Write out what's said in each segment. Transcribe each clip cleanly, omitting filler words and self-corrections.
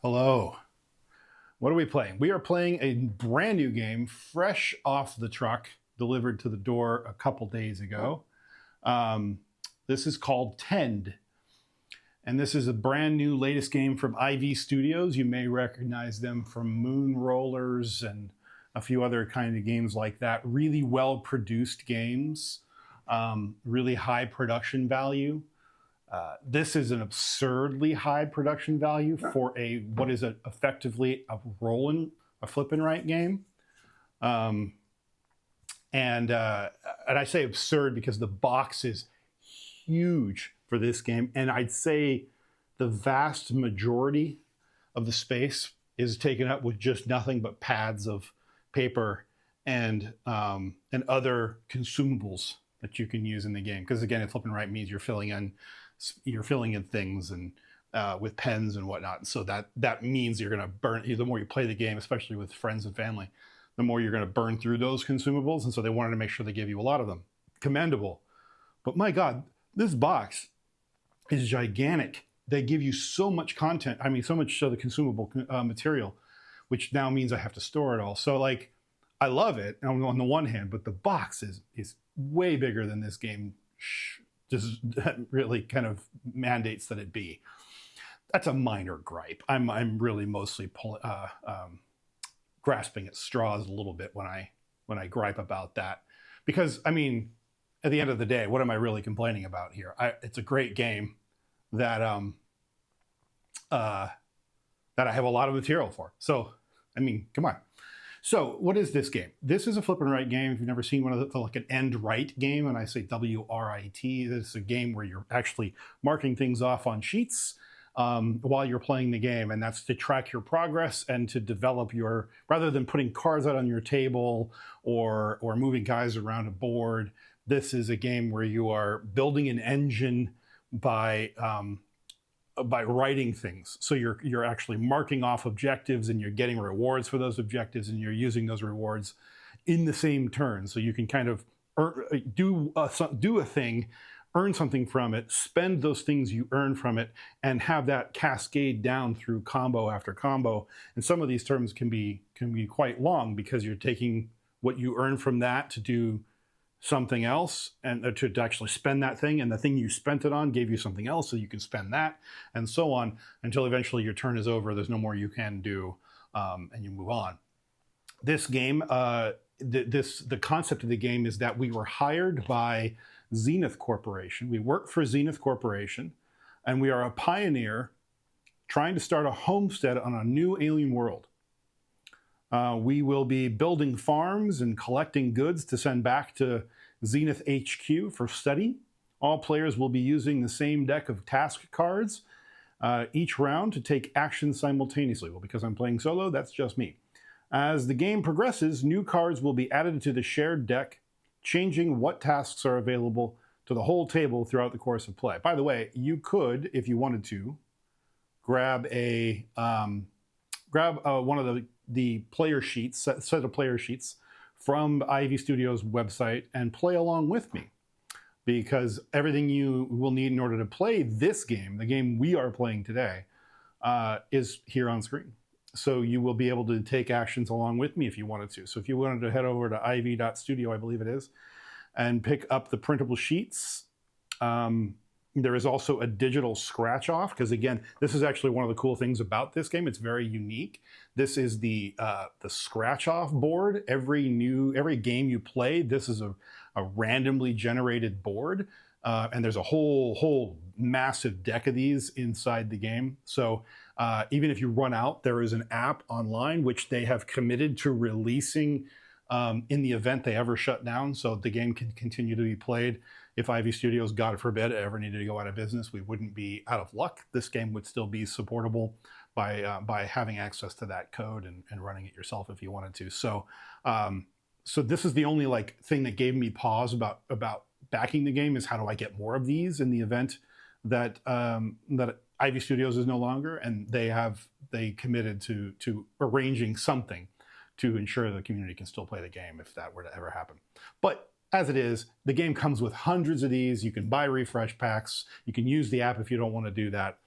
Hello. What are we playing? We are playing a brand new game, fresh off the truck, delivered to the door a couple days ago. This is called Tend. And this is a brand new latest game from IV Studios. You may recognize them from Moon Rollers and a few other kind of games like that. Really well-produced games, really high production value. This is an absurdly high production value for what is effectively a flip and write game. And I say absurd because the box is huge for this game, and I'd say the vast majority of the space is taken up with just nothing but pads of paper and other consumables that you can use in the game. Because again, flip and write means you're filling in things and with pens and whatnot. So that means you're going to burn. The more you play the game, especially with friends and family, the more you're going to burn through those consumables. And so they wanted to make sure they give you a lot of them. Commendable. But my God, this box is gigantic. They give you so much content. I mean, so much of the consumable material, which now means I have to store it all. So like, I love it on the one hand, but the box is way bigger than this game just really kind of mandates that it be. That's a minor gripe. I'm really mostly grasping at straws a little bit when I gripe about that, because I mean, at the end of the day, what am I really complaining about here? It's a great game that I have a lot of material for. So I mean, come on. So what is this game? This is a flip and write game. If you've never seen one of the, like an end write game, and I say WRIT, this is a game where you're actually marking things off on sheets while you're playing the game, and that's to track your progress and to develop rather than putting cards out on your table or moving guys around a board. This is a game where you are building an engine by writing things. So you're actually marking off objectives, and you're getting rewards for those objectives, and you're using those rewards in the same turn. So you can kind of do a thing, earn something from it, spend those things you earn from it, and have that cascade down through combo after combo. And some of these terms can be quite long, because you're taking what you earn from that to do something else, and to actually spend that thing, and the thing you spent it on gave you something else, so you can spend that, and so on until eventually your turn is over. There's no more you can do, and you move on. This game, the concept of the game is that we were hired by Zenith Corporation. We work for Zenith Corporation, and we are a pioneer trying to start a homestead on a new alien world. We will be building farms and collecting goods to send back to Zenith HQ for study. All players will be using the same deck of task cards each round to take action simultaneously. Well, because I'm playing solo, that's just me. As the game progresses, new cards will be added to the shared deck, changing what tasks are available to the whole table throughout the course of play. By the way, you could, if you wanted to, grab one of the player sheets, set of player sheets from IV Studios website, and play along with me, because everything you will need in order to play this game, the game we are playing today, is here on screen. So you will be able to take actions along with me if you wanted to. So if you wanted to head over to iv.studio, I believe it is, and pick up the printable sheets, there is also a digital scratch off, because again, this is actually one of the cool things about this game. It's very unique. This is the scratch off board. Every game you play, this is a randomly generated board, and there's a whole massive deck of these inside the game. So even if you run out, there is an app online which they have committed to releasing in the event they ever shut down, so the game can continue to be played. If IV Studios, God forbid, ever needed to go out of business, we wouldn't be out of luck. This game would still be supportable by having access to that code and running it yourself if you wanted to. So so this is the only thing that gave me pause about backing the game, is how do I get more of these in the event that that IV Studios is no longer, and they committed to arranging something to ensure the community can still play the game if that were to ever happen. But as it is, the game comes with hundreds of these. You can buy refresh packs. You can use the app if you don't want to do that.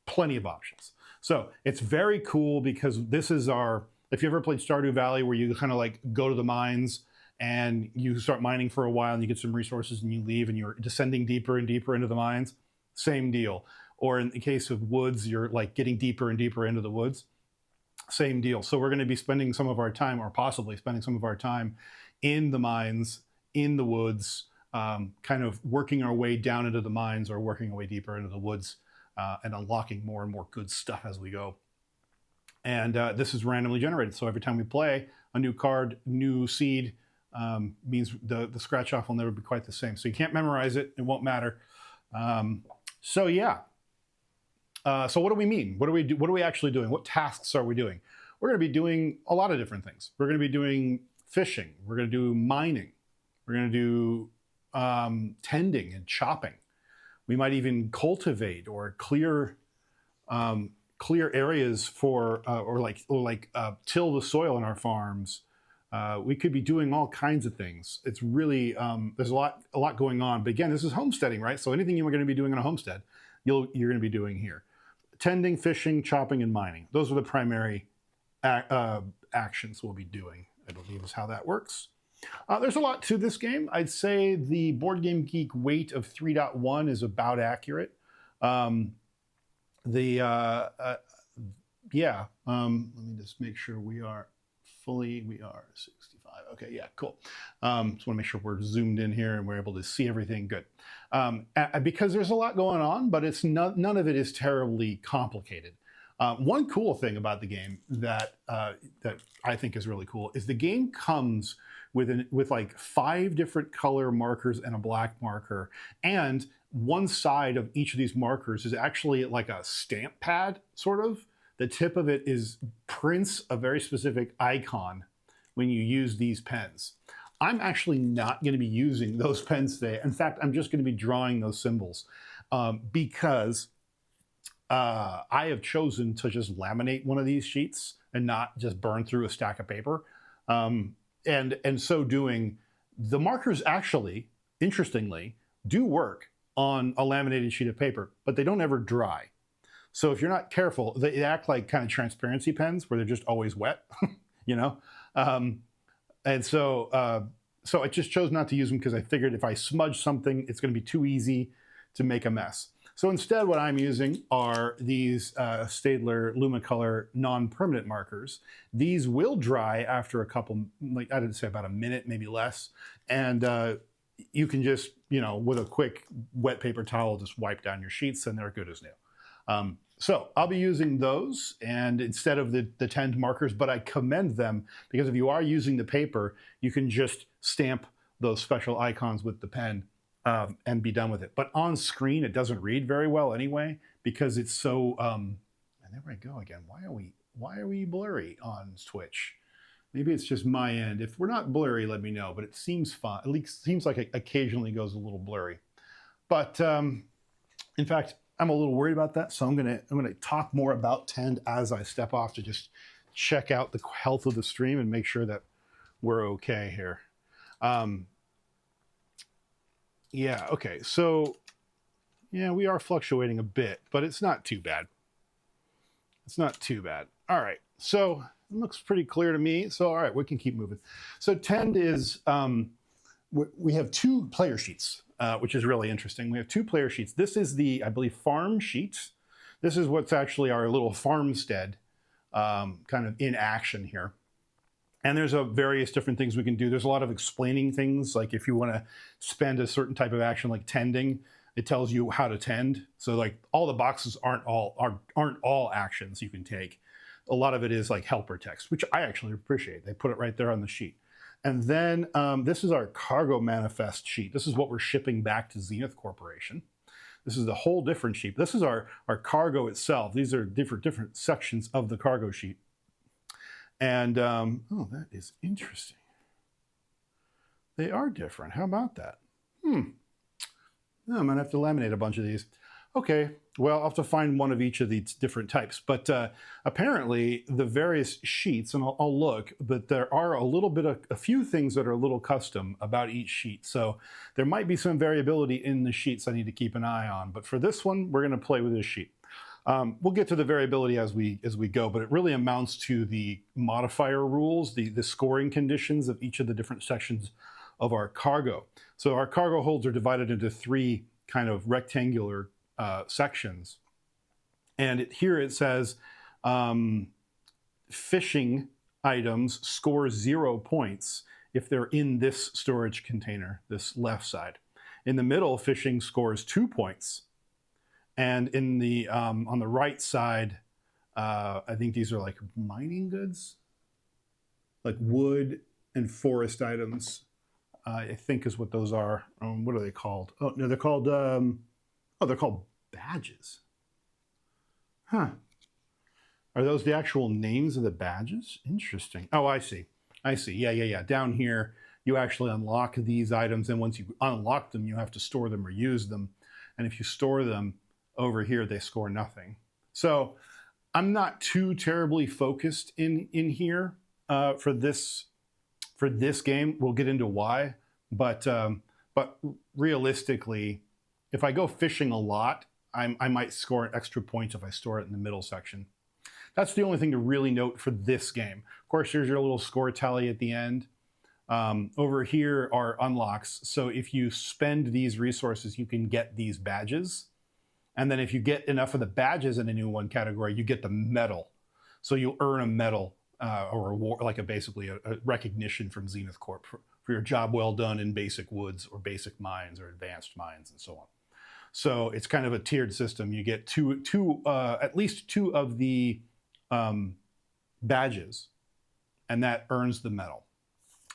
Plenty of options. So it's very cool because this is our, if you ever played Stardew Valley where you kind of like go to the mines and you start mining for a while and you get some resources and you leave and you're descending deeper and deeper into the mines, same deal. Or in the case of woods, you're like getting deeper and deeper into the woods, same deal. So we're going to be spending some of our time, or possibly spending some of our time, in the mines, in the woods, kind of working our way down into the mines or working our way deeper into the woods, and unlocking more and more good stuff as we go. And this is randomly generated. So every time we play, a new card, new seed, means the scratch off will never be quite the same. So you can't memorize it. It won't matter. So yeah. So what do we mean? What do we do? What are we actually doing? What tasks are we doing? We're going to be doing a lot of different things. We're going to be doing fishing. We're going to do mining. We're going to do tending and chopping. We might even cultivate or clear areas for or till the soil in our farms. We could be doing all kinds of things. It's really there's a lot going on. But again, this is homesteading, right? So anything you are going to be doing on a homestead, you're going to be doing here. Tending, fishing, chopping, and mining. Those are the primary actions we'll be doing, I believe is how that works. There's a lot to this game. I'd say the Board Game Geek weight of 3.1 is about accurate. Let me just make sure we are 65. Okay, yeah, cool. Just want to make sure we're zoomed in here and we're able to see everything good. Because there's a lot going on, but it's none of it is terribly complicated. One cool thing about the game that I think is really cool is the game comes with like 5 different color markers and a black marker, and one side of each of these markers is actually like a stamp pad, sort of. The tip of it prints a very specific icon when you use these pens. I'm actually not going to be using those pens today. In fact, I'm just going to be drawing those symbols because I have chosen to just laminate one of these sheets and not just burn through a stack of paper. And so doing, the markers actually, interestingly, do work on a laminated sheet of paper, but they don't ever dry. So if you're not careful, they act like kind of transparency pens where they're just always wet, you know? And so I just chose not to use them because I figured if I smudge something, it's going to be too easy to make a mess. So instead, what I'm using are these Staedtler Lumicolor non-permanent markers. These will dry after a couple, like I didn't say about a minute, maybe less. And you can just, with a quick wet paper towel, just wipe down your sheets and they're good as new. So I'll be using those and instead of the tend markers, but I commend them because if you are using the paper, you can just stamp those special icons with the pen and be done with it. But on screen, it doesn't read very well anyway because it's so, and there I go again. Why are we blurry on Twitch? Maybe it's just my end. If we're not blurry, let me know, but it seems fine. At least seems like it occasionally goes a little blurry. But in fact, I'm a little worried about that, so I'm gonna talk more about tend as I step off to just check out the health of the stream and make sure that we're okay here. Yeah, okay, so yeah, we are fluctuating a bit, but it's not too bad. It's not too bad. All right, so it looks pretty clear to me. So all right, we can keep moving. So tend is we have 2 player sheets. Which is really interesting. We have 2 player sheets. This is the, I believe, farm sheet. This is what's actually our little farmstead kind of in action here. And there's various different things we can do. There's a lot of explaining things, like if you want to spend a certain type of action like tending, it tells you how to tend. So like all the boxes aren't all actions you can take. A lot of it is like helper text, which I actually appreciate. They put it right there on the sheet. And then this is our cargo manifest sheet. This is what we're shipping back to Zenith Corporation. This is a whole different sheet. This is our cargo itself. These are different sections of the cargo sheet. And, oh, that is interesting. They are different. How about that? I'm going to have to laminate a bunch of these. Okay, well, I'll have to find one of each of these different types. But apparently the various sheets, and I'll look, but there are a few things that are a little custom about each sheet. So there might be some variability in the sheets I need to keep an eye on. But for this one, we're going to play with this sheet. We'll get to the variability as we go, but it really amounts to the modifier rules, the scoring conditions of each of the different sections of our cargo. So our cargo holds are divided into 3 kind of rectangular sections. And here it says fishing items score 0 points if they're in this storage container, this left side. In the middle, fishing scores 2 points. And in the on the right side, I think these are like mining goods, like wood and forest items, I think is what those are. What are they called? Oh, no, they're called, they're called badges. Huh. Are those the actual names of the badges? Interesting. Oh, I see. Yeah. Down here, you actually unlock these items. And once you unlock them, you have to store them or use them. And if you store them over here, they score nothing. So I'm not too terribly focused in here for this game. We'll get into why. But realistically, if I go fishing a lot, I might score an extra point if I store it in the middle section. That's the only thing to really note for this game. Of course, here's your little score tally at the end. Over here are unlocks. So if you spend these resources, you can get these badges. And then if you get enough of the badges in a new one category, you get the medal. So you'll earn a medal or reward, like basically a recognition from Zenith Corp for your job well done in basic woods or basic mines or advanced mines and so on. So it's kind of a tiered system. You get at least 2 of the badges, and that earns the medal.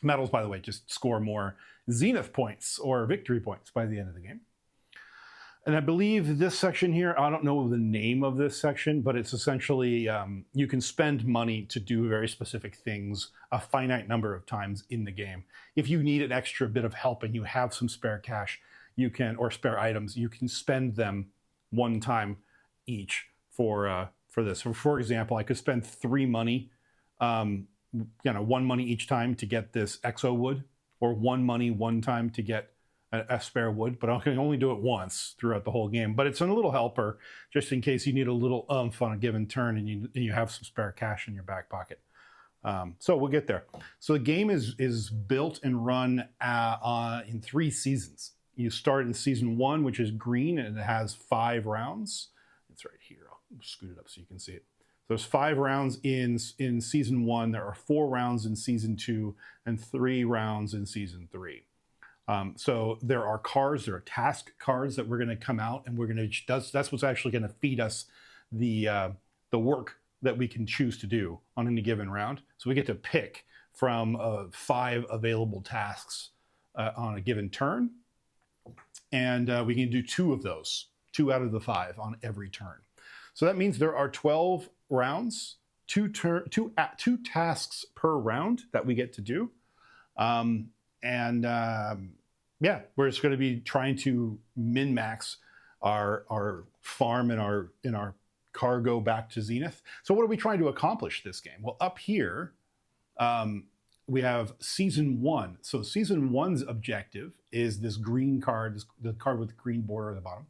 Medals, by the way, just score more Zenith points or victory points by the end of the game. And I believe this section here, I don't know the name of this section, but it's essentially you can spend money to do very specific things a finite number of times in the game. If you need an extra bit of help and you have some spare cash, you can, or spare items, you can spend them 1 time each for this. So for example, I could spend 3 money, 1 money each time to get this Exo Wood, or 1 money 1 time to get a spare wood, but I can only do it once throughout the whole game. But it's a little helper just in case you need a little oomph on a given turn and you have some spare cash in your back pocket. So we'll get there. So the game is built and run in 3 seasons. You start in season 1, which is green, and it has 5 rounds. It's right here. I'll scoot it up so you can see it. So there's 5 rounds in season 1. There are 4 rounds in season 2 and 3 rounds in season 3. So there are cards, there are task cards that we're going to come out, and that's what's actually going to feed us the work that we can choose to do on any given round. So we get to pick from 5 available tasks on a given turn, and we can do 2 of those, 2 out of the 5 on every turn. So that means there are 12 rounds, 2 tasks per round that we get to do. Yeah, we're just going to be trying to min-max our farm and our cargo back to Zenith. So what are we trying to accomplish this game? Well, up here, we have season 1. So season 1's objective is this green card, the card with the green border at the bottom.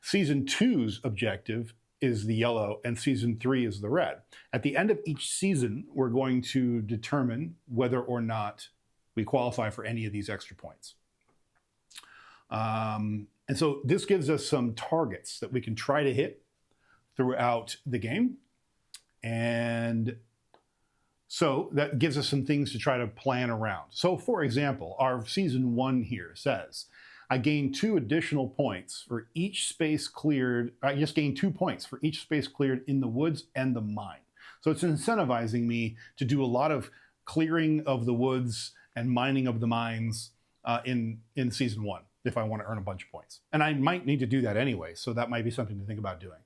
Season 2's objective is the yellow, and season 3 is the red. At the end of each season, we're going to determine whether or not we qualify for any of these extra points. And so this gives us some targets that we can try to hit throughout the game. And so that gives us some things to try to plan around. So for example, our season 1 here says, I gain 2 additional points for each space cleared. I just gain 2 points for each space cleared in the woods and the mine. So it's incentivizing me to do a lot of clearing of the woods and mining of the mines in season 1 if I want to earn a bunch of points. And I might need to do that anyway, so that might be something to think about doing.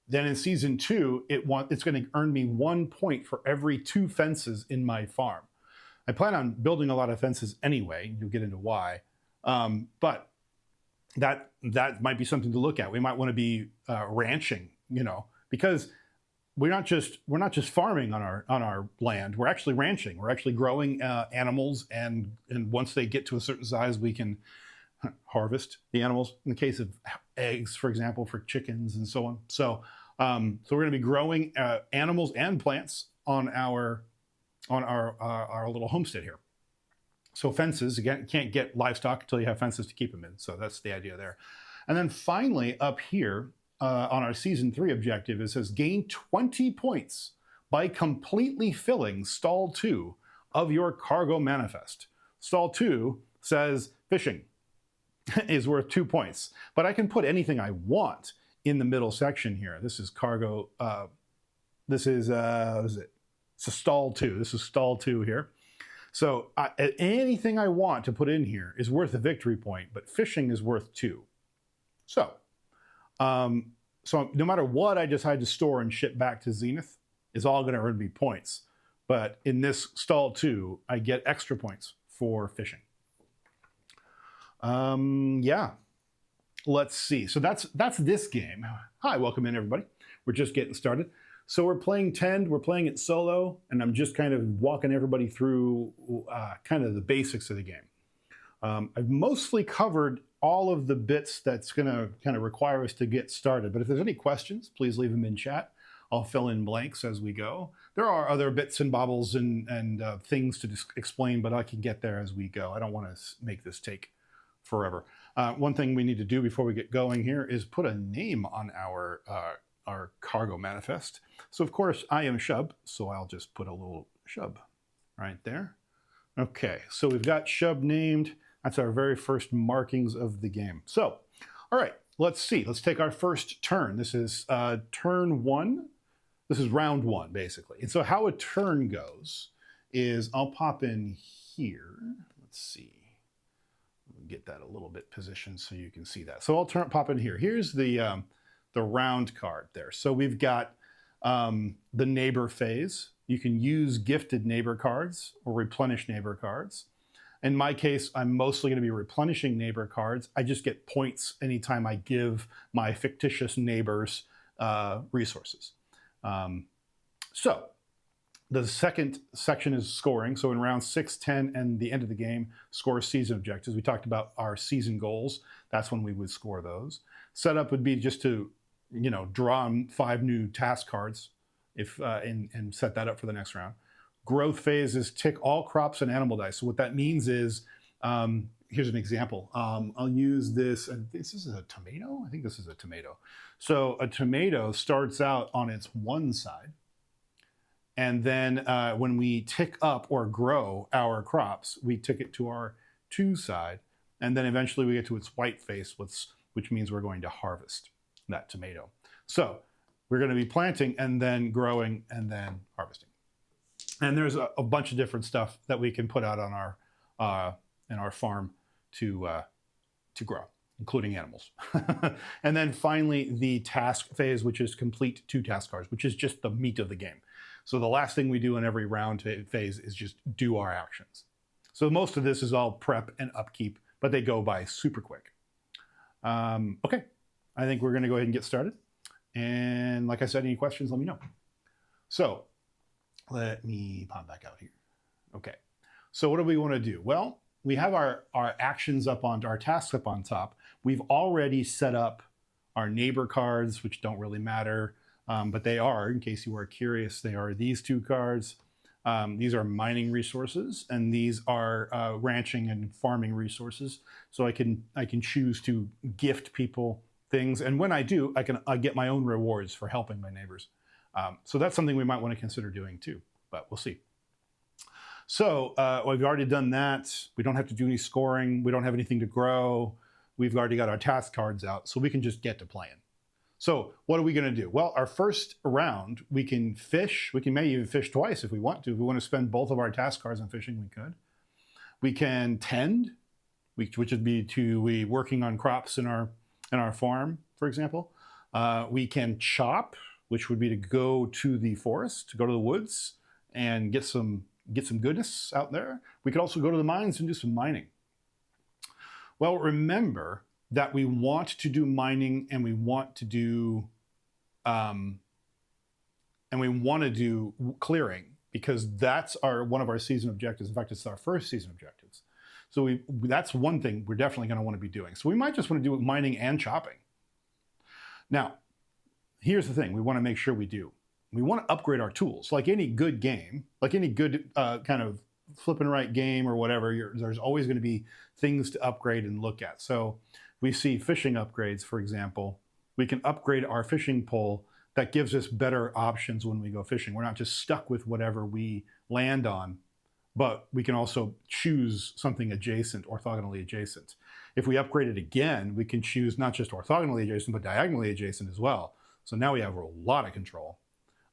Then in season 2, it's going to earn me 1 point for every 2 fences in my farm. I plan on building a lot of fences anyway. You'll get into why. But that might be something to look at. We might want to be ranching, because we're not just farming on our land. We're actually ranching. We're actually growing animals, and once they get to a certain size, we can harvest the animals. In the case of eggs, for example, for chickens and so on. So we're going to be growing animals and plants on our little homestead here. So fences, again, you can't get livestock until you have fences to keep them in. So that's the idea there. And then finally up here on our season 3 objective, it says gain 20 points by completely filling stall 2 of your cargo manifest. Stall 2 says fishing is worth 2 points, but I can put anything I want in the middle section here. This is cargo, this is, what is it? It's a stall 2. This is stall 2 here. So anything I want to put in here is worth a victory point, but fishing is worth 2. So, so no matter what I decide to store and ship back to Zenith, is all going to earn me points. But in this stall 2, I get extra points for fishing. Yeah, let's see. So that's this game. Hi, welcome in everybody. We're just getting started. So we're playing Tend, we're playing it solo, and I'm just kind of walking everybody through kind of the basics of the game. I've mostly covered all of the bits that's going to kind of require us to get started. But if there's any questions, please leave them in chat. I'll fill in blanks as we go. There are other bits and bobbles and things to explain, but I can get there as we go. I don't want to make this take forever. One thing we need to do before we get going here is put a name on our cargo manifest. So of course I am Shub, so I'll just put a little Shub right there. Okay, so we've got Shub named. That's our very first markings of the game. So, all right, let's see. Let's take our first turn. This is turn 1. This is round 1, basically. And so how a turn goes is I'll pop in here. Let's see. Get that a little bit positioned so you can see that. So I'll pop in here. Here's the round card there. So we've got the neighbor phase. You can use gifted neighbor cards or replenish neighbor cards. In my case, I'm mostly going to be replenishing neighbor cards. I just get points anytime I give my fictitious neighbors resources. So the second section is scoring. So in round 6, 10, and the end of the game, score season objectives. We talked about our season goals. That's when we would score those. Setup would be just to, you know, draw 5 new task cards if and set that up for the next round. Growth phase is tick all crops and animal dice. So what that means is, here's an example. I'll use this. This is a tomato. I think this is a tomato. So a tomato starts out on its 1 side. And then when we tick up or grow our crops, we tick it to our 2 side. And then eventually we get to its white face, which means we're going to harvest that tomato. So we're going to be planting and then growing and then harvesting. And there's a bunch of different stuff that we can put out on our in our farm to grow, including animals. And then finally, the task phase, which is complete 2 task cards, which is just the meat of the game. So the last thing we do in every round phase is just do our actions. So most of this is all prep and upkeep, but they go by super quick. Okay, I think we're going to go ahead and get started. And like I said, any questions, let me know. So let me pop back out here. Okay, so what do we want to do? Well, we have our actions up on our tasks up on top. We've already set up our neighbor cards, which don't really matter, but they are, in case you are curious, they are these 2 cards. These are mining resources, and these are ranching and farming resources. So I can choose to gift people things, and when I do, I get my own rewards for helping my neighbors. So that's something we might want to consider doing too, but we'll see. So we've already done that. We don't have to do any scoring. We don't have anything to grow. We've already got our task cards out, so we can just get to playing. So what are we going to do? Well, our first round, we can fish. We can maybe even fish twice if we want to. If we want to spend both of our task cards on fishing, we could. We can tend, which would be working on crops in our farm, for example. We can chop, which would be to go to the forest, to go to the woods and get some goodness out there. We could also go to the mines and do some mining. Well, remember that we want to do mining and we want to do clearing, because that's one of our season objectives. In fact, it's our first season objectives. So that's one thing we're definitely going to want to be doing. So we might just want to do mining and chopping. Now, here's the thing we want to make sure we do. We want to upgrade our tools. Like any good game, like any good kind of flip and right game or whatever, there's always going to be things to upgrade and look at. So we see fishing upgrades, for example. We can upgrade our fishing pole. That gives us better options when we go fishing. We're not just stuck with whatever we land on, but we can also choose something adjacent, orthogonally adjacent. If we upgrade it again, we can choose not just orthogonally adjacent, but diagonally adjacent as well. So now we have a lot of control,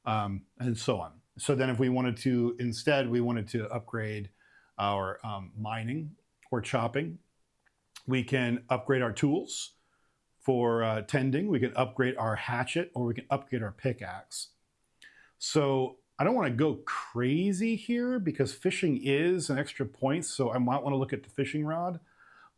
and so on. So then if we wanted to, instead, we wanted to upgrade our mining or chopping, we can upgrade our tools. For tending, we can upgrade our hatchet or we can upgrade our pickaxe. So I don't want to go crazy here because fishing is an extra point, so I might want to look at the fishing rod,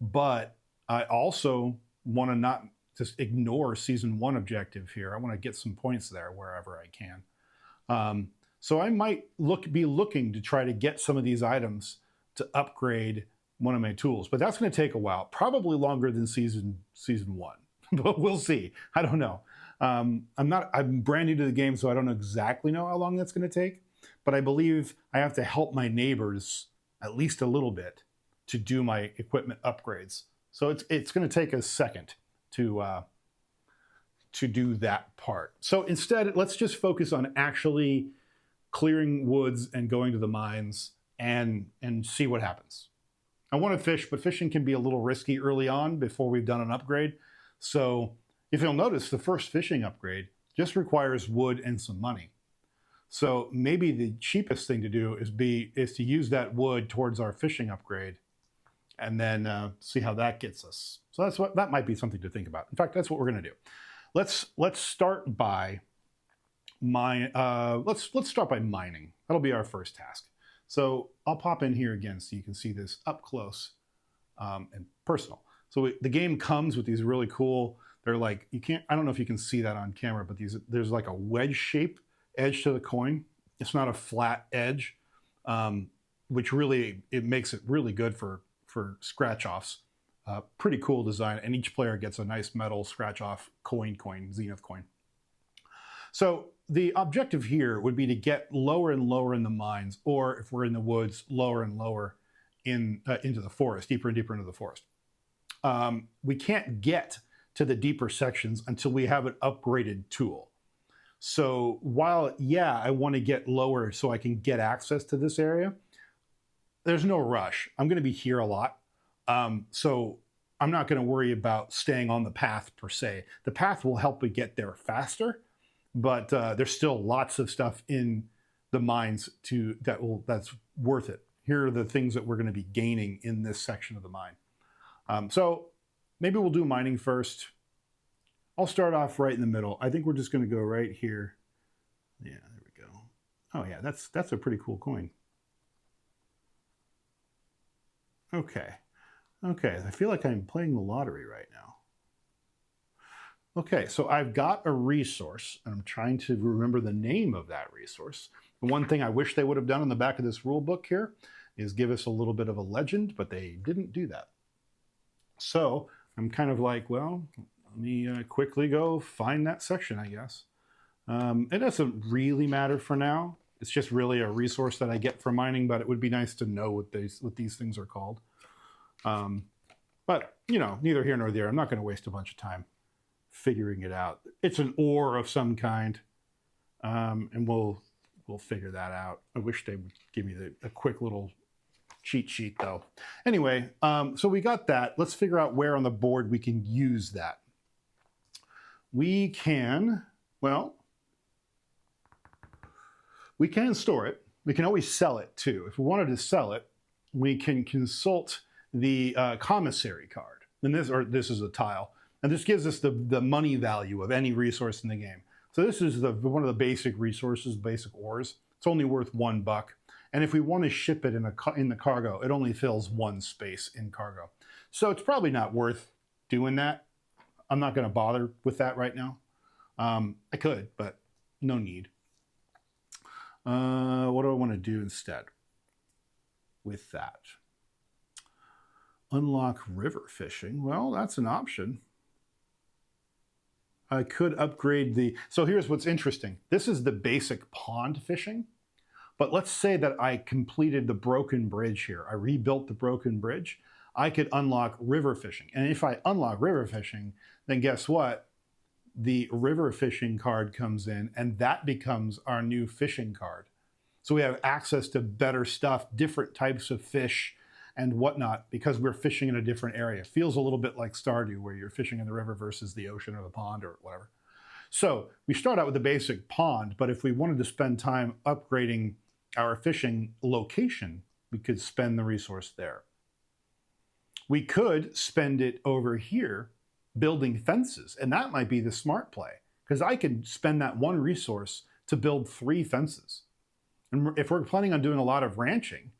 but I also want to not just ignore season 1 objective here. I want to get some points there wherever I can. So I might be looking to try to get some of these items to upgrade one of my tools, but that's going to take a while, probably longer than season 1. But we'll see. I don't know. I'm brand new to the game, so I don't exactly know how long that's going to take. But I believe I have to help my neighbors at least a little bit to do my equipment upgrades. So it's going to take a second to do that part. So instead, let's just focus on actually clearing woods and going to the mines and see what happens. I want to fish, but fishing can be a little risky early on before we've done an upgrade. So if you'll notice, the first fishing upgrade just requires wood and some money. So maybe the cheapest thing to do is to use that wood towards our fishing upgrade and then see how that gets us. So that might be something to think about. In fact, that's what we're going to do. Let's start by let's start by mining. That'll be our first task. So I'll pop in here again so you can see this up close and personal. So the game comes with these really cool, they're like, I don't know if you can see that on camera, but there's like a wedge shape edge to the coin. It's not a flat edge, which really, it makes it really good for scratch offs. Pretty cool design. And each player gets a nice metal scratch off coin, Zenith coin. So the objective here would be to get lower and lower in the mines, or if we're in the woods, lower and lower into the forest, deeper and deeper into the forest. We can't get to the deeper sections until we have an upgraded tool. So while, yeah, I want to get lower so I can get access to this area, there's no rush. I'm going to be here a lot. So I'm not going to worry about staying on the path per se. The path will help me get there faster, but there's still lots of stuff in the mines that's worth it. Here are the things that we're going to be gaining in this section of the mine. So maybe we'll do mining first. I'll start off right in the middle. I think we're just going to go right here. Yeah, there we go. Oh yeah, that's a pretty cool coin. Okay. I feel like I'm playing the lottery right now. Okay, so I've got a resource, and I'm trying to remember the name of that resource. The one thing I wish they would have done in the back of this rule book here is give us a little bit of a legend, but they didn't do that. So I'm kind of like, well, let me quickly go find that section, I guess. It doesn't really matter for now. It's just really a resource that I get from mining, but it would be nice to know what these things are called. But, you know, neither here nor there. I'm not going to waste a bunch of time figuring it out. It's an ore of some kind, and we'll figure that out. I wish they would give me a quick little cheat sheet, though. Anyway, so we got that. Let's figure out where on the board we can use that. We can, well, we can store it. We can always sell it, too. If we wanted to sell it, we can consult the commissary card. And this is a tile. And this gives us the money value of any resource in the game. So this is one of the basic resources, basic ores. It's only worth $1. And if we want to ship it in the cargo, it only fills 1 space in cargo. So it's probably not worth doing that. I'm not going to bother with that right now. I could, but no need. What do I want to do instead with that? Unlock river fishing. Well, that's an option. I could upgrade the, so here's what's interesting. This is the basic pond fishing, but let's say that I completed the broken bridge here. I rebuilt the broken bridge. I could unlock river fishing. And if I unlock river fishing, then guess what? The river fishing card comes in, and that becomes our new fishing card. So we have access to better stuff, different types of fish and whatnot, because we're fishing in a different area. It feels a little bit like Stardew, where you're fishing in the river versus the ocean or the pond or whatever. So we start out with the basic pond, but if we wanted to spend time upgrading our fishing location, we could spend the resource there. We could spend it over here building fences, and that might be the smart play, because I could spend that one resource to build 3 fences. And if we're planning on doing a lot of ranching,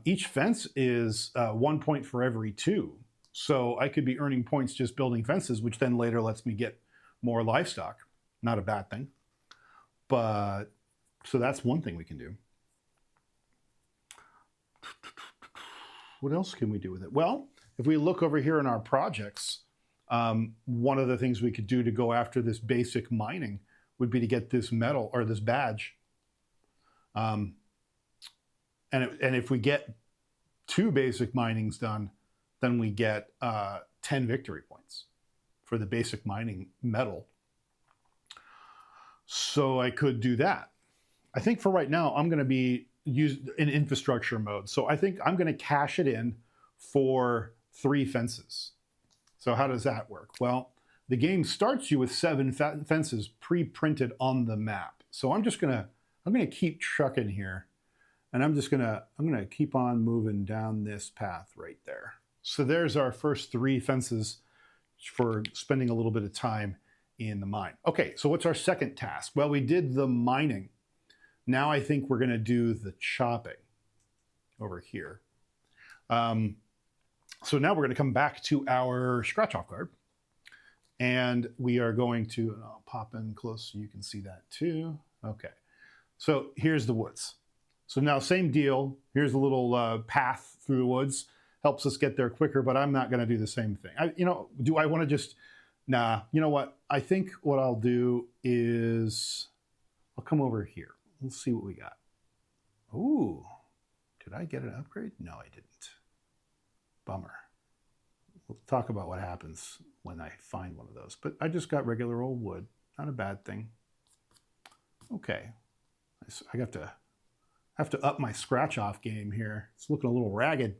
each fence is 1 point for every 2. So I could be earning points just building fences, which then later lets me get more livestock. Not a bad thing. But so that's one thing we can do. What else can we do with it? Well, if we look over here in our projects, one of the things we could do to go after this basic mining would be to get this medal or this badge. And if we get 2 basic minings done, then we get 10 victory points for the basic mining medal. So I could do that. I think for right now, I'm going to be used in infrastructure mode. So I think I'm going to cash it in for 3 fences. So how does that work? Well, the game starts you with 7 fences pre-printed on the map. So I'm going to keep trucking here. And I'm going to keep on moving down this path right there. So there's our first 3 fences for spending a little bit of time in the mine. Okay, so what's our second task? Well, we did the mining. Now I think we're going to do the chopping over here. So now we're going to come back to our scratch-off card. And we are going to, and I'll pop in close so you can see that too. Okay, so here's the woods. So now same deal. Here's a little path through the woods. Helps us get there quicker, but I'm not going to do the same thing. Do I want to just, nah, you know what? I think what I'll do is I'll come over here. Let's see what we got. Ooh, did I get an upgrade? No, I didn't. Bummer. We'll talk about what happens when I find one of those. But I just got regular old wood. Not a bad thing. Okay. I have to up my scratch-off game here. It's looking a little ragged.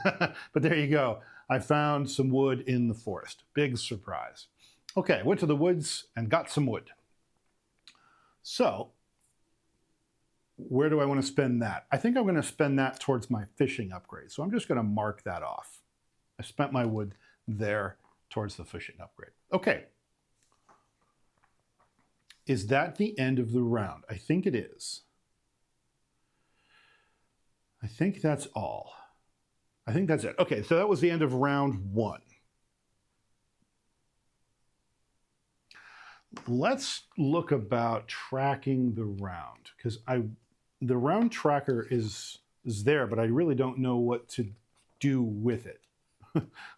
But there you go. I found some wood in the forest. Big surprise. Okay, went to the woods and got some wood. So, where do I want to spend that? I think I'm going to spend that towards my fishing upgrade. So I'm just going to mark that off. I spent my wood there towards the fishing upgrade. Okay. Is that the end of the round? I think it is. I think that's all. I think that's it. Okay, so that was the end of round 1. Let's look about tracking the round, because the round tracker is there, but I really don't know what to do with it.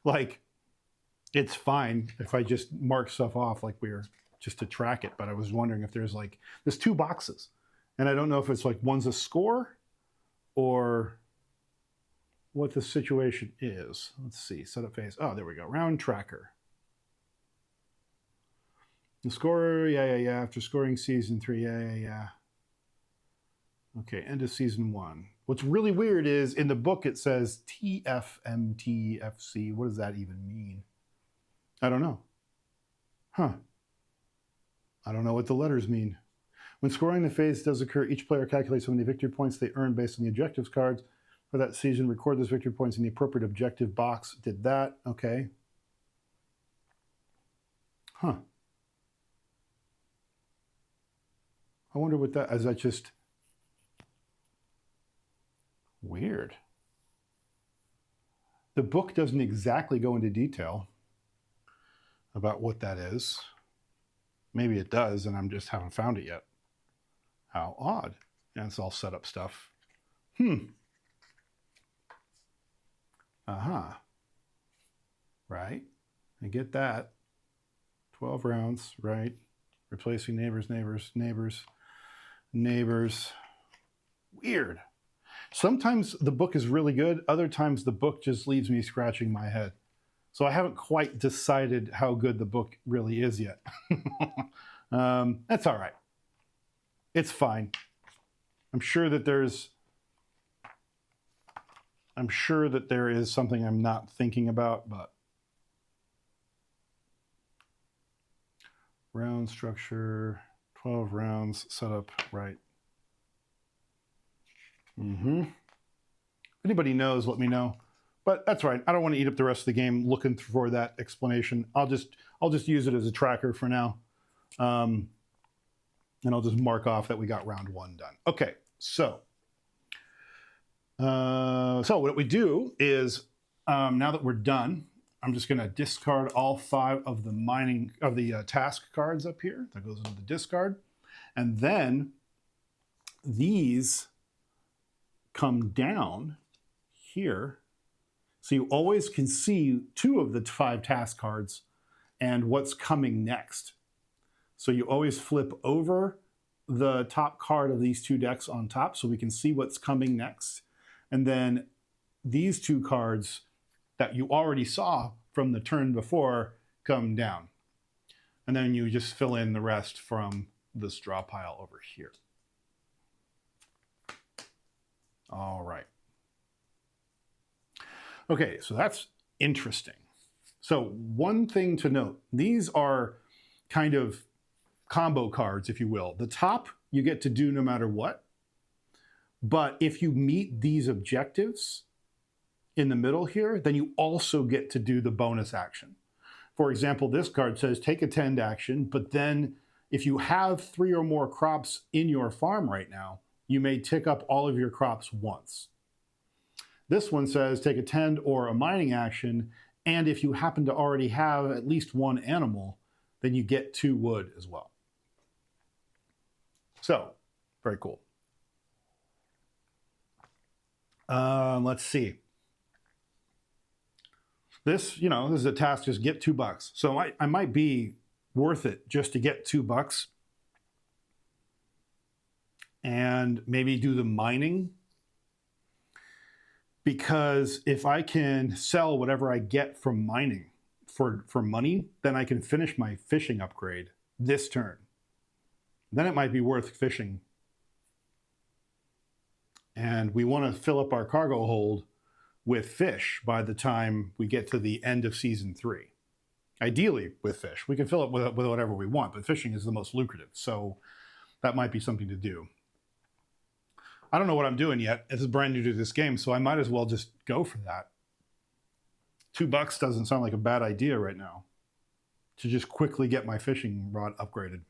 Like, it's fine if I just mark stuff off like we're just to track it, but I was wondering if there's 2 boxes, and I don't know if it's like one's a score or what the situation is. Let's see, set up phase. Oh, there we go, round tracker. The scorer, yeah. After scoring season 3, yeah. Okay, end of season 1. What's really weird is in the book it says TFMTFC. What does that even mean? I don't know. Huh. I don't know what the letters mean. When scoring the phase does occur, each player calculates how many victory points they earn based on the objectives cards for that season. Record those victory points in the appropriate objective box. Did that. Okay. Huh. I wonder what that is. That just weird. The book doesn't exactly go into detail about what that is. Maybe it does, and I just haven't found it yet. How odd. And it's all set up stuff. Right. I get that. 12 rounds, right? Replacing neighbors, neighbors, neighbors, neighbors. Weird. Sometimes the book is really good. Other times the book just leaves me scratching my head. So I haven't quite decided how good the book really is yet. That's all right. It's fine. I'm sure that there is something I'm not thinking about, but round structure, 12 rounds, setup, right. If anybody knows, let me know. But that's right. I don't want to eat up the rest of the game looking for that explanation. I'll just use it as a tracker for now. And I'll just mark off that we got round 1 done. Okay, so what we do is, now that we're done, I'm just going to discard all 5 of the task cards up here. That goes into the discard. And then these come down here. So you always can see 2 of the 5 task cards and what's coming next. So you always flip over the top card of these 2 decks on top so we can see what's coming next. And then these 2 cards that you already saw from the turn before come down. And then you just fill in the rest from this draw pile over here. All right. Okay, so that's interesting. So one thing to note, these are kind of combo cards, if you will. The top you get to do no matter what. But if you meet these objectives in the middle here, then you also get to do the bonus action. For example, this card says take a tend action, but then if you have 3 or more crops in your farm right now, you may tick up all of your crops once. This one says take a tend or a mining action, and if you happen to already have at least 1 animal, then you get 2 wood as well. So, very cool. Let's see. This is a task, just get $2. So I might be worth it just to get $2 and maybe do the mining. Because if I can sell whatever I get from mining for money, then I can finish my fishing upgrade this turn. Then it might be worth fishing. And we want to fill up our cargo hold with fish by the time we get to the end of season 3. Ideally with fish. We can fill it with whatever we want, but fishing is the most lucrative. So that might be something to do. I don't know what I'm doing yet. This is brand new to this game, so I might as well just go for that. $2 doesn't sound like a bad idea right now to just quickly get my fishing rod upgraded.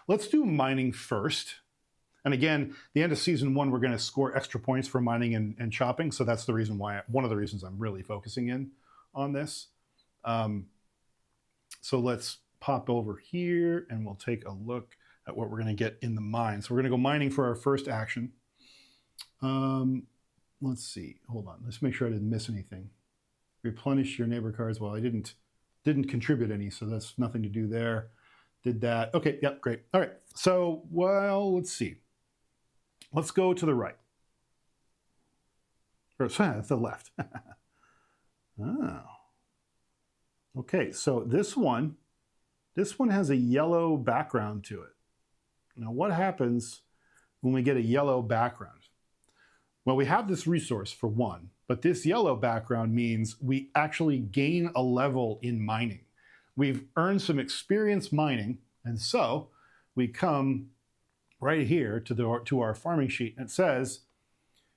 Let's do mining first. And again, the end of season 1, we're going to score extra points for mining and chopping. So that's the reason why, one of the reasons I'm really focusing in on this. So let's pop over here and we'll take a look at what we're going to get in the mine. So we're going to go mining for our first action. Let's see. Hold on. Let's make sure I didn't miss anything. Replenish your neighbor cards. Well, I didn't contribute any, so that's nothing to do there. Did that. Okay, yep, great. All right. So, well, let's see. Let's go to the right. Or to the left. Oh. Okay, so this one has a yellow background to it. Now, what happens when we get a yellow background? Well, we have this resource for 1, but this yellow background means we actually gain a level in mining. We've earned some experience mining, and so we come right here to our farming sheet, and it says,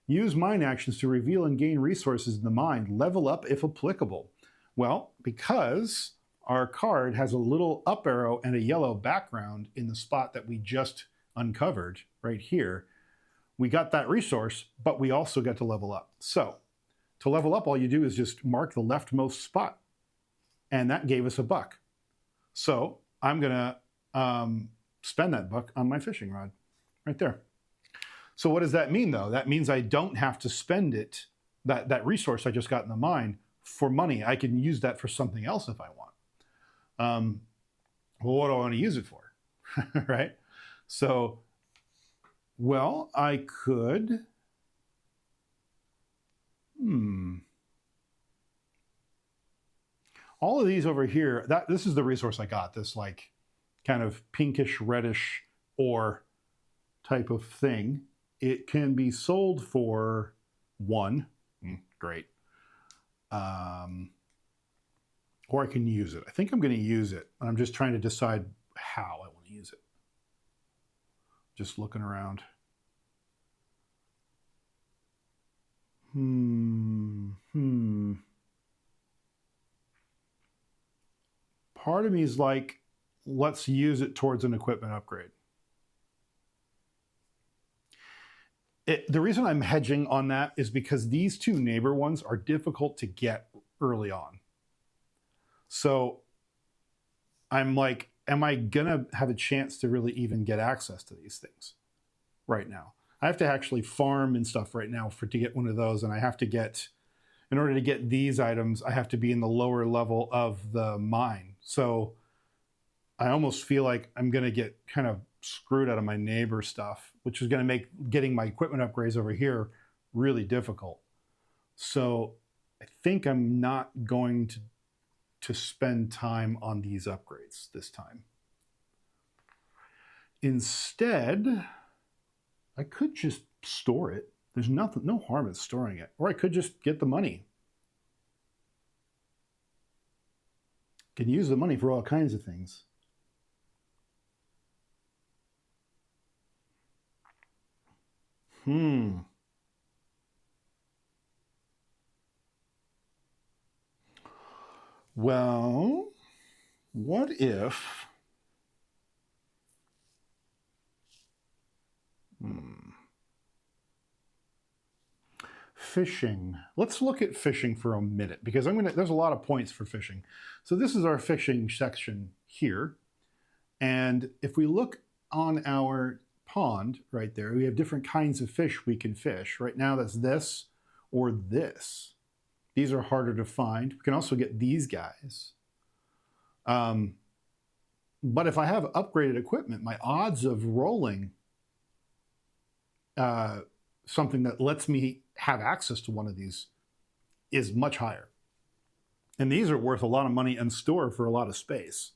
use mine actions to reveal and gain resources in the mine. Level up if applicable. Well, because our card has a little up arrow and a yellow background in the spot that we just uncovered right here, we got that resource, but we also get to level up. So to level up, all you do is just mark the leftmost spot, and that gave us $1. So I'm gonna spend that $1 on my fishing rod right there. So what does that mean though? That means I don't have to spend it, that resource I just got in the mine, for money. I can use that for something else if I want. Well, what do I want to use it for? Right? So, well, I could, all of these over here, this is the resource I got, this like kind of pinkish reddish ore type of thing. It can be sold for 1. Great. Or I can use it. I think I'm going to use it. I'm just trying to decide how I want to use it. Just looking around. Part of me is like, let's use it towards an equipment upgrade. The reason I'm hedging on that is because these 2 neighbor ones are difficult to get early on. So I'm like, am I going to have a chance to really even get access to these things right now? I have to actually farm and stuff right now to get one of those. And I have to get, in order to get these items, I have to be in the lower level of the mine. So I almost feel like I'm going to get kind of screwed out of my neighbor stuff, which is going to make getting my equipment upgrades over here really difficult. So I think I'm not going to spend time on these upgrades this time. Instead, I could just store it. There's no harm in storing it. Or I could just get the money. Can use the money for all kinds of things. Well, what if... Fishing. Let's look at fishing for a minute, because there's a lot of points for fishing. So this is our fishing section here. And if we look on our pond right there, we have different kinds of fish we can fish. Right now that's this or this. These are harder to find. We can also get these guys. But if I have upgraded equipment, my odds of rolling something that lets me have access to one of these is much higher. And these are worth a lot of money and store for a lot of space.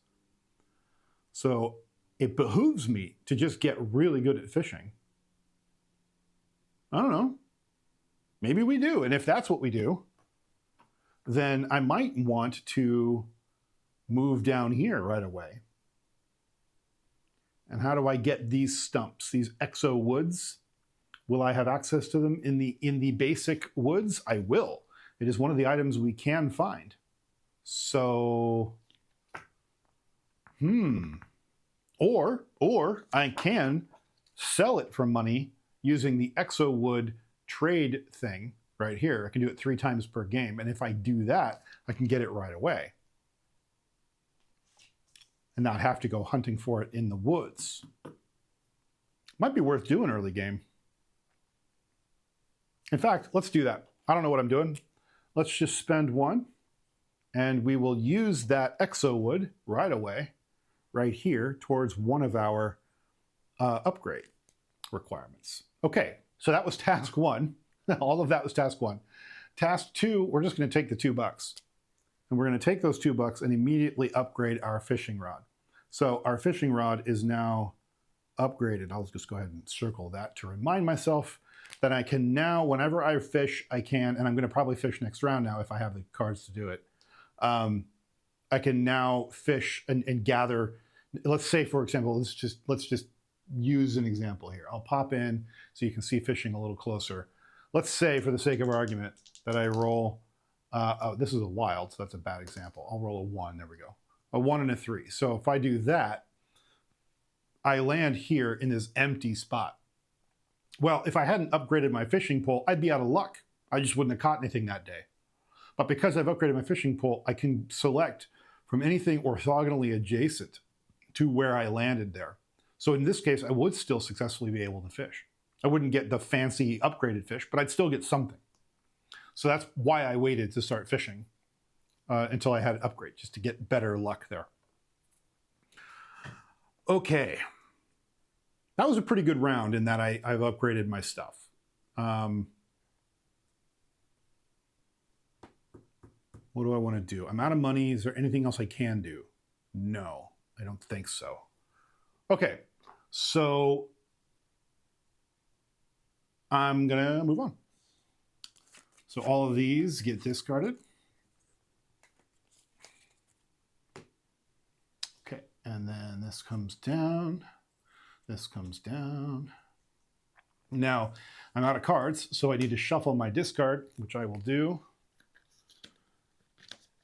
So it behooves me to just get really good at fishing. I don't know. Maybe we do. And if that's what we do, then I might want to move down here right away. And how do I get these stumps, these Exo Woods? Will I have access to them in the basic woods? I will. It is one of the items we can find. So, Or I can sell it for money using the Exo Wood trade thing right here. I can do it 3 times per game. And if I do that, I can get it right away and not have to go hunting for it in the woods. Might be worth doing early game. In fact, let's do that. I don't know what I'm doing. Let's just spend 1, and we will use that Exo Wood right away, right here, towards one of our upgrade requirements. Okay, so that was task 1. All of that was task 1. Task 2, we're just going to take the $2. And we're going to take those $2 and immediately upgrade our fishing rod. So our fishing rod is now upgraded. I'll just go ahead and circle that to remind myself that I can now, whenever I fish, I can, and I'm going to probably fish next round now if I have the cards to do it. I can now fish and gather. Let's say, for example, let's just use an example here. I'll pop in so you can see fishing a little closer. Let's say, for the sake of argument, that I roll. Oh, this is a wild, so that's a bad example. I'll roll a 1. There we go. A 1 and a 3. So if I do that, I land here in this empty spot. Well, if I hadn't upgraded my fishing pole, I'd be out of luck. I just wouldn't have caught anything that day. But because I've upgraded my fishing pole, I can select from anything orthogonally adjacent to where I landed there. So in this case, I would still successfully be able to fish. I wouldn't get the fancy upgraded fish, but I'd still get something. So that's why I waited to start fishing until I had an upgrade, just to get better luck there. Okay. That was a pretty good round in that I've upgraded my stuff. What do I want to do? I'm out of money. Is there anything else I can do? No, I don't think so. Okay, so I'm gonna move on. So all of these get discarded. Okay, and then this comes down. This comes down. Now, I'm out of cards, so I need to shuffle my discard, which I will do.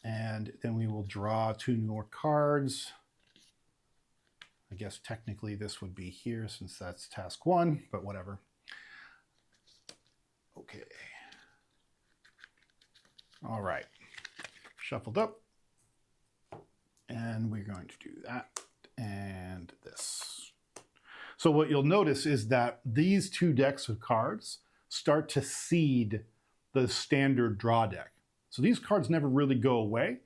And then we will draw 2 more cards. I guess technically this would be here since that's task 1, but whatever. Okay. All right. Shuffled up. And we're going to do that and this. So what you'll notice is that these 2 decks of cards start to seed the standard draw deck. So these cards never really go away.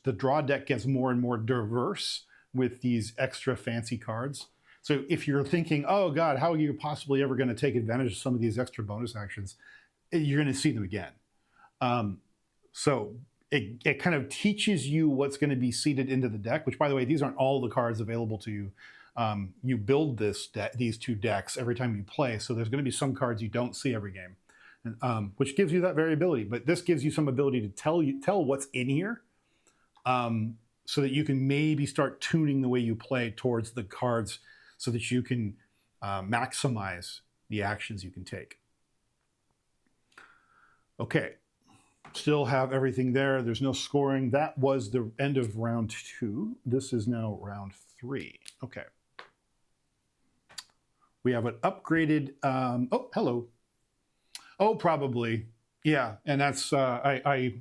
The draw deck gets more and more diverse with these extra fancy cards. So if you're thinking, oh God, how are you possibly ever going to take advantage of some of these extra bonus actions? You're going to see them again. So it kind of teaches you what's going to be seeded into the deck, which, by the way, these aren't all the cards available to you. You build these 2 decks every time you play. So there's going to be some cards you don't see every game. Which gives you that variability, but this gives you some ability to tell what's in here, so that you can maybe start tuning the way you play towards the cards, so that you can maximize the actions you can take. Okay, still have everything there. There's no scoring. That was the end of round 2. This is now round 3. Okay, we have an upgraded. Oh, hello. Oh, probably. Yeah, and that's I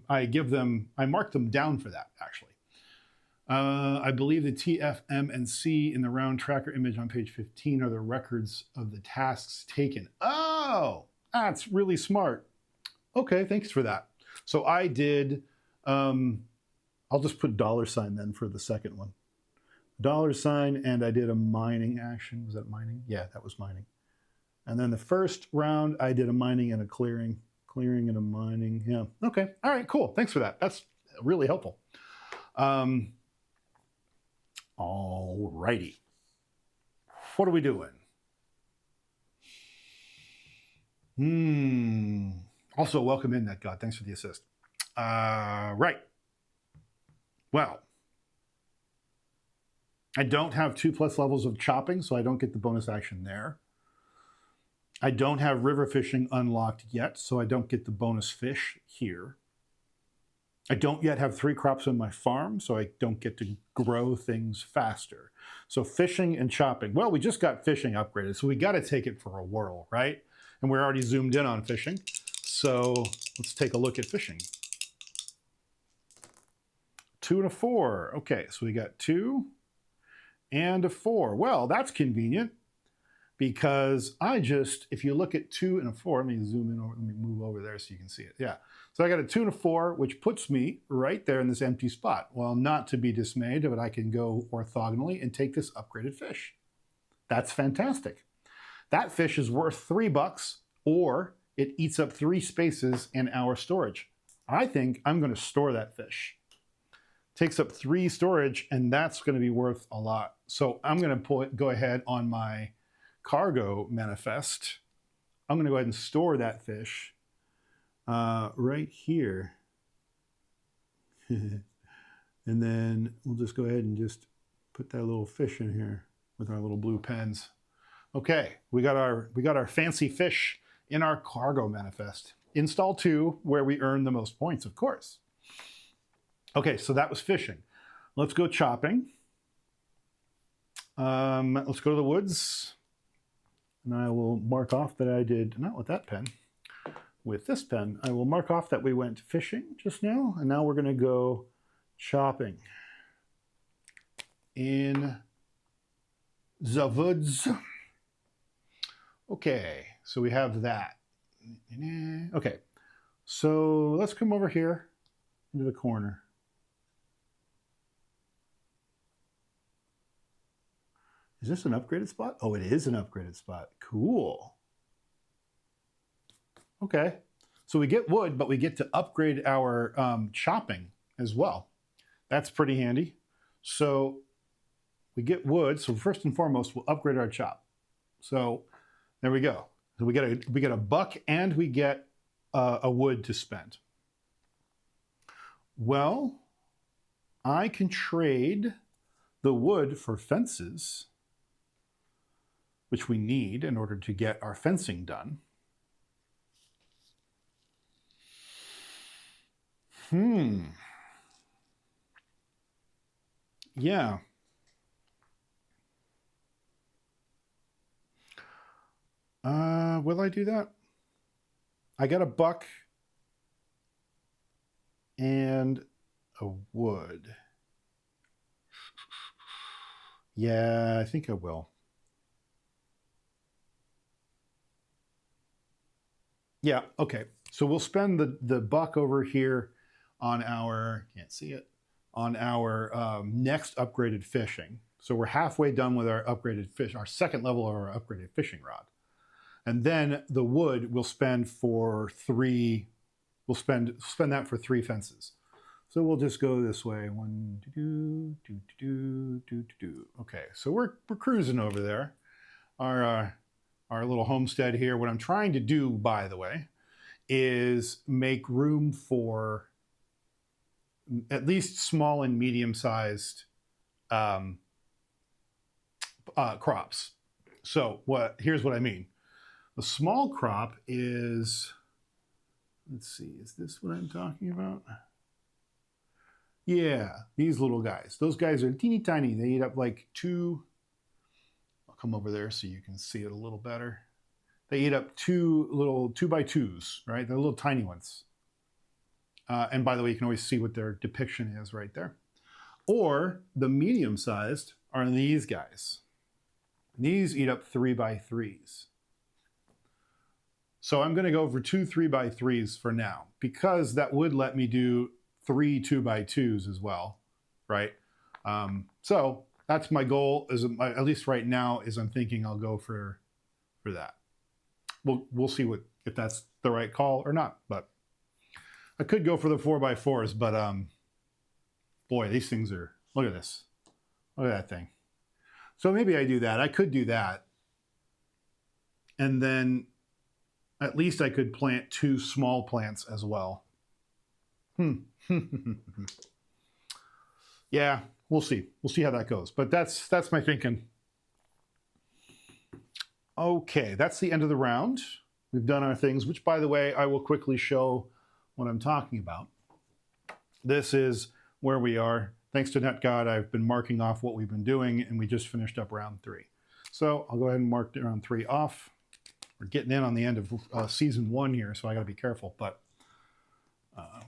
mark them down for that, actually. I believe the T, F, M, and C in the round tracker image on page 15 are the records of the tasks taken. Oh, that's really smart. Okay, thanks for that. So I did, I'll just put $sign then for the second one. $sign, and I did a mining action. Was that mining? Yeah, that was mining. And then the first round, I did a mining and a clearing and a mining. Yeah. Okay. All right. Cool. Thanks for that. That's really helpful. All righty. What are we doing? Also, welcome in, Net God. Thanks for the assist. Right. Well, I don't have 2+ levels of chopping, so I don't get the bonus action there. I don't have river fishing unlocked yet, so I don't get the bonus fish here. I don't yet have 3 crops on my farm, so I don't get to grow things faster. So fishing and chopping. Well, we just got fishing upgraded, so we got to take it for a whirl, right? And we're already zoomed in on fishing. So let's take a look at fishing. 2 and a 4. Okay, so we got 2 and a 4. Well, that's convenient. Because if you look at 2 and a 4, let me zoom in, let me move over there so you can see it. Yeah, so I got a 2 and a 4, which puts me right there in this empty spot. Well, not to be dismayed, but I can go orthogonally and take this upgraded fish. That's fantastic. That fish is worth $3, or it eats up 3 spaces in our storage. I think I'm going to store that fish. Takes up 3 storage, and that's going to be worth a lot. So I'm going to go ahead on my cargo manifest. I'm going to go ahead and store that fish right here. And then we'll just go ahead and just put that little fish in here with our little blue pens. Okay, we got our fancy fish in our cargo manifest. Install 2, where we earn the most points, of course. Okay, so that was fishing. Let's go chopping. Let's go to the woods. And I will mark off that I did, not with that pen, with this pen, I will mark off that we went fishing just now, and now we're going to go chopping in the woods. Okay, so we have that. Okay, so let's come over here into the corner. Is this an upgraded spot? Oh, it is an upgraded spot. Cool. Okay. So we get wood, but we get to upgrade our chopping as well. That's pretty handy. So we get wood. So first and foremost, we'll upgrade our chop. So there we go. So we get a buck and we get a wood to spend. Well, I can trade the wood for fences, which we need in order to get our fencing done. Yeah. Will I do that? I got a buck and a wood. Yeah, I think I will. Yeah, okay. So we'll spend the buck over here on our, can't see it, on our next upgraded fishing. So we're halfway done with our upgraded fish, our second level of our upgraded fishing rod. And then the wood we'll spend for three, we'll spend that for 3 fences. So we'll just go this way. 1, 2, 2, 2, 2, 2. Okay, so we're cruising over there. Our little homestead here. What I'm trying to do, by the way, is make room for at least small and medium-sized crops. So here's what I mean. The small crop is, let's see, is this what I'm talking about? Yeah, these little guys. Those guys are teeny tiny. They eat up like 2. I'll come over there so you can see it a little better. They eat up 2 little 2x2s, right? They're little tiny ones. And by the way, you can always see what their depiction is right there. Or the medium-sized are these guys. These eat up 3x3s. So I'm going to go for 2 3x3s for now, because that would let me do 3 2x2s as well, right? So that's my goal, is at least right now, is I'm thinking I'll go for that. We'll see if that's the right call or not, but I could go for the 4x4s, but boy, these things are, look at this. Look at that thing. So maybe I do that. I could do that. And then at least I could plant 2 small plants as well. Yeah, we'll see. We'll see how that goes. But that's my thinking. Okay, that's the end of the round. We've done our things, which, by the way, I will quickly show what I'm talking about. This is where we are. Thanks to NetGod, I've been marking off what we've been doing, and we just finished up round 3. So I'll go ahead and mark round 3 off. We're getting in on the end of season 1 here, so I got to be careful. But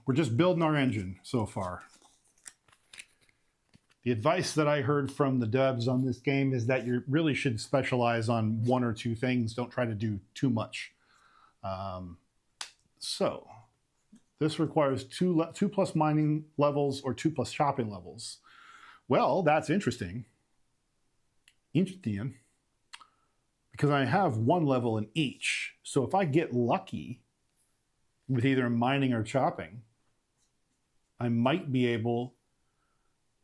we're just building our engine so far. The advice that I heard from the devs on this game is that you really should specialize on 1 or 2 things. Don't try to do too much. So this requires 2 plus mining levels or 2 plus chopping levels. Well, that's interesting. Interesting. Because I have 1 level in each. So if I get lucky with either mining or chopping, I might be able,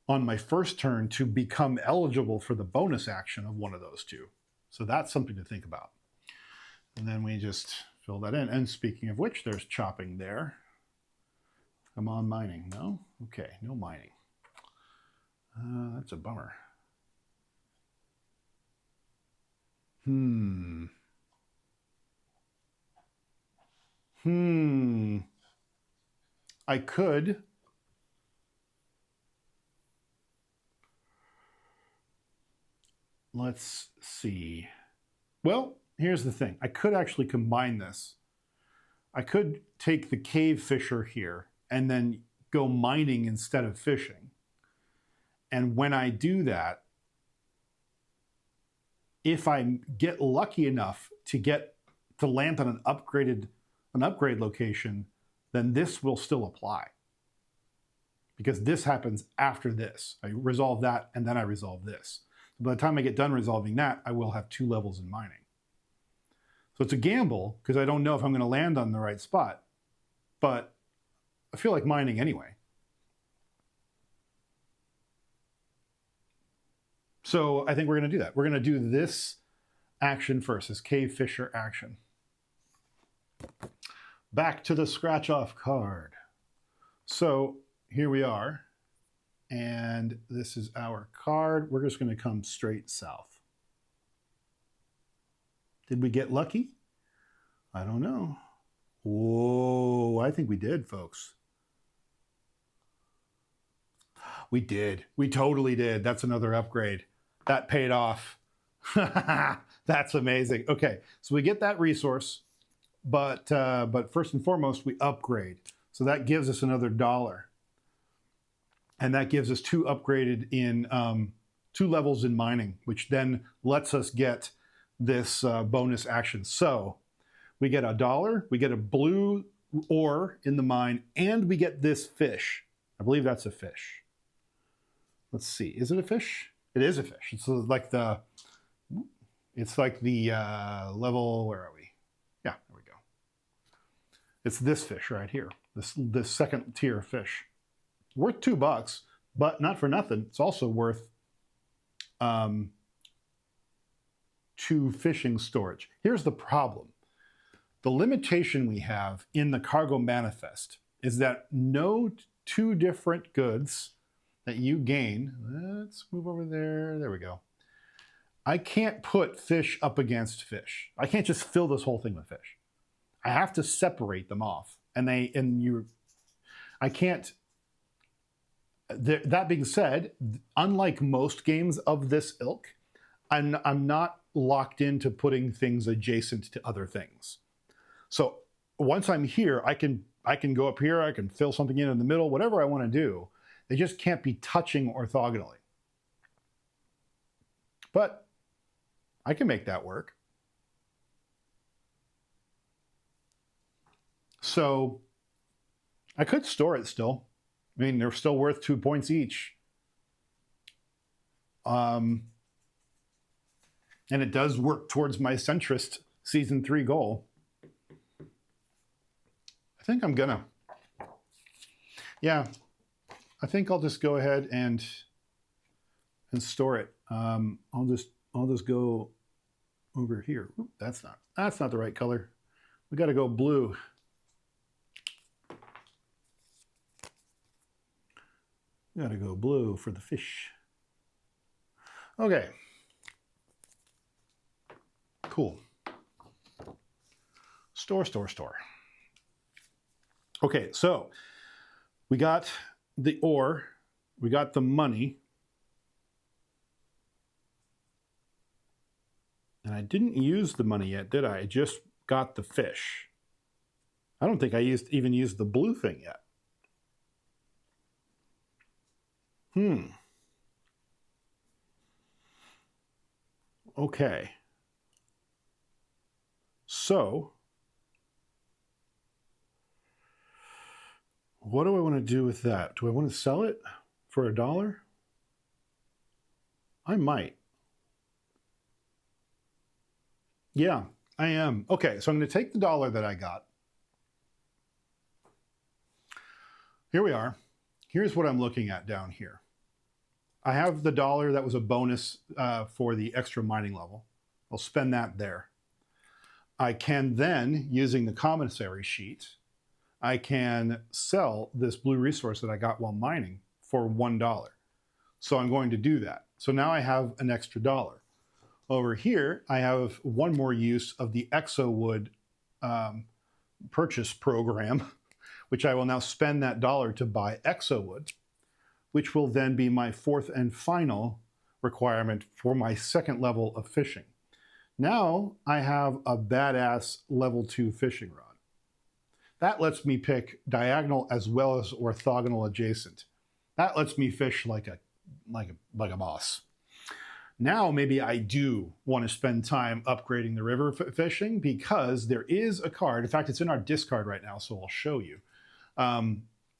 on my first turn, to become eligible for the bonus action of one of those 2. So that's something to think about. And then we just fill that in. And speaking of which, there's chopping there. Come on, mining. No? Okay, no mining. That's a bummer. I could. Let's see. Well, here's the thing. I could actually combine this. I could take the cave fisher here and then go mining instead of fishing. And when I do that, if I get lucky enough to land on an upgrade location, then this will still apply. Because this happens after this. I resolve that and then I resolve this. By the time I get done resolving that, I will have 2 levels in mining. So it's a gamble because I don't know if I'm going to land on the right spot, but I feel like mining anyway. So I think we're going to do that. We're going to do this action first, this Cave Fisher action. Back to the scratch off card. So here we are, and this is our card. We're just going to come straight south. Did we get lucky? I don't know. Whoa, I think we did, folks. We did. We totally did. That's another upgrade. That paid off. That's amazing. Okay, so we get that resource, but first and foremost, we upgrade. So that gives us another $1. And that gives us 2 upgraded in 2 levels in mining, which then lets us get this bonus action. So we get $1, we get a blue ore in the mine, and we get this fish. I believe that's a fish. Let's see, is it a fish? It is a fish. It's like the level, where are we? Yeah, there we go. It's this fish right here, this second tier fish. Worth $2, but not for nothing. It's also worth 2 fishing storage. Here's the problem. The limitation we have in the cargo manifest is that no 2 different goods that you gain, let's move over there, there we go. I can't put fish up against fish. I can't just fill this whole thing with fish. I have to separate them off. I can't, that being said, unlike most games of this ilk, I'm not locked into putting things adjacent to other things. So once I'm here, I can go up here, I can fill something in the middle, whatever I want to do. They just can't be touching orthogonally. But I can make that work. So I could store it still. I mean, they're still worth 2 points each. And it does work towards my centrist season 3 goal. I think I'm gonna. Yeah, I think I'll just go ahead and store it. I'll just go over here. Oop, that's not the right color. We got to go blue. We got to go blue for the fish. Okay. Cool. Store. Okay, so we got the ore, we got the money, and I didn't use the money yet, did I? I just got the fish. I don't think I even used the blue thing yet. Okay. So, what do I want to do with that? Do I want to sell it for $1? I might. Yeah, I am. Okay, so I'm going to take the $1 that I got. Here we are. Here's what I'm looking at down here. I have the $1 that was a bonus for the extra mining level. I'll spend that there. I can then, using the commissary sheet, I can sell this blue resource that I got while mining for $1. So I'm going to do that. So now I have an extra $1. Over here, I have one more use of the Exo Wood purchase program, which I will now spend that $1 to buy Exo Wood, which will then be my 4th and final requirement for my 2nd level of fishing. Now I have a badass level 2 fishing rod. That lets me pick diagonal as well as orthogonal adjacent. That lets me fish like a boss. Now maybe I do want to spend time upgrading the river fishing, because there is a card. In fact, it's in our discard right now, so I'll show you.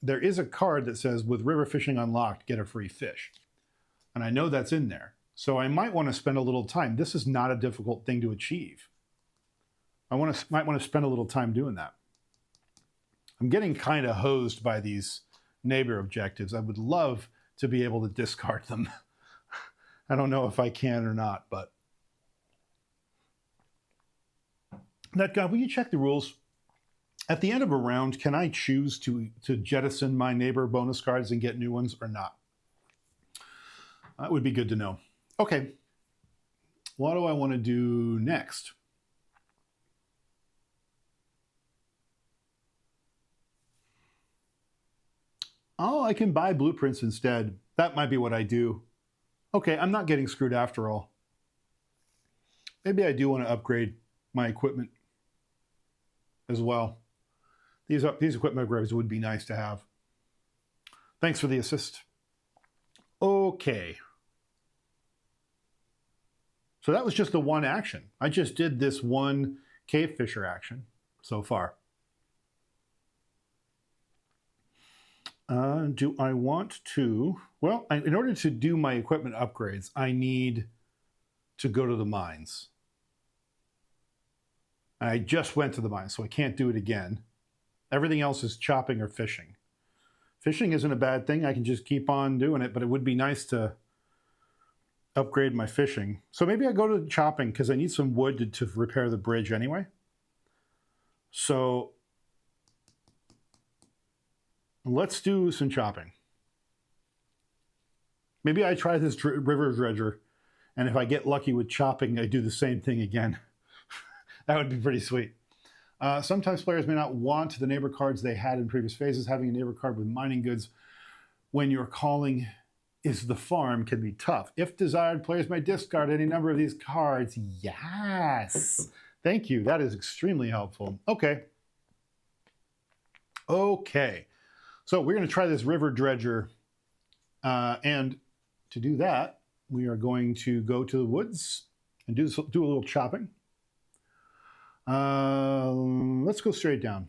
There is a card that says, with river fishing unlocked, get a free fish. And I know that's in there. So I might want to spend a little time. This is not a difficult thing to achieve. Might want to spend a little time doing that. I'm getting kind of hosed by these neighbor objectives. I would love to be able to discard them. I don't know if I can or not, but that guy, will you check the rules? At the end of a round, can I choose to jettison my neighbor bonus cards and get new ones or not? That would be good to know. Okay, what do I want to do next? Oh, I can buy blueprints instead. That might be what I do. Okay, I'm not getting screwed after all. Maybe I do want to upgrade my equipment as well. These equipment upgrades would be nice to have. Thanks for the assist. Okay. So that was just the one action. I just did this one cave fisher action so far. Do I want to? Well, in order to do my equipment upgrades, I need to go to the mines. I just went to the mines, so I can't do it again. Everything else is chopping or fishing. Fishing isn't a bad thing. I can just keep on doing it, but it would be nice to upgrade my fishing. So maybe I go to chopping because I need some wood to repair the bridge anyway. So let's do some chopping. Maybe I try this river dredger, and if I get lucky with chopping, I do the same thing again. That would be pretty sweet. Sometimes players may not want the neighbor cards they had in previous phases. Having a neighbor card with mining goods when your calling is the farm can be tough. If desired, players may discard any number of these cards. Yes. Thank you. That is extremely helpful. Okay. Okay. So we're going to try this river dredger. And to do that, we are going to go to the woods and do a little chopping. Let's go straight down.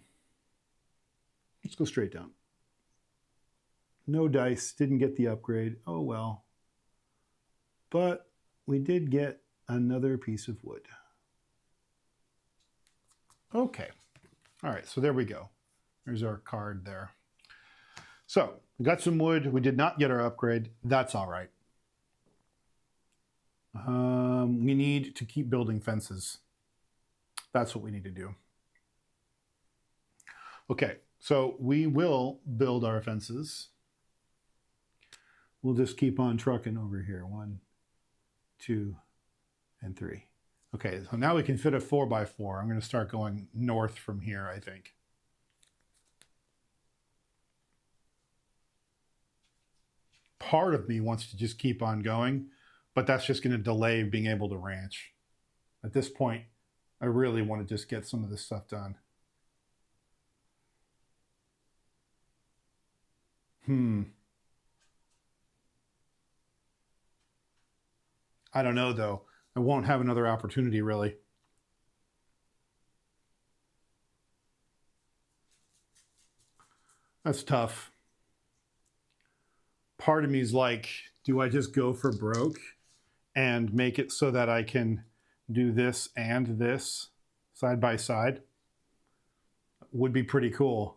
Let's go straight down. No dice, didn't get the upgrade. Oh well. But we did get another piece of wood. Okay. All right, so there we go. There's our card there. So we got some wood. We did not get our upgrade. That's all right. We need to keep building fences. That's what we need to do. Okay, so we will build our fences. We'll just keep on trucking over here. 1, 2, and 3. Okay, so now we can fit a 4x4. I'm going to start going north from here, I think. Part of me wants to just keep on going, but that's just going to delay being able to ranch. At this point, I really want to just get some of this stuff done. I don't know, though. I won't have another opportunity, really. That's tough. Part of me is like, do I just go for broke and make it so that I can do this and this side by side? Would be pretty cool.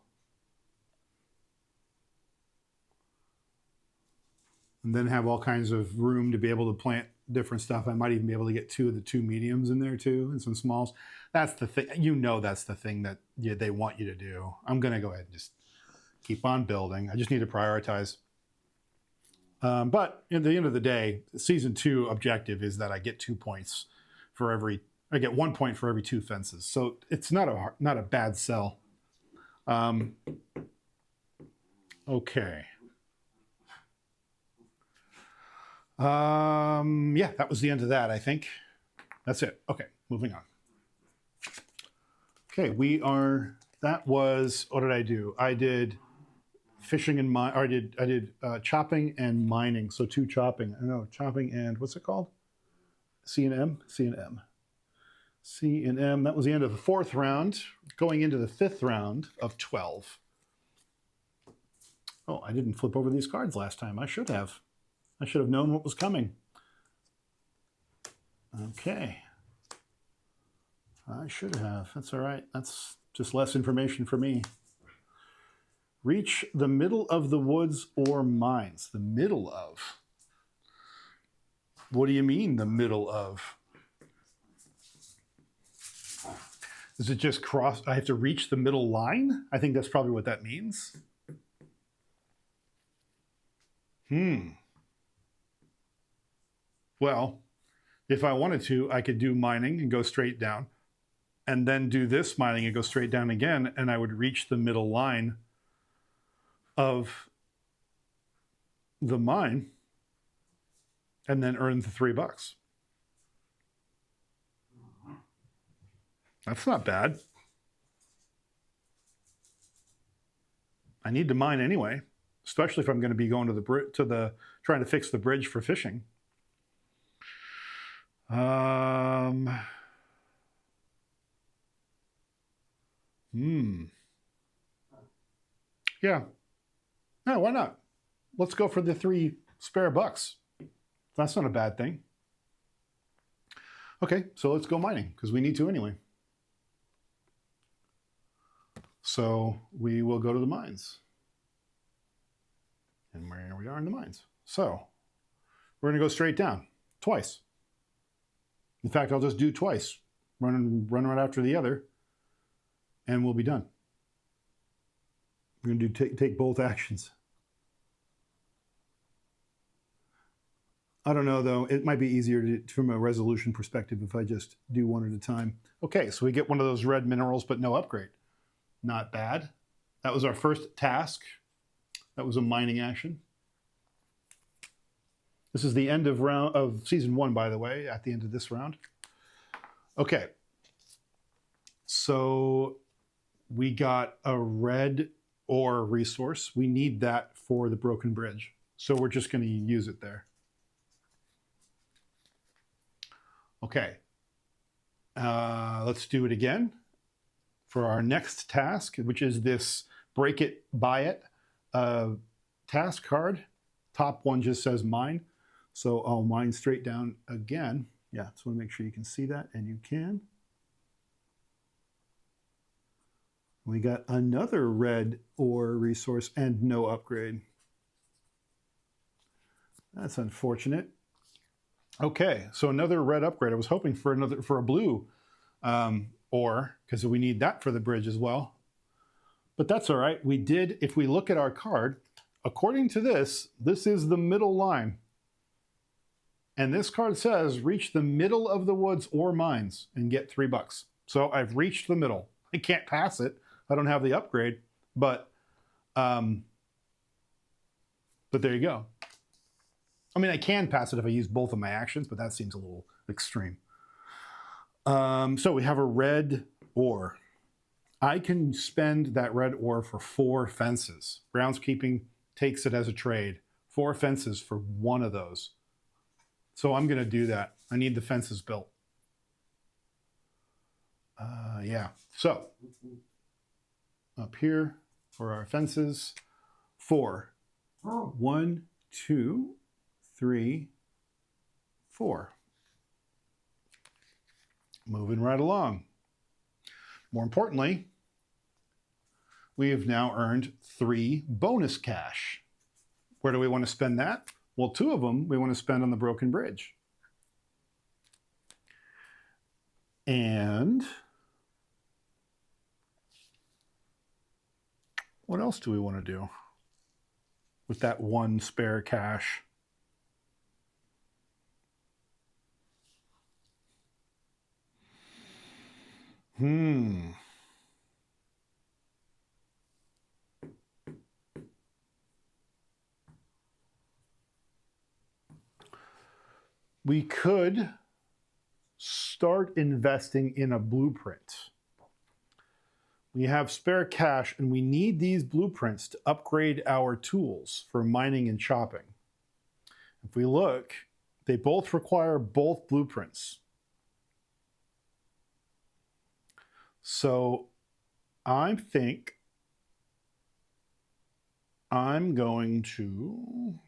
And then have all kinds of room to be able to plant different stuff. I might even be able to get 2 of the 2 mediums in there too, and some smalls. That's the thing. You know, that's the thing that they want you to do. I'm going to go ahead and just keep on building. I just need to prioritize. But at the end of the day, season 2 objective is that I get 2 points for every. I get 1 point for every 2 fences. So it's not a bad sell. Okay. Yeah, that was the end of that, I think. That's it. Okay, moving on. Okay, that was, what did I do? I did fishing and I did chopping and mining. So 2 chopping. I know, chopping and what's it called? C&M? C&M. C&M. That was the end of the 4th round, going into the 5th round of 12. Oh, I didn't flip over these cards last time. I should have. I should have known what was coming. Okay. I should have. That's all right. That's just less information for me. Reach the middle of the woods or mines. The middle of. What do you mean, the middle of? Is it just cross? I have to reach the middle line? I think that's probably what that means. Well, if I wanted to, I could do mining and go straight down, and then do this mining and go straight down again, and I would reach the middle line of the mine and then earn the $3. That's not bad. I need to mine anyway, especially if I'm going to be going to the trying to fix the bridge for fishing. Yeah. No, why not? Let's go for the $3 spare. That's not a bad thing. Okay, so let's go mining because we need to anyway. So we will go to the mines. And here we are in the mines. So we're going to go straight down twice. In fact, I'll just do twice. Run right after the other, and we'll be done. We're going to take both actions. I don't know, though. It might be easier from a resolution perspective if I just do one at a time. Okay, so we get one of those red minerals, but no upgrade. Not bad. That was our first task. That was a mining action. This is the end of season 1, by the way, at the end of this round. Okay. So we got a red ore resource. We need that for the broken bridge. So we're just going to use it there. Okay. Let's do it again for our next task, which is this break it, buy it task card. Top one just says mine. So I'll mine straight down again. Yeah, just want to make sure you can see that, and you can. We got another red ore resource and no upgrade. That's unfortunate. Okay, so another red upgrade. I was hoping for a blue ore because we need that for the bridge as well. But that's all right. We did, if we look at our card, according to this is the middle line. And this card says, reach the middle of the woods or mines and get $3. So I've reached the middle. I can't pass it. I don't have the upgrade, but there you go. I mean, I can pass it if I use both of my actions, but that seems a little extreme. So we have a red ore. I can spend that red ore for 4 fences. Groundskeeping takes it as a trade. 4 fences for one of those. So I'm going to do that. I need the fences built. Yeah. So up here for our fences, 4. 1, 2, 3, 4. Moving right along. More importantly, we have now earned 3 bonus cash. Where do we want to spend that? Well, 2 of them we want to spend on the broken bridge. And what else do we want to do with that 1 spare cash? We could start investing in a blueprint. We have spare cash and we need these blueprints to upgrade our tools for mining and chopping. If we look, they both require both blueprints. So I think I'm going to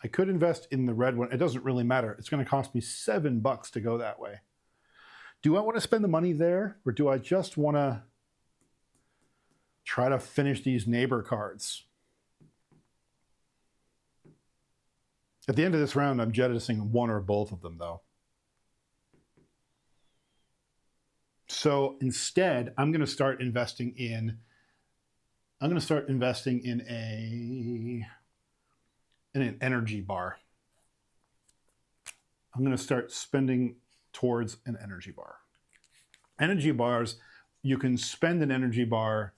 I could invest in the red one. It doesn't really matter. It's going to cost me $7 to go that way. Do I want to spend the money there, or do I just want to try to finish these neighbor cards? At the end of this round, I'm jettisoning one or both of them, though. So instead, I'm going to start investing in an energy bar. I'm going to start spending towards an energy bar. Energy bars, you can spend an energy bar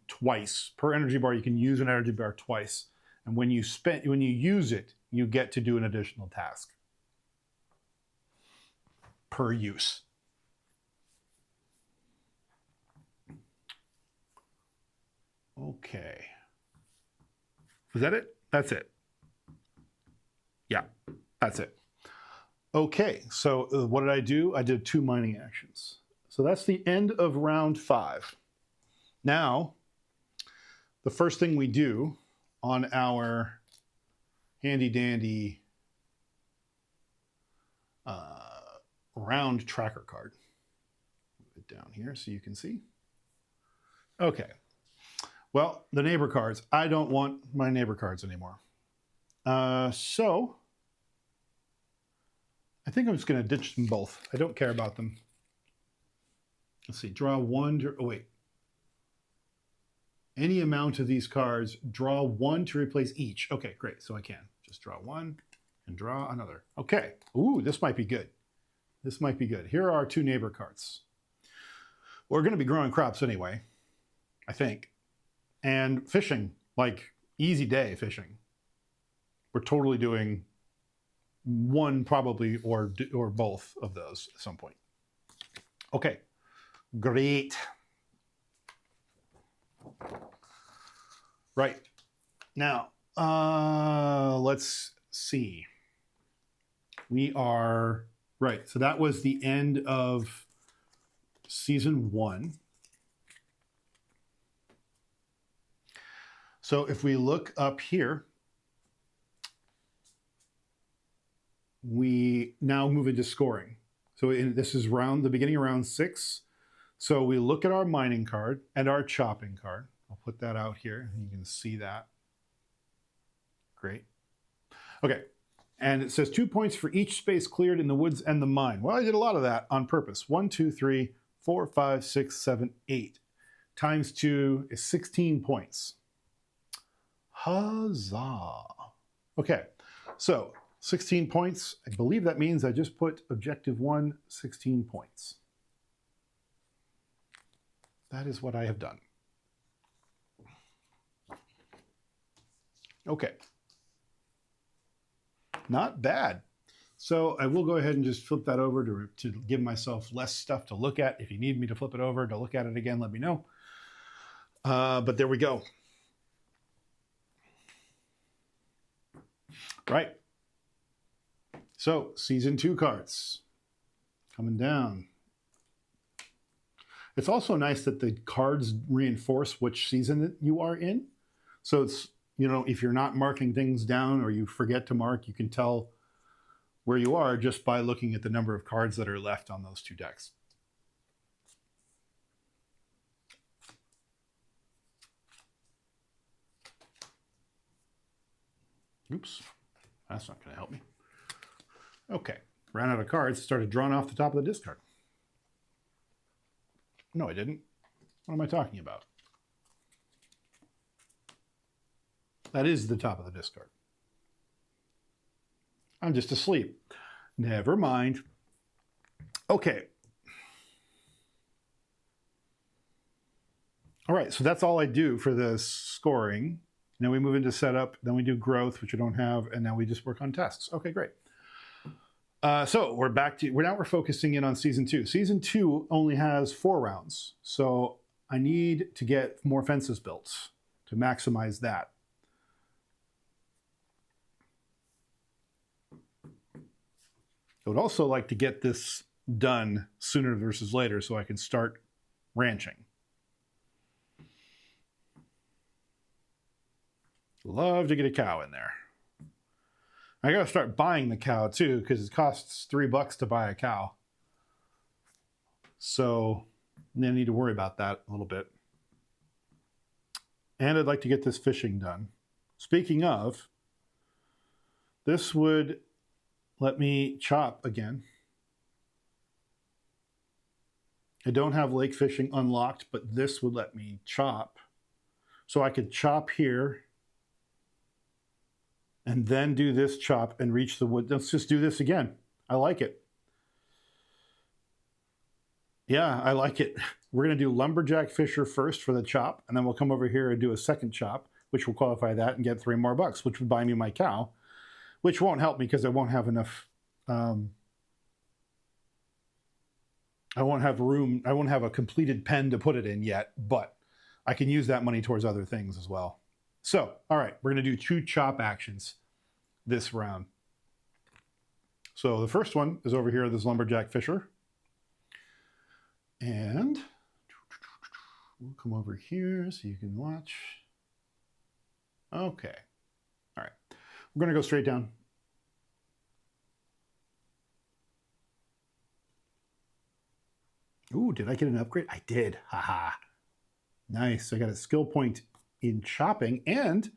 twice. Per energy bar, you can use an energy bar twice. And when you use it, you get to do an additional task per use. Okay. Is that it? That's it. Yeah, that's it. Okay, so what did I do? I did 2 mining actions. So that's the end of round 5. Now, the first thing we do on our handy dandy round tracker card. Move it down here so you can see. Okay. Well, the neighbor cards. I don't want my neighbor cards anymore. So I think I'm just going to ditch them both. I don't care about them. Let's see. Draw one. Oh, wait. Any amount of these cards, draw one to replace each. Okay, great. So I can just draw one and draw another. Okay. Ooh, this might be good. This might be good. Here are our 2 neighbor cards. We're going to be growing crops anyway, I think. And fishing, like easy day fishing. We're totally doing one probably or both of those at some point. Okay, great. Right. Now, let's see. We are, right, so that was the end of season 1. So if we look up here, we now move into scoring. So this is the beginning of round 6. So we look at our mining card and our chopping card. I'll put that out here. You can see that. Great. Okay. And it says 2 points for each space cleared in the woods and the mine. Well, I did a lot of that on purpose. 1, 2, 3, 4, 5, 6, 7, 8. Times 2 is 16 points. Huzzah. Okay. So 16 points. I believe that means I just put objective 1, 16 points. That is what I have done. Okay. Not bad. So I will go ahead and just flip that over to give myself less stuff to look at. If you need me to flip it over to look at it again, let me know. But there we go. Right. So season 2 cards coming down. It's also nice that the cards reinforce which season you are in. So it's, if you're not marking things down or you forget to mark, you can tell where you are just by looking at the number of cards that are left on those 2 decks. Oops, that's not going to help me. Okay, ran out of cards, started drawing off the top of the discard. No, I didn't. What am I talking about? That is the top of the discard. I'm just asleep. Never mind. Okay. All right, so that's all I do for the scoring. Now we move into setup, then we do growth, which we don't have, and now we just work on tasks. Okay, great. So we're focusing in on season 2. Season 2 only has 4 rounds. So I need to get more fences built to maximize that. I would also like to get this done sooner versus later so I can start ranching. Love to get a cow in there. I got to start buying the cow too, because it costs $3 to buy a cow. So I need to worry about that a little bit. And I'd like to get this fishing done. Speaking of, this would let me chop again. I don't have lake fishing unlocked, but this would let me chop. So I could chop here and then do this chop and reach the wood. Let's just do this again. I like it. Yeah, I like it. We're going to do lumberjack fisher first for the chop, and then we'll come over here and do a second chop, which will qualify that and get $3 more, which would buy me my cow, which won't help me because I won't have enough. I won't have room. I won't have a completed pen to put it in yet, but I can use that money towards other things as well. So, all right, we're going to do 2 chop actions this round. So the first one is over here, this lumberjack fisher. And we'll come over here so you can watch. Okay. All right. We're going to go straight down. Ooh, did I get an upgrade? I did. Haha. Nice. I got a skill point in chopping, and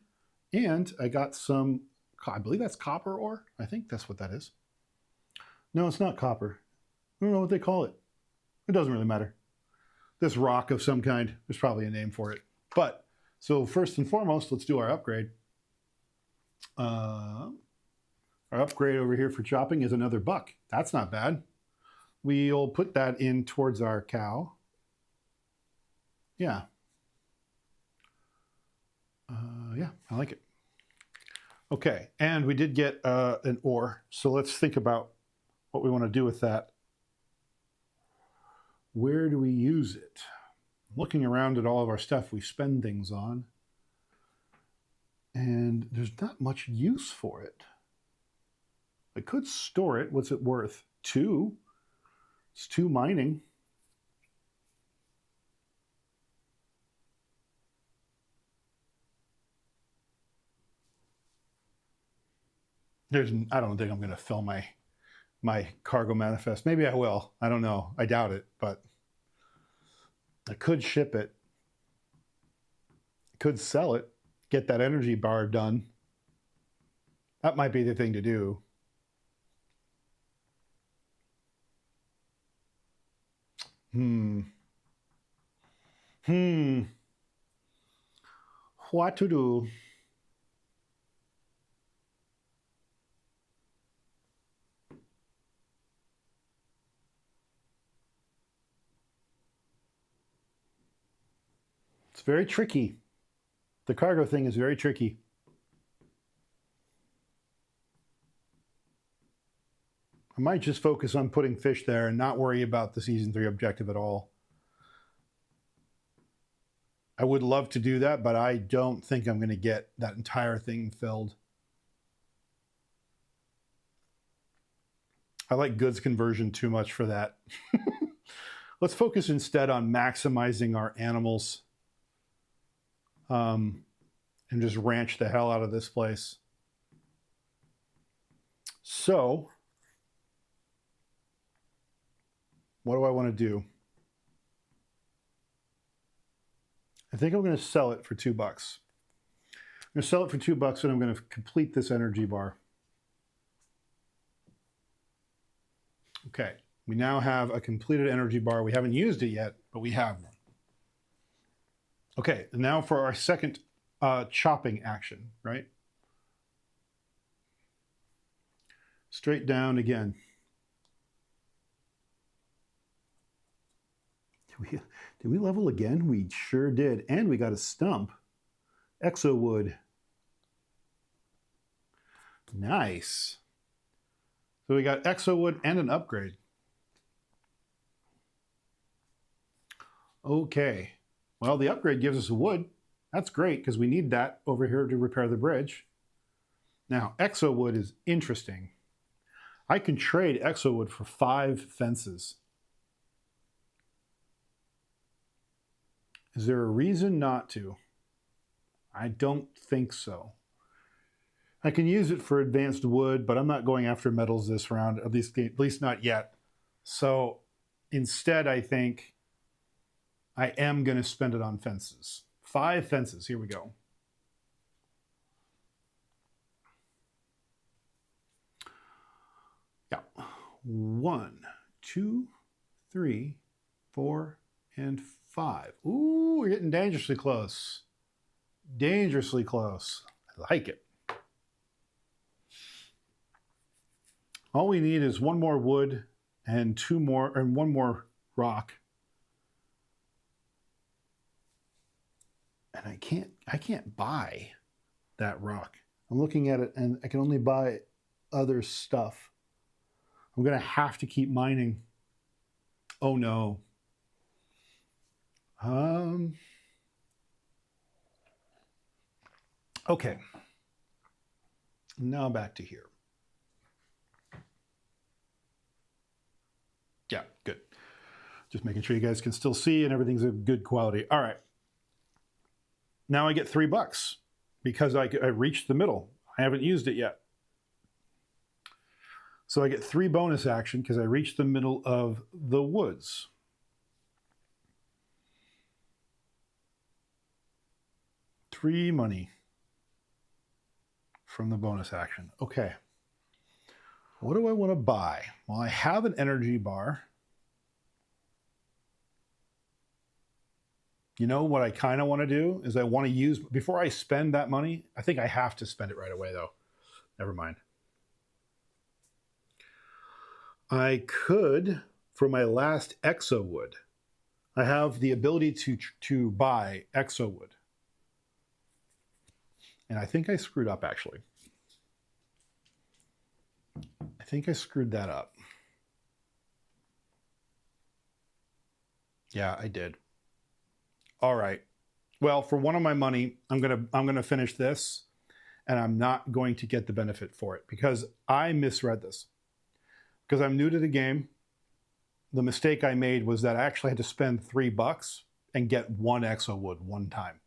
I got some, I believe that's copper ore. I think that's what that is. No, it's not copper. I don't know what they call it. It doesn't really matter. This rock of some kind, there's probably a name for it. But, so first and foremost, let's do our upgrade. Our upgrade over here for chopping is another $1. That's not bad. We'll put that in towards our cow. Yeah. Yeah, I like it. Okay, and we did get an ore. So let's think about what we want to do with that. Where do we use it? Looking around at all of our stuff we spend things on, and there's not much use for it. I could store it. What's it worth? 2. It's 2 mining. I don't think I'm going to fill my cargo manifest. Maybe I will. I don't know. I doubt it, but I could ship it. Could sell it. Get that energy bar done. That might be the thing to do. What to do? It's very tricky. The cargo thing is very tricky. I might just focus on putting fish there and not worry about the Season 3 objective at all. I would love to do that, but I don't think I'm going to get that entire thing filled. I like goods conversion too much for that. Let's focus instead on maximizing our animals and just ranch the hell out of this place. So, what do I want to do? I think I'm going to sell it for $2. I'm going to sell it for $2 and I'm going to complete this energy bar. Okay, we now have a completed energy bar. We haven't used it yet, but we have one. Okay, now for our second chopping action, right? Straight down again. Did we level again? We sure did. And we got a stump. Exo Wood. Nice. So we got Exo Wood and an upgrade. Okay. Well, the upgrade gives us a wood. That's great because we need that over here to repair the bridge. Now, Exo Wood is interesting. I can trade Exo Wood for 5 fences. Is there a reason not to? I don't think so. I can use it for advanced wood, but I'm not going after metals this round, at least not yet. So instead, I think I am going to spend it on fences. 5 fences. Here we go. Yeah. 1, 2, 3, 4, and 5. Ooh, we're getting dangerously close. Dangerously close. I like it. All we need is 1 more wood and 2 more, and 1 more rock. And I can't buy that rock. I'm looking at it and I can only buy other stuff. I'm going to have to keep mining. Oh no. Okay. Now back to here. Yeah, good. Just making sure you guys can still see and everything's of good quality. All right. Now I get $3 because I reached the middle. I haven't used it yet. So I get 3 bonus action because I reached the middle of the woods. $3 money from the bonus action. Okay. What do I want to buy? Well, I have an energy bar. You know what I kind of want to do is I want to use, before I spend that money, I think I have to spend it right away though. Never mind. I could, for my last Exo Wood, I have the ability to buy Exo Wood. And I think I screwed up actually. I think I screwed that up. Yeah, I did. All right. Well, for 1 of my money, I'm gonna finish this, and I'm not going to get the benefit for it because I misread this. Because I'm new to the game, the mistake I made was that I actually had to spend $3 and get 1 Exo Wood 1 time.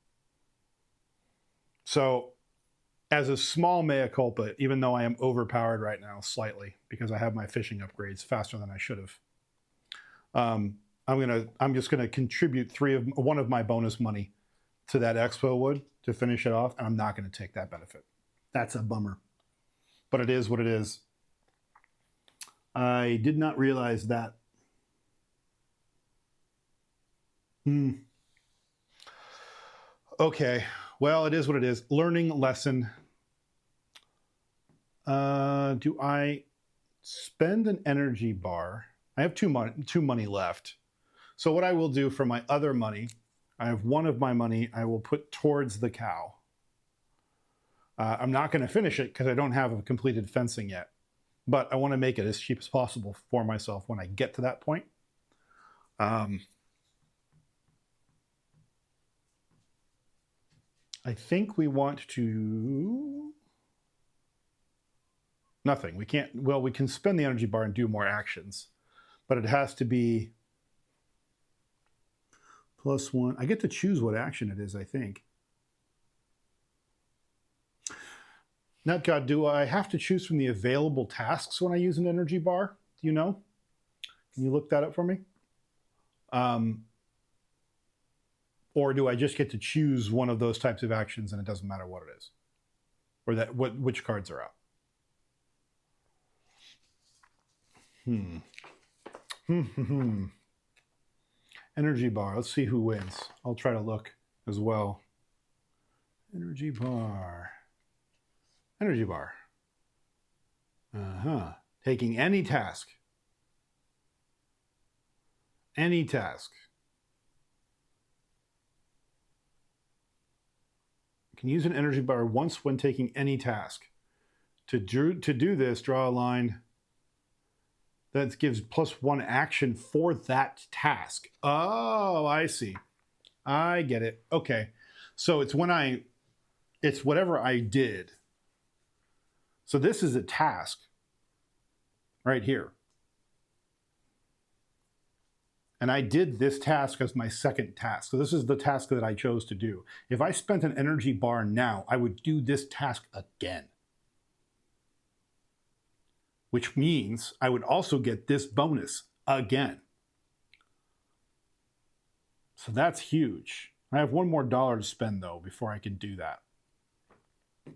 So, as a small mea culpa, even though I am overpowered right now slightly because I have my fishing upgrades faster than I should have, I'm just gonna contribute 1 of my bonus money to that Expo Wood to finish it off, and I'm not gonna take that benefit. That's a bummer, but it is what it is. I did not realize that. Okay, well, it is what it is. Learning lesson. Do I spend an energy bar? I have two money left. So what I will do for my other money, I have 1 of my money I will put towards the cow. I'm not going to finish it because I don't have a completed fencing yet. But I want to make it as cheap as possible for myself when I get to that point. I think we want to... Nothing. We can't... Well, we can spend the energy bar and do more actions. But it has to be +1. I get to choose what action it is, I think. NetGod, do I have to choose from the available tasks when I use an energy bar? Do you know? Can you look that up for me? Or do I just get to choose one of those types of actions and it doesn't matter what it is? Or which cards are out? Energy bar. Let's see who wins. I'll try to look as well. Energy bar. Energy bar. Taking any task. Any task. You can use an energy bar once when taking any task. To do this, draw a line that gives +1 action for that task. Oh, I see. I get it. Okay. So it's whatever I did. So this is a task right here. And I did this task as my second task. So this is the task that I chose to do. If I spent an energy bar now, I would do this task again. which means I would also get this bonus again. So that's huge. I have one more dollar to spend, though, before I can do that. I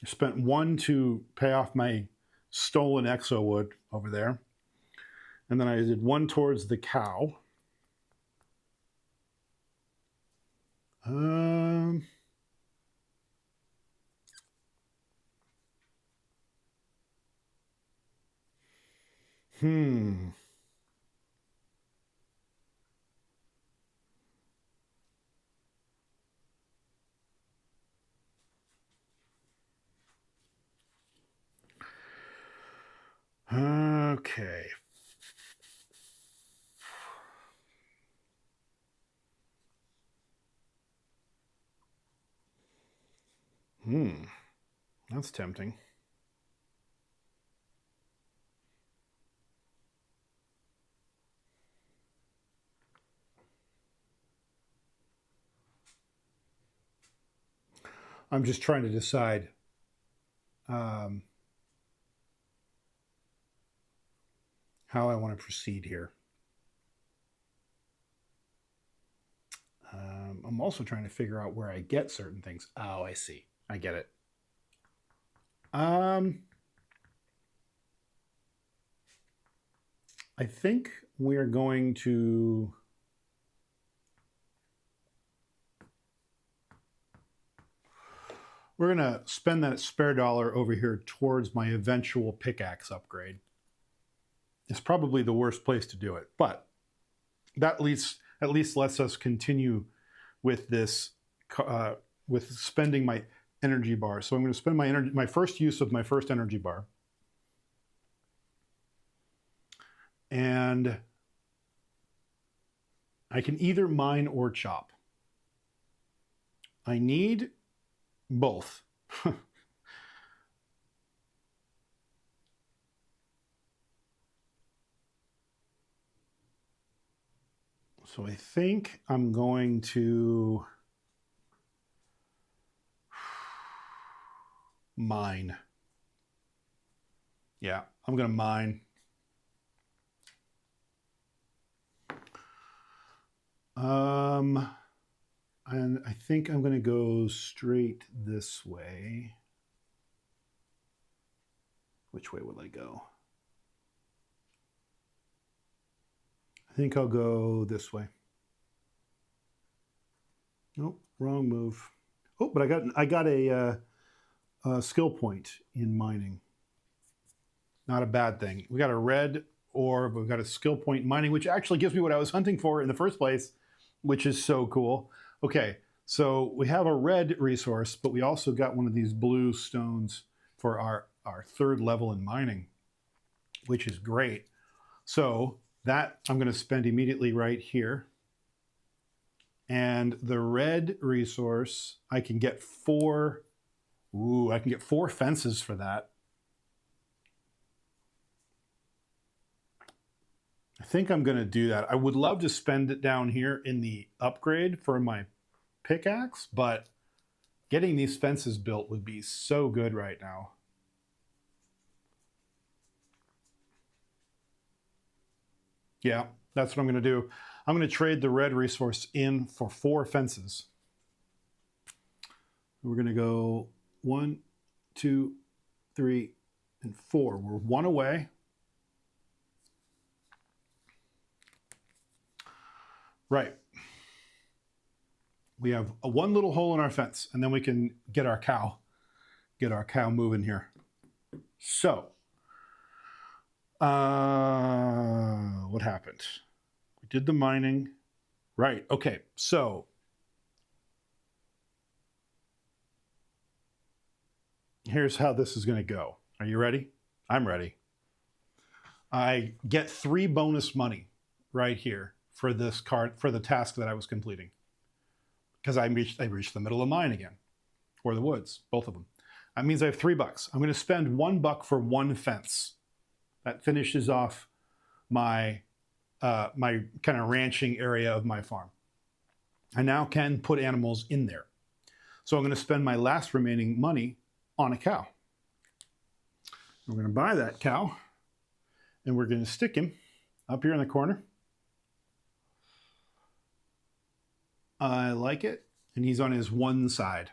spent one to pay off my stolen Exo Wood over there. And then I did one towards the cow. Okay. That's tempting. I'm just trying to decide how I want to proceed here. I'm also trying to figure out where I get certain things. Oh, I see. I get it. I think we're going to... We're going to spend that spare dollar over here towards my eventual pickaxe upgrade. It's probably the worst place to do it, but that at least lets us continue with this, with spending my energy bar. So I'm going to spend my first use of my first energy bar. And I can either mine or chop. I need both. So I think I'm going to mine. Yeah, I'm going to mine. And I think I'm going to go straight this way. Which way will I go? I think I'll go this way. Nope, wrong move. Oh, but I got a skill point in mining. Not a bad thing. We got a red orb, we've got a skill point in mining, which actually gives me what I was hunting for in the first place, which is so cool. Okay, so we have a red resource, but we also got one of these blue stones for our third level in mining, which is great. So that I'm going to spend immediately right here. And the red resource, I can get four fences for that. I think I'm going to do that. I would love to spend it down here in the upgrade for my pickaxe, but getting these fences built would be so good right now. Yeah, that's what I'm going to do. I'm going to trade the red resource in for 4 fences. We're going to go 1, 2, 3, and 4. We're 1 away. Right. We have one little hole in our fence, and then we can get our cow moving here. So, what happened? We did the mining. Right, okay, so here's how this is going to go. Are you ready? I'm ready. I get 3 bonus money right here for this card, for the task that I was completing. Because I reached the middle of mine again, or the woods, both of them. That means I have $3. I'm going to spend $1 for 1 fence. That finishes off my my kind of ranching area of my farm. I now can put animals in there. So I'm going to spend my last remaining money on a cow. We're going to buy that cow, and we're going to stick him up here in the corner. I like it. And he's on his one side.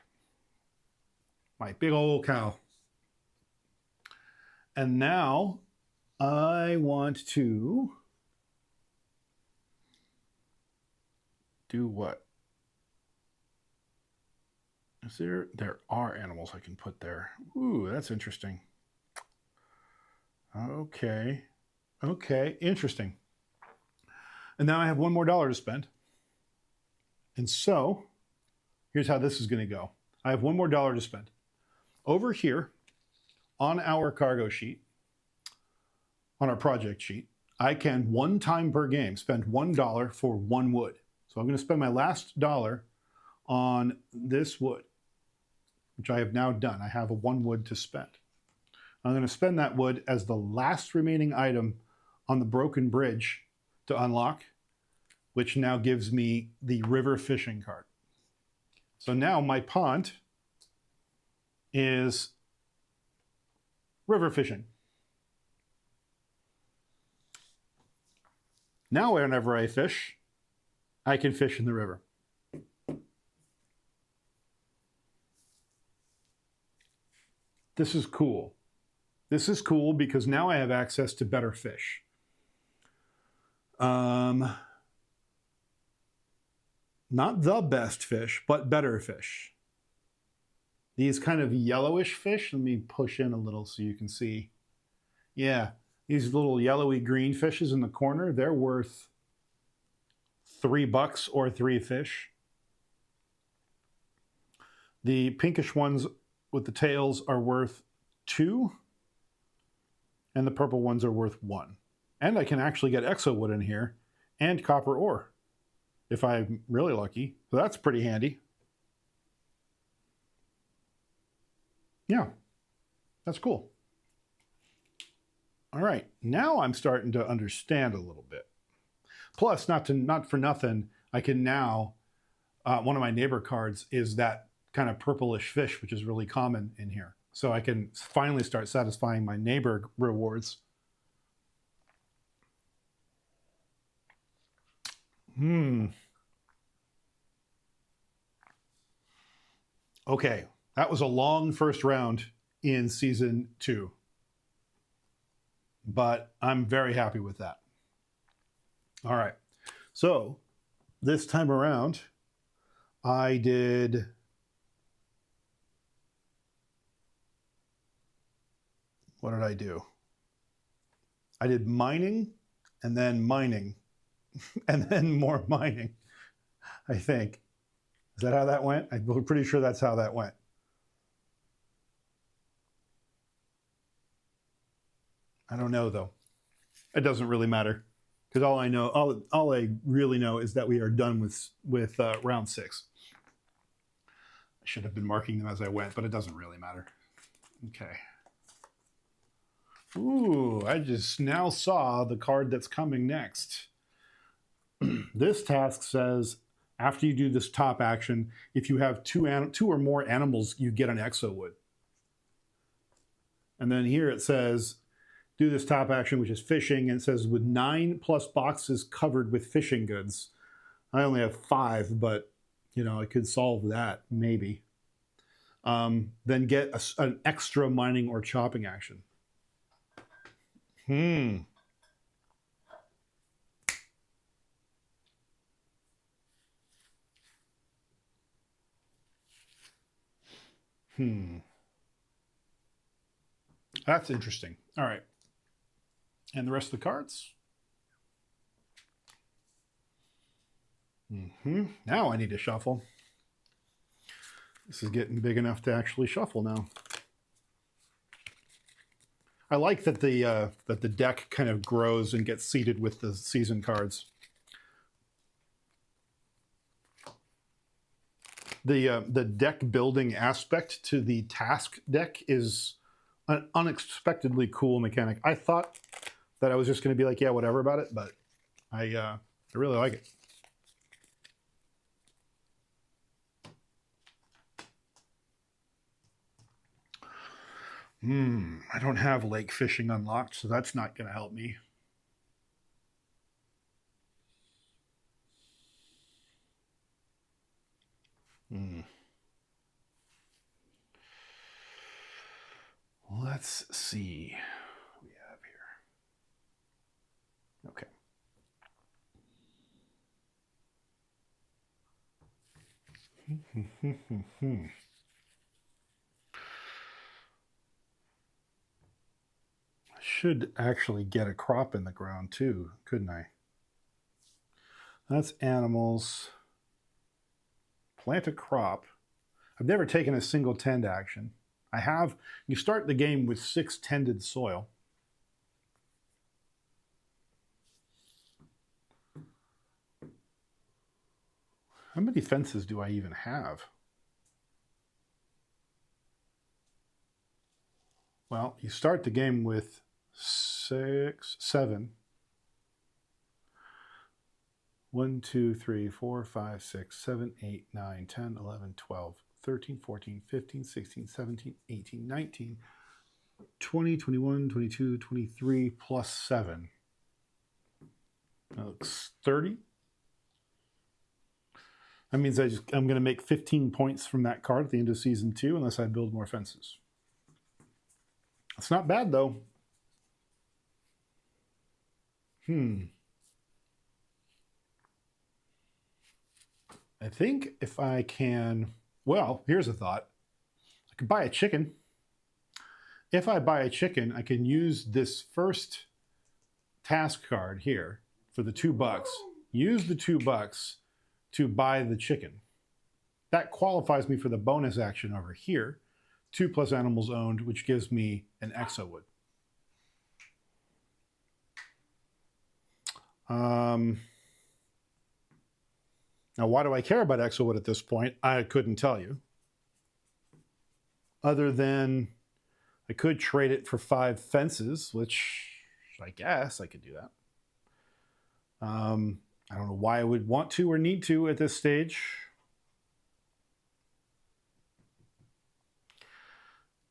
My big old cow. And now I want to do what? Is there are animals I can put there. Ooh, that's interesting. Okay. Okay, interesting. And now I have $1 more to spend. And so, here's how this is going to go. I have $1 more to spend. Over here, on our cargo sheet, on our project sheet, I can one time per game spend $1 for 1 wood. So I'm going to spend my last dollar on this wood, which I have now done. I have a 1 wood to spend. I'm going to spend that wood as the last remaining item on the broken bridge to unlock, which now gives me the river fishing card. So now my pond is river fishing. Now whenever I fish, I can fish in the river. This is cool. This is cool because now I have access to better fish. Not the best fish, but better fish. These kind of yellowish fish, let me push in a little so you can see. Yeah, these little yellowy green fishes in the corner, they're worth $3 or 3 fish. The pinkish ones with the tails are worth 2, and the purple ones are worth 1. And I can actually get Exo Wood in here and copper ore if I'm really lucky. So that's pretty handy. Yeah, that's cool. All right, now I'm starting to understand a little bit. Plus, not for nothing, I can now, one of my neighbor cards is that kind of purplish fish, which is really common in here. So I can finally start satisfying my neighbor rewards. Okay, that was a long first round in season 2. But I'm very happy with that. All right, so this time around, I did what did I do? I did mining, and then mining, and then more mining, I think. Is that how that went? I'm pretty sure that's how that went. I don't know, though. It doesn't really matter, because all I really know is that we are done with round 6. I should have been marking them as I went, but it doesn't really matter. Okay. Ooh, I just now saw the card that's coming next. This task says, after you do this top action, if you have 2 or more animals, you get an Exo Wood. And then here it says, do this top action, which is fishing, and it says with 9+ boxes covered with fishing goods. I only have 5, but I could solve that maybe. Then get an extra mining or chopping action. That's interesting. All right. And the rest of the cards? Now I need to shuffle. This is getting big enough to actually shuffle now. I like that the deck kind of grows and gets seeded with the season cards. The deck building aspect to the task deck is an unexpectedly cool mechanic. I thought that I was just going to be like, yeah, whatever about it, but I really like it. I don't have lake fishing unlocked, so that's not going to help me. Let's see what we have here. Okay. I should actually get a crop in the ground too, couldn't I? That's animals. Plant a crop. I've never taken a single tend action. I have, you start the game with 6 tended soil. How many fences do I even have? Well, you start the game with 6, 7. 1, 2, 3, 4, 5, 6, 7, 8, 9, 10, 11, 12, 13, 14, 15, 16, 17, 18, 19, 20, 21, 22, 23, plus 7. That looks 30. That means I'm going to make 15 points from that card at the end of season 2 unless I build more fences. It's not bad, though. I think if I can... Well, here's a thought. I could buy a chicken. If I buy a chicken, I can use this first task card here for the $2. Use the $2 to buy the chicken. That qualifies me for the bonus action over here. 2 plus animals owned, which gives me an Exo Wood. Now, why do I care about Exo Wood at this point? I couldn't tell you. Other than I could trade it for 5 fences, which I guess I could do that. I don't know why I would want to or need to at this stage.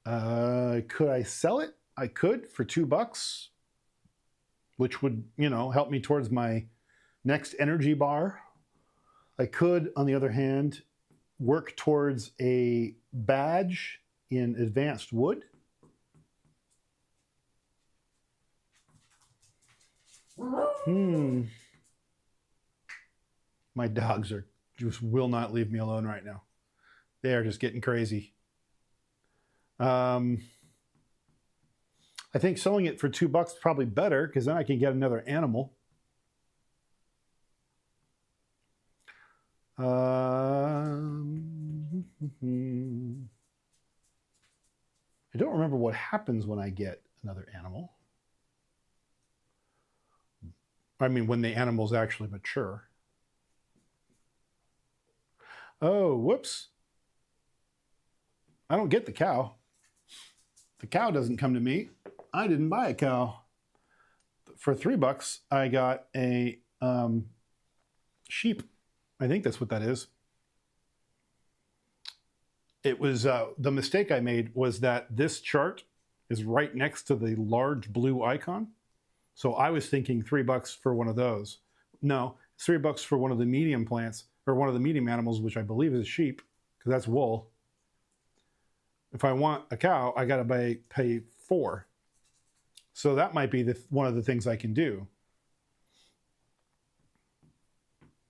Could I sell it? I could for $2, which would, help me towards my next energy bar. I could, on the other hand, work towards a badge in advanced wood. My dogs just will not leave me alone right now. They are just getting crazy. I think selling it for $2 is probably better because then I can get another animal. I don't remember what happens when I get another animal. I mean, when the animals actually mature. Oh, whoops. I don't get the cow. The cow doesn't come to me. I didn't buy a cow. For $3, I got a sheep. I think that's what that is. It was the mistake I made was that this chart is right next to the large blue icon. So I was thinking $3 for one of those. No, it's $3 for one of the medium plants or one of the medium animals, which I believe is sheep, because that's wool. If I want a cow, I got to pay $4. So that might be one of the things I can do.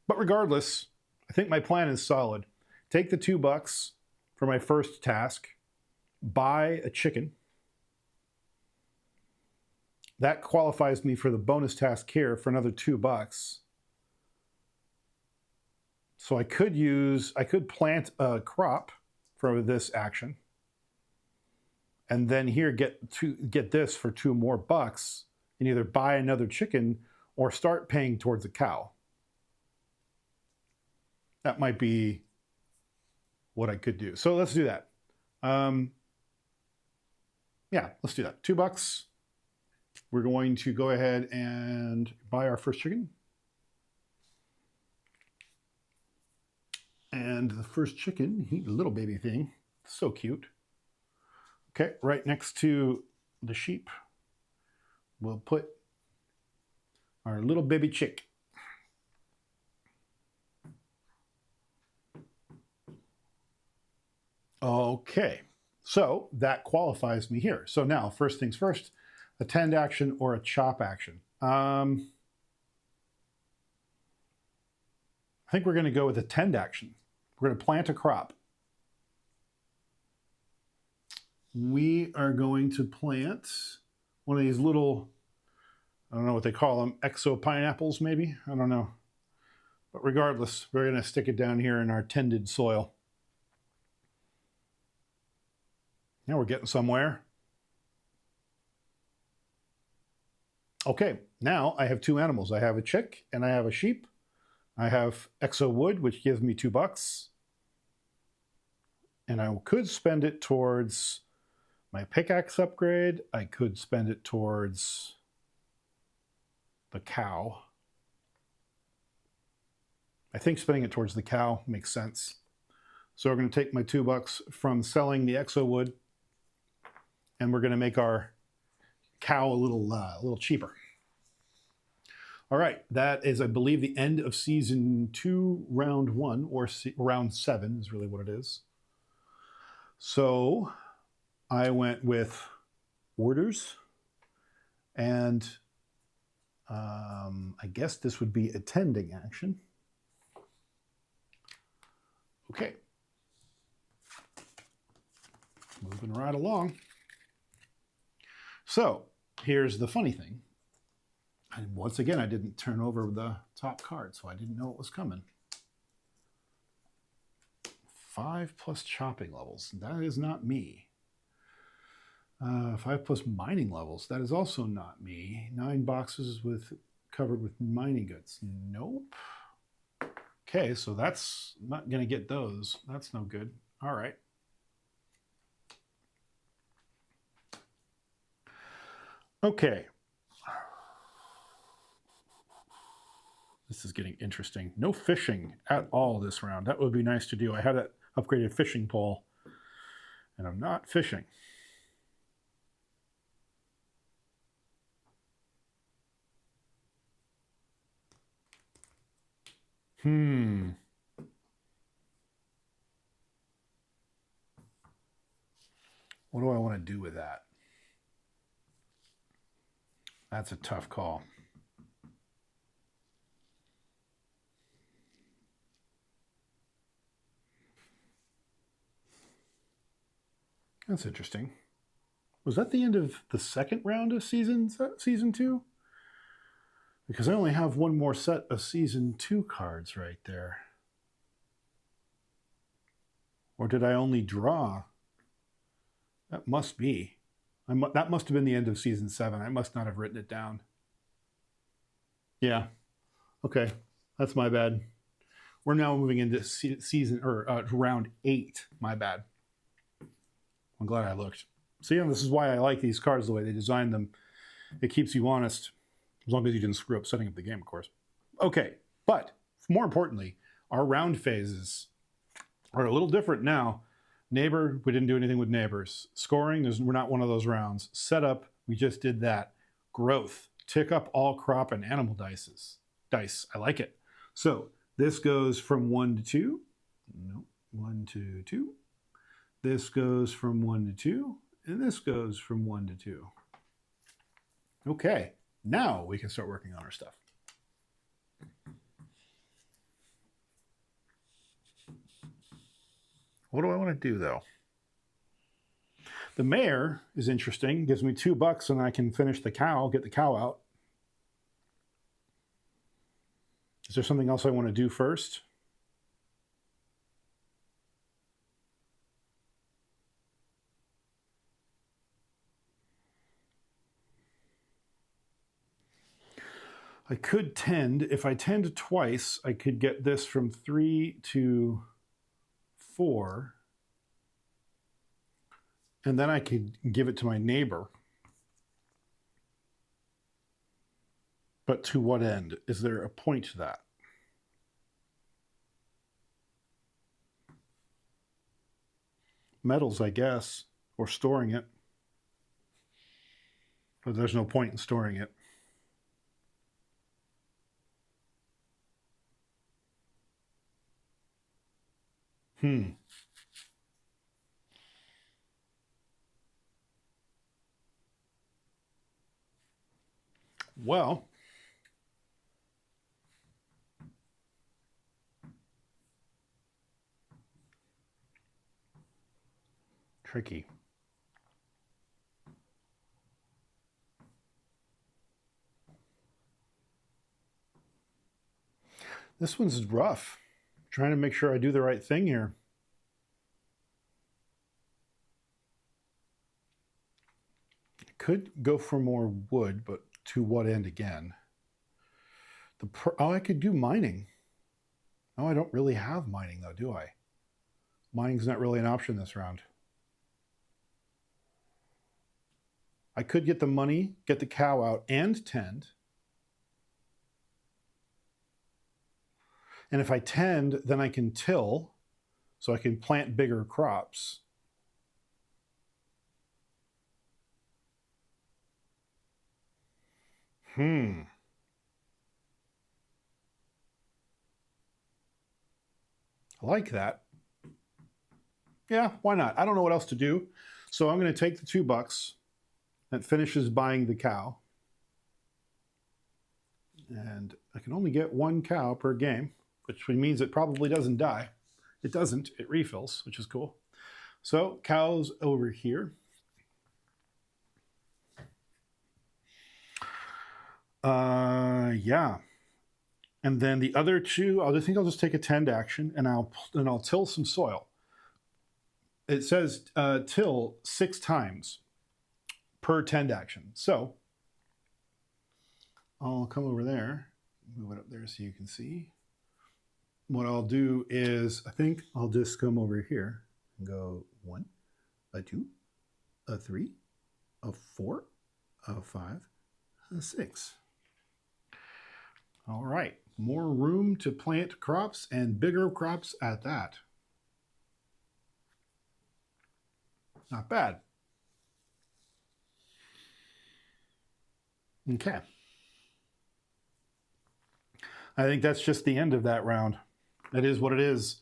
But regardless, I think my plan is solid. Take the $2 for my first task, buy a chicken. That qualifies me for the bonus task here for another $2. So I could plant a crop for this action. And then here get this for $2 more and either buy another chicken or start paying towards a cow. That might be what I could do. So let's do that. Yeah, let's do that. $2. We're going to go ahead and buy our first chicken. And the first chicken, he's a little baby thing. So cute. Okay, right next to the sheep, we'll put our little baby chick. Okay, so that qualifies me here. So now, first things first, a tend action or a chop action. I think we're going to go with a tend action. We're going to plant a crop. We are going to plant one of these little, I don't know what they call them, exo pineapples maybe? I don't know. But regardless, we're going to stick it down here in our tended soil. Now we're getting somewhere. Okay, now I have two animals. I have a chick and I have a sheep. I have Exo Wood, which gives me $2. And I could spend it towards my pickaxe upgrade. I could spend it towards the cow. I think spending it towards the cow makes sense. So we're going to take my $2 from selling the Exo Wood, and we're going to make our cow a little cheaper. All right, that is, I believe, the end of season 2, round 1, or round 7 is really what it is. So I went with orders, and I guess this would be a tending action. Okay, moving right along. So here's the funny thing. And once again, I didn't turn over the top card, so I didn't know it was coming. 5+ chopping levels. That is not me. 5+ mining levels. That is also not me. 9 boxes covered with mining goods. Nope. Okay, so that's not going to get those. That's no good. All right. Okay. This is getting interesting. No fishing at all this round. That would be nice to do. I had that upgraded fishing pole, and I'm not fishing. What do I want to do with that? That's a tough call. That's interesting. Was that the end of the second round of season 2? Because I only have one more set of season 2 cards right there. Or did I only draw? That must be. That must have been the end of season 7. I must not have written it down. Yeah. Okay. That's my bad. We're now moving into season or round 8. My bad. I'm glad I looked. See, this is why I like these cards the way they designed them. It keeps you honest, as long as you didn't screw up setting up the game, of course. Okay, but more importantly, our round phases are a little different now. Neighbor, we didn't do anything with neighbors. Scoring, we're not one of those rounds. Setup, we just did that. Growth, tick up all crop and animal dice. I like it. So this goes from 1 to 2. No, 1 to 2. This goes from 1 to 2. And this goes from 1 to 2. Okay, now we can start working on our stuff. What do I want to do, though? The mare is interesting. Gives me $2 and I can finish the cow, get the cow out. Is there something else I want to do first? I could tend. If I tend twice, I could get this from 3 to 4. And then I could give it to my neighbor. But to what end? Is there a point to that? Metals, I guess. or storing it. But there's no point in storing it. Well, tricky. This one's rough. I'm trying to make sure I do the right thing here. I could go for more wood, but to what end again? Oh, I could do mining. Oh, I don't really have mining though, do I? Mining's not really an option this round. I could get the money, get the cow out, and tend. And if I tend, then I can till, so I can plant bigger crops. I like that. Yeah, why not? I don't know what else to do. So I'm going to take the $2 that finishes buying the cow. And I can only get 1 cow per game, which means it probably doesn't die. It doesn't. It refills, which is cool. So cows over here. Yeah. And then the other 2, I think I'll just take a tend action, and I'll till some soil. It says till 6 times per tend action. So I'll come over there, move it up there so you can see. What I'll do is, I think I'll just come over here and go 1, a 2, a 3, a 4, a 5, a 6. All right, more room to plant crops and bigger crops at that. Not bad. Okay. I think that's just the end of that round. That is what it is.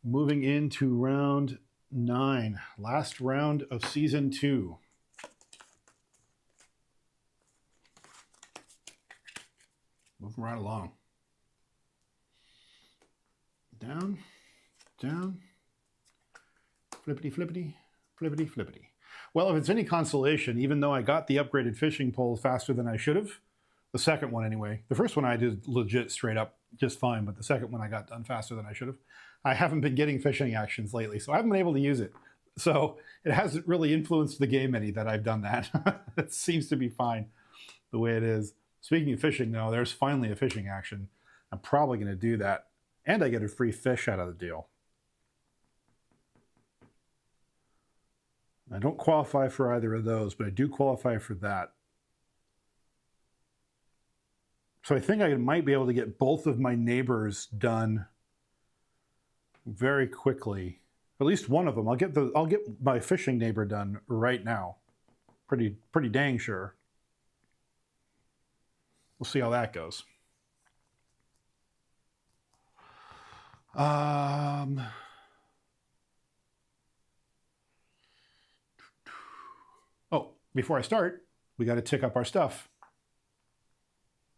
Moving into round 9, last round of season 2. Moving right along. Down, down, flippity, flippity, flippity, flippity. Well, if it's any consolation, even though I got the upgraded fishing pole faster than I should have, the second one anyway, the first one I did legit straight up just fine, but the second one I got done faster than I should have. I haven't been getting fishing actions lately, so I haven't been able to use it. So it hasn't really influenced the game any that I've done that. It seems to be fine the way it is. Speaking of fishing, though, there's finally a fishing action. I'm probably going to do that. And I get a free fish out of the deal. I don't qualify for either of those, but I do qualify for that. So I think I might be able to get both of my neighbors done very quickly. At least one of them. I'll get my fishing neighbor done right now. Pretty dang sure. We'll see how that goes. Oh, before I start, we got to tick up our stuff.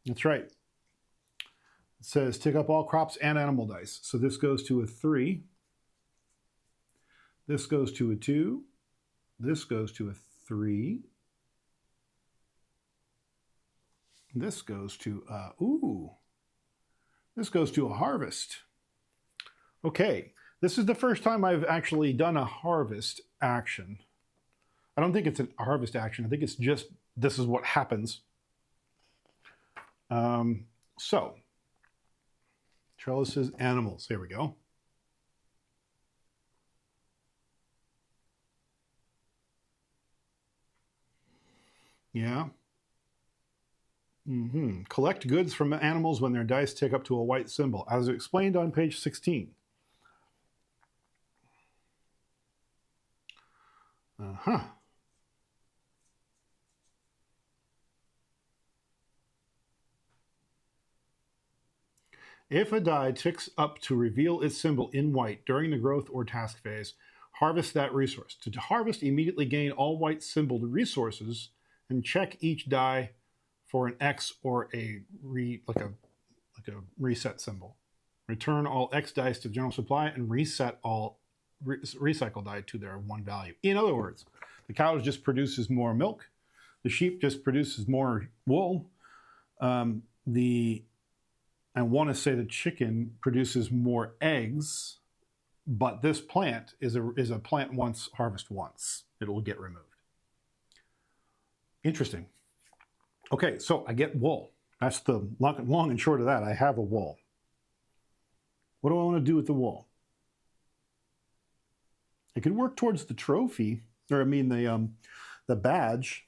That's right. It says tick up all crops and animal dice. So this goes to a 3. This goes to a 2. This goes to a 3. This goes to, this goes to a harvest. Okay, this is the first time I've actually done a harvest action. I don't think it's a harvest action. I think it's just, this is what happens. So, trellises, animals, here we go. Yeah. Collect goods from animals when their dice tick up to a white symbol, as explained on page 16. Uh-huh. If a die ticks up to reveal its symbol in white during the growth or task phase, harvest that resource. To harvest, immediately gain all white symboled resources and check each die for an X or like a reset symbol. Return all X dice to general supply and reset all recycle die to their one value. In other words, the cow just produces more milk, the sheep just produces more wool, I want to say the chicken produces more eggs, but this plant is a plant once, harvest once. It will get removed. Interesting. Okay, so I get wool. That's the long and short of that. I have a wool. What do I want to do with the wool? I could work towards the trophy, or I mean the badge.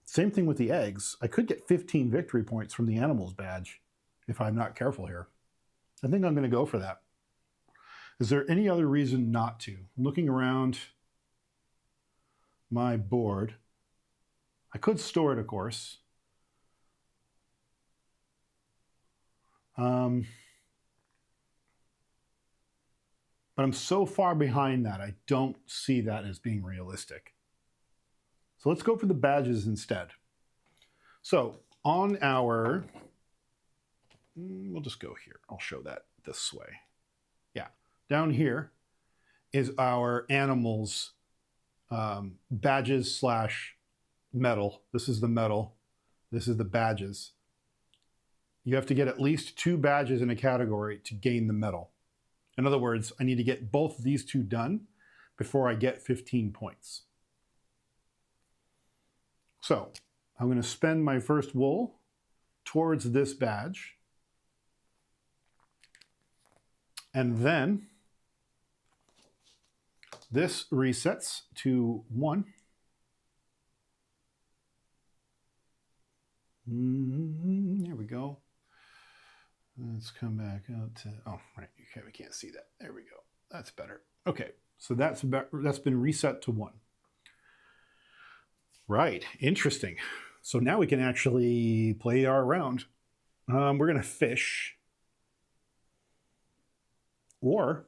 Same thing with the eggs. I could get 15 victory points from the animals badge if I'm not careful here. I think I'm going to go for that. Is there any other reason not to? Looking around my board, I could store it, of course. But I'm so far behind that, I don't see that as being realistic. So let's go for the badges instead. So on our, we'll just go here. I'll show that this way. Yeah, down here is our animals badges / medal. This is the medal. This is the badges. You have to get at least 2 badges in a category to gain the medal. In other words, I need to get both of these 2 done before I get 15 points. So I'm going to spend my first wool towards this badge. And then this resets to 1. There we go. Let's come back out to, oh, right, okay, we can't see that. There we go. That's better. Okay, so that's been reset to 1. Right, interesting. So now we can actually play our round. We're going to fish. Or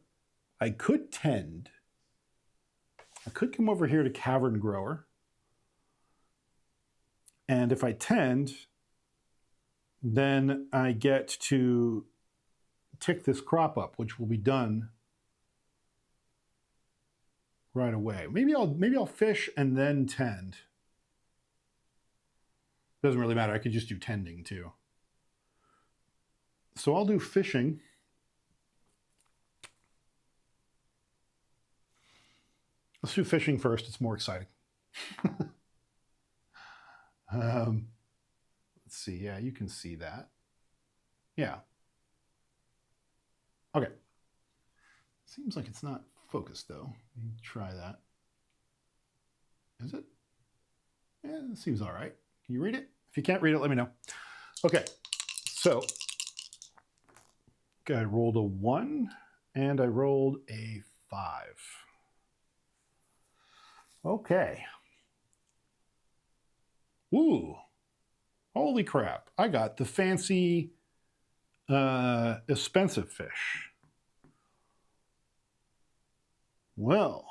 I could tend. I could come over here to Cavern Grower. And if I tend, then I get to tick this crop up, which will be done right away. Maybe I'll fish and then tend. Doesn't really matter. I could just do tending too. So I'll do fishing. Let's do fishing first. It's more exciting. Let's see. Yeah, you can see that. Yeah. Okay. Seems like it's not focused though. Let me try that. Is it? Yeah, it seems all right. Can you read it? If you can't read it, let me know. Okay, so I rolled a 1 and I rolled a 5. Okay. Ooh, holy crap. I got the fancy expensive fish. Well,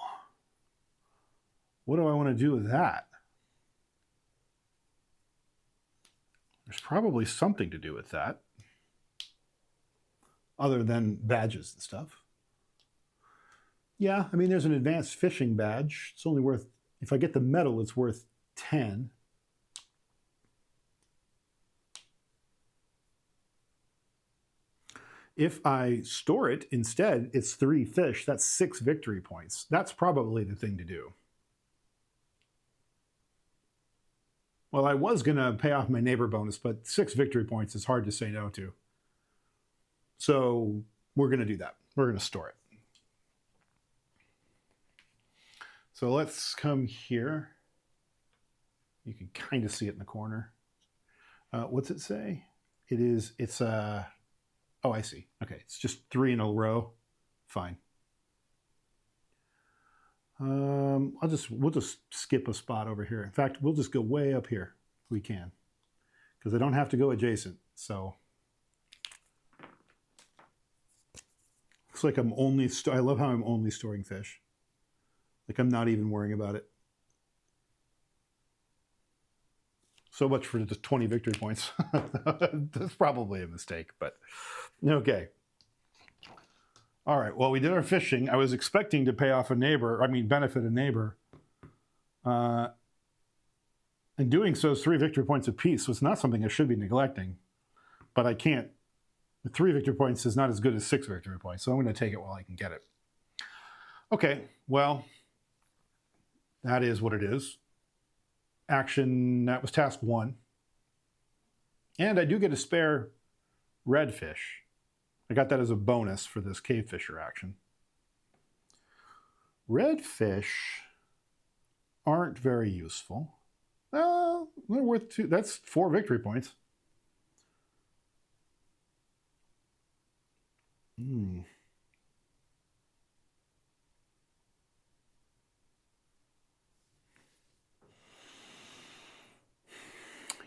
what do I want to do with that? There's probably something to do with that, other than badges and stuff. Yeah, I mean, there's an advanced fishing badge. It's only worth, if I get the medal, it's worth 10. If I store it instead, it's 3 fish. That's 6 victory points. That's probably the thing to do. Well, I was going to pay off my neighbor bonus, but 6 victory points is hard to say no to. So we're going to do that. We're going to store it. So let's come here. You can kind of see it in the corner. What's it say? It's oh, I see. Okay, it's just 3 in a row. Fine. We'll just skip a spot over here. In fact, we'll just go way up here if we can, because I don't have to go adjacent. So looks like I'm only, I love how I'm only storing fish. Like I'm not even worrying about it. So much for the 20 victory points. That's probably a mistake, but okay. All right, well, we did our fishing. I was expecting to pay off a neighbor, benefit a neighbor. And doing so is 3 victory points apiece, so it's not something I should be neglecting. But I can't. 3 victory points is not as good as 6 victory points, so I'm going to take it while I can get it. Okay, well, that is what it is. Action, that was task 1. And I do get a spare red fish. I got that as a bonus for this cave fisher action. Red fish aren't very useful. Well, they're worth 2. That's 4 victory points.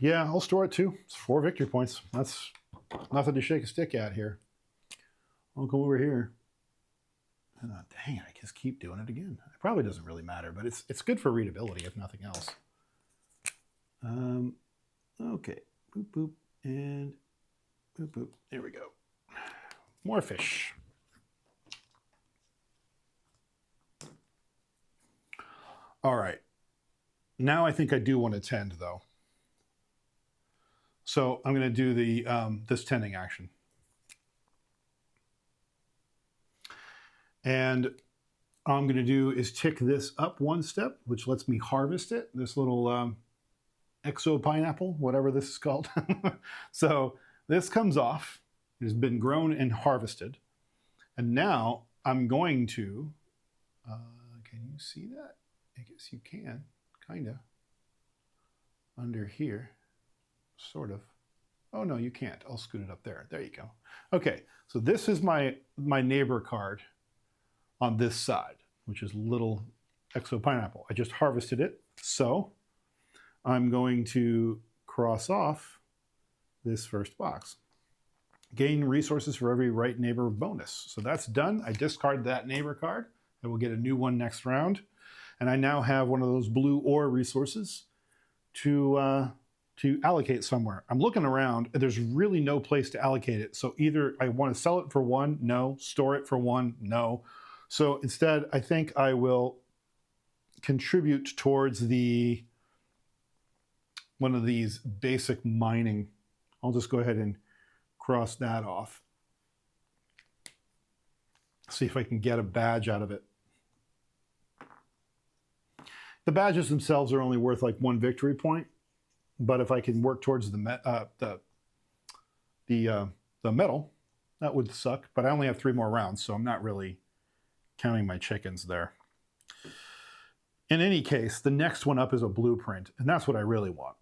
Yeah, I'll store it too. It's 4 victory points. That's nothing to shake a stick at here. I'll go over here. And, dang it, I just keep doing it again. It probably doesn't really matter, but it's good for readability, if nothing else. Okay, boop, boop, and boop, boop. There we go. More fish. All right. Now I think I do want to tend, though. So I'm going to do the this tending action. And all I'm going to do is tick this up 1 step, which lets me harvest it, this little Exo pineapple, whatever this is called. So this comes off. It has been grown and harvested. And now I'm going to, can you see that? I guess you can, kind of, under here. Sort of. Oh, no, you can't. I'll scoot it up there. There you go. Okay, so this is my neighbor card on this side, which is little Exo pineapple. I just harvested it, so I'm going to cross off this first box. Gain resources for every right neighbor bonus. So that's done. I discard that neighbor card. I will get a new one next round. And I now have one of those blue ore resources to allocate somewhere. I'm looking around, and there's really no place to allocate it. So either I want to sell it for 1, no. Store it for 1, no. So instead, I think I will contribute towards one of these basic mining. I'll just go ahead and cross that off. See if I can get a badge out of it. The badges themselves are only worth like 1 victory point. But if I can work towards the metal, that would suck. But I only have 3 more rounds, so I'm not really counting my chickens there. In any case, the next one up is a blueprint, and that's what I really want.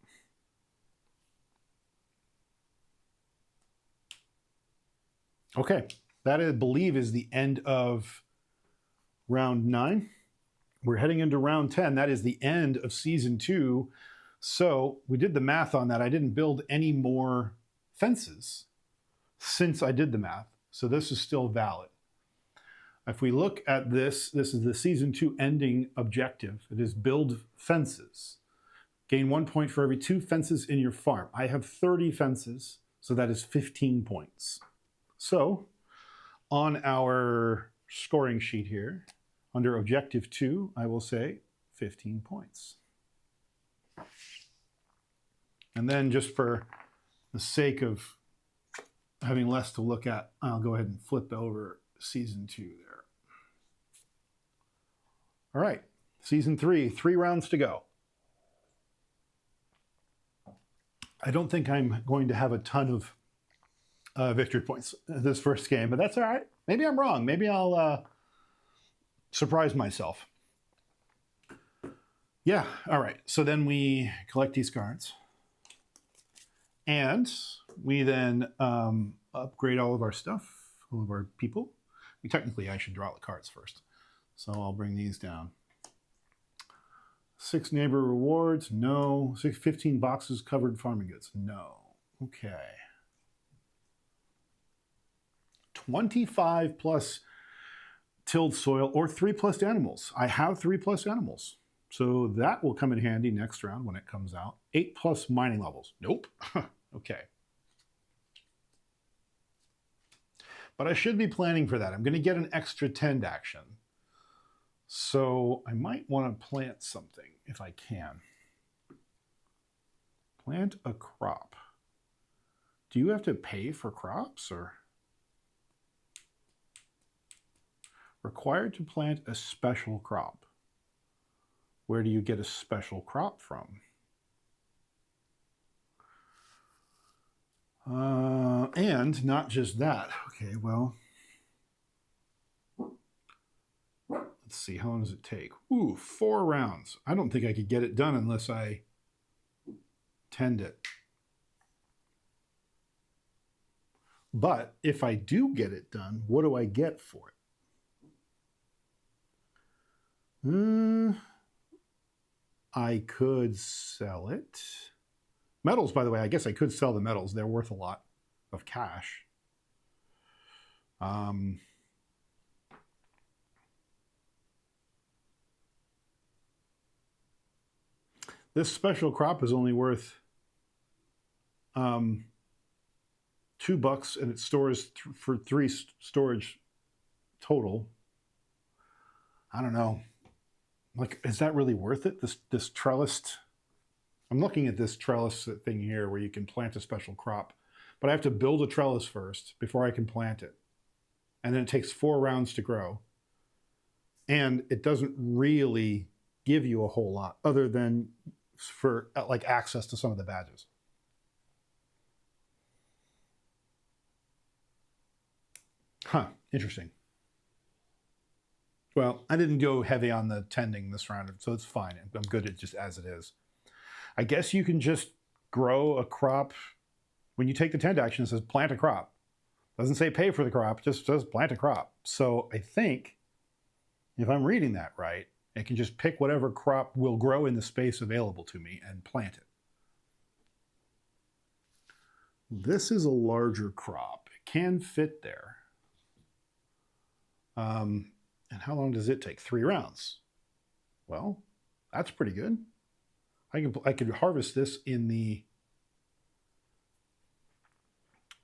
Okay, that I believe is the end of round 9. We're heading into round 10. That is the end of season 2. So we did the math on that. I didn't build any more fences since I did the math. So this is still valid. If we look at this, this is the season 2 ending objective. It is build fences. Gain 1 point for every 2 fences in your farm. I have 30 fences, so that is 15 points. So on our scoring sheet here, under objective 2, I will say 15 points. And then just for the sake of having less to look at, I'll go ahead and flip over season 2 there. All right, season 3, 3 rounds to go. I don't think I'm going to have a ton of victory points this first game, but that's all right. Maybe I'm wrong. Maybe I'll surprise myself. Yeah, all right. So then we collect these cards. And we then upgrade all of our stuff, all of our people. Technically, I should draw the cards first. So I'll bring these down. 6 neighbor rewards, no. 15 boxes covered farming goods, no. Okay. 25 plus tilled soil or 3 plus animals. I have 3 plus animals. So that will come in handy next round when it comes out. 8 plus mining levels. Nope. Okay. But I should be planning for that. I'm going to get an extra tend action. So I might want to plant something if I can. Plant a crop. Do you have to pay for crops or? Required to plant a special crop. Where do you get a special crop from? And not just that. Okay, well, let's see, how long does it take? Ooh, 4 rounds. I don't think I could get it done unless I tend it. But if I do get it done, what do I get for it? I could sell it. Metals, by the way, I guess I could sell the metals. They're worth a lot of cash. This special crop is only worth $2, and it stores for 3 storage total. I don't know. Like, is that really worth it? This trellised. I'm looking at this trellis thing here where you can plant a special crop, but I have to build a trellis first before I can plant it. And then it takes 4 rounds to grow. And it doesn't really give you a whole lot other than for like access to some of the badges. Huh, interesting. Well, I didn't go heavy on the tending this round, so it's fine. I'm good at just as it is. I guess you can just grow a crop. When you take the tend action, it says plant a crop. Doesn't say pay for the crop, just says plant a crop. So I think, if I'm reading that right, I can just pick whatever crop will grow in the space available to me and plant it. This is a larger crop. It can fit there. And how long does it take? 3 rounds. Well, that's pretty good. I could harvest this in the.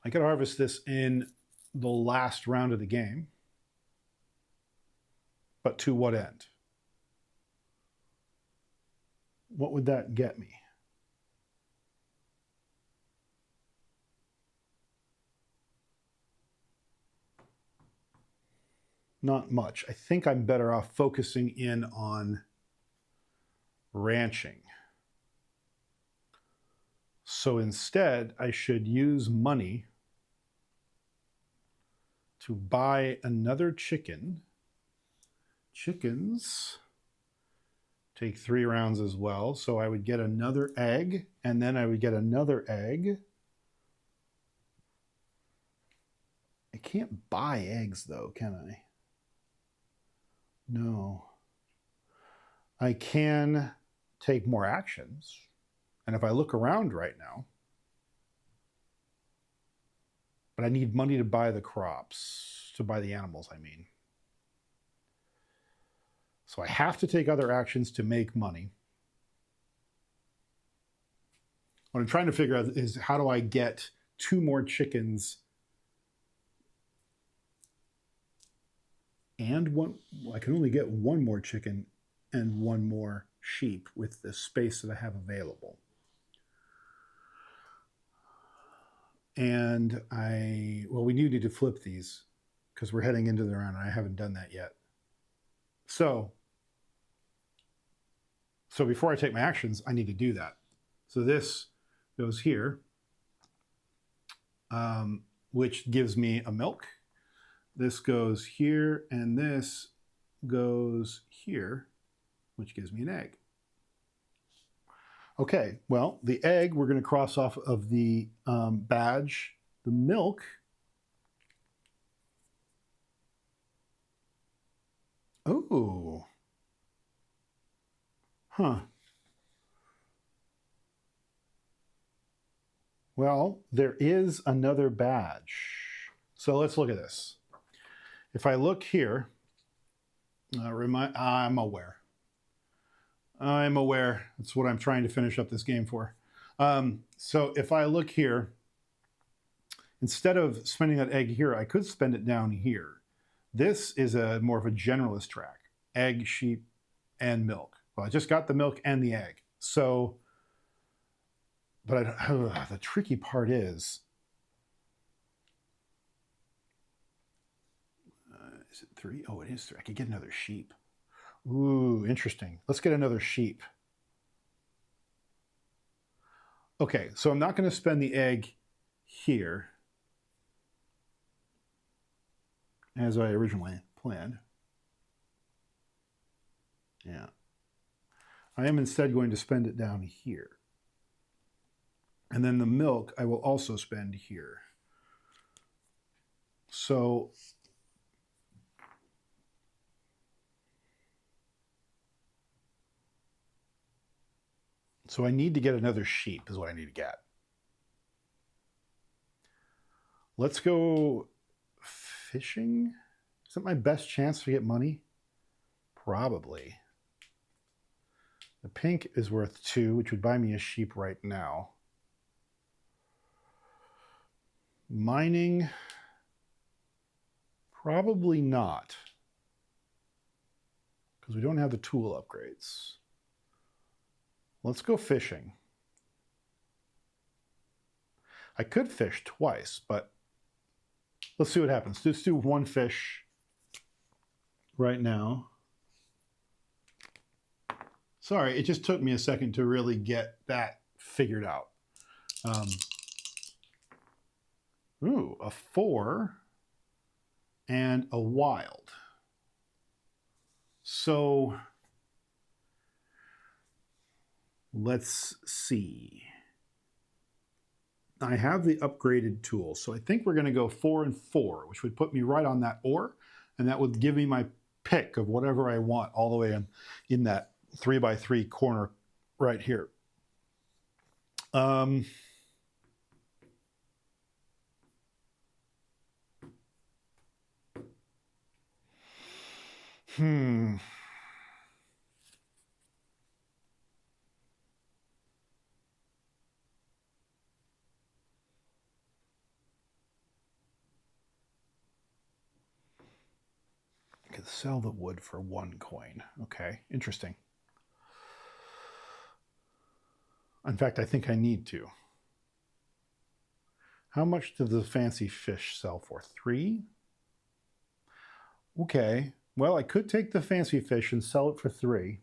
I could harvest this in the last round of the game. But to what end? What would that get me? Not much. I think I'm better off focusing in on ranching. So instead, I should use money to buy another chicken. Chickens take 3 rounds as well. So I would get another egg, and then I would get another egg. I can't buy eggs though, can I? No. I can take more actions. And if I look around right now, but I need money to buy the crops, to buy the animals, I mean. So I have to take other actions to make money. What I'm trying to figure out is how do I get 2 more chickens and one. I can only get 1 more chicken and 1 more sheep with the space that I have available. And we need to flip these because we're heading into the round and I haven't done that yet. So before I take my actions, I need to do that. So this goes here, which gives me a milk. This goes here, and this goes here, which gives me an egg. Okay, well, the egg we're going to cross off of the badge. The milk, oh, Huh. Well, there is another badge. So let's look at this. If I look here, I'm aware. I'm aware. That's what I'm trying to finish up this game for. So if I look here, instead of spending that egg here, I could spend it down here. This is a more of a generalist track. Egg, sheep, and milk. Well, I just got the milk and the egg. So, but the tricky part is it 3? Oh, it is 3. I could get another sheep. Ooh, interesting. Let's get another sheep. Okay, so I'm not going to spend the egg here as I originally planned. Yeah. I am instead going to spend it down here. And then the milk I will also spend here. So I need to get another sheep is what I need to get. Let's go fishing. Is that my best chance to get money? Probably. The pink is worth 2, which would buy me a sheep right now. Mining, probably not, because we don't have the tool upgrades. Let's go fishing. I could fish twice, but let's see what happens. Let's do one fish right now. Sorry, it just took me a second to really get that figured out. Ooh, a 4 and a wild. So let's see. I have the upgraded tool, so I think we're going to go 4 and 4, which would put me right on that ore, and that would give me my pick of whatever I want all the way in that 3x3 corner right here. I could sell the wood for 1 coin. Okay, interesting. In fact, I think I need to. How much does the fancy fish sell for? 3? Okay, well, I could take the fancy fish and sell it for 3.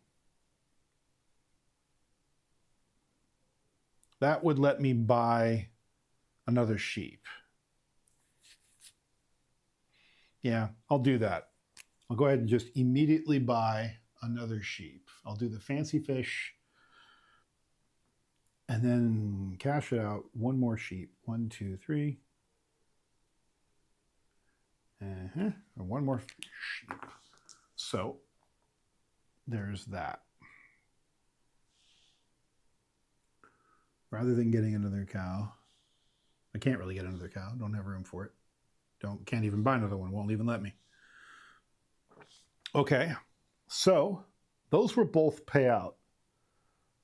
That would let me buy another sheep. Yeah, I'll do that. I'll go ahead and just immediately buy another sheep. I'll do the fancy fish and then cash it out. 1 more sheep. 1, 2, 3. And 1 more sheep. So there's that. Rather than getting another cow, I can't really get another cow. Don't have room for it. Can't even buy another one. Won't even let me. Okay, so those will both pay out.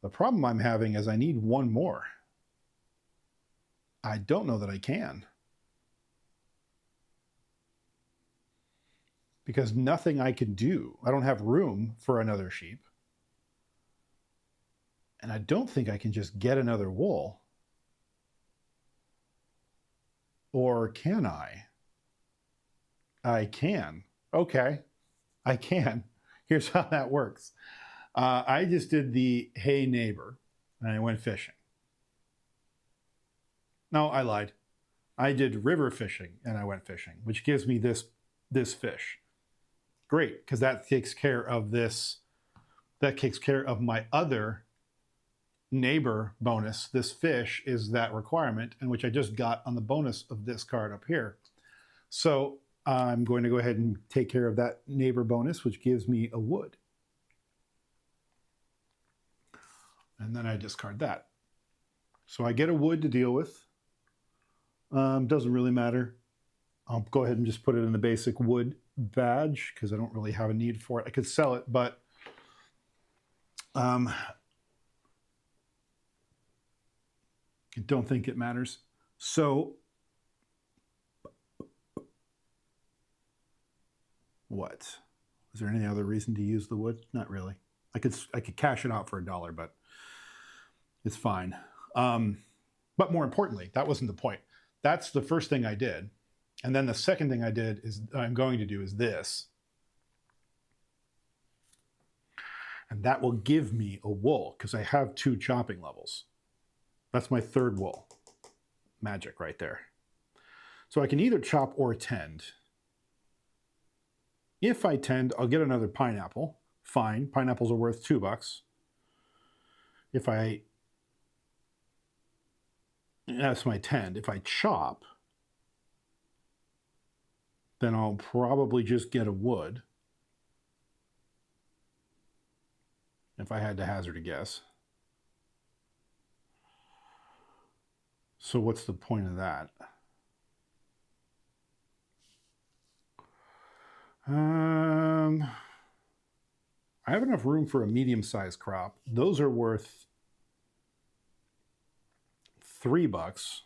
The problem I'm having is I need 1 more. I don't know that I can. Because nothing I can do. I don't have room for another sheep. And I don't think I can just get another wool. Or can I? I can. Okay, I can. Here's how that works. I just did the hey neighbor and I went fishing. No, I lied. I did river fishing and I went fishing, which gives me this fish. Great, because that takes care of this. That takes care of my other neighbor bonus. This fish is that requirement, and which I just got on the bonus of this card up here. So I'm going to go ahead and take care of that neighbor bonus, which gives me a wood. And then I discard that. So I get a wood to deal with. Doesn't really matter. I'll go ahead and just put it in the basic wood badge because I don't really have a need for it. I could sell it, but I don't think it matters. So what? Is there any other reason to use the wood? Not really. I could cash it out for $1, but it's fine. But more importantly, that wasn't the point. That's the first thing I did. And then the second thing I did is I'm going to do is this. And that will give me a wool because I have 2 chopping levels. That's my 3rd wool. Magic right there. So I can either chop or tend. If I tend, I'll get another pineapple. Fine, pineapples are worth $2. That's my tend. If I chop, then I'll probably just get a wood. If I had to hazard a guess. So what's the point of that? I have enough room for a medium-sized crop. Those are worth $3.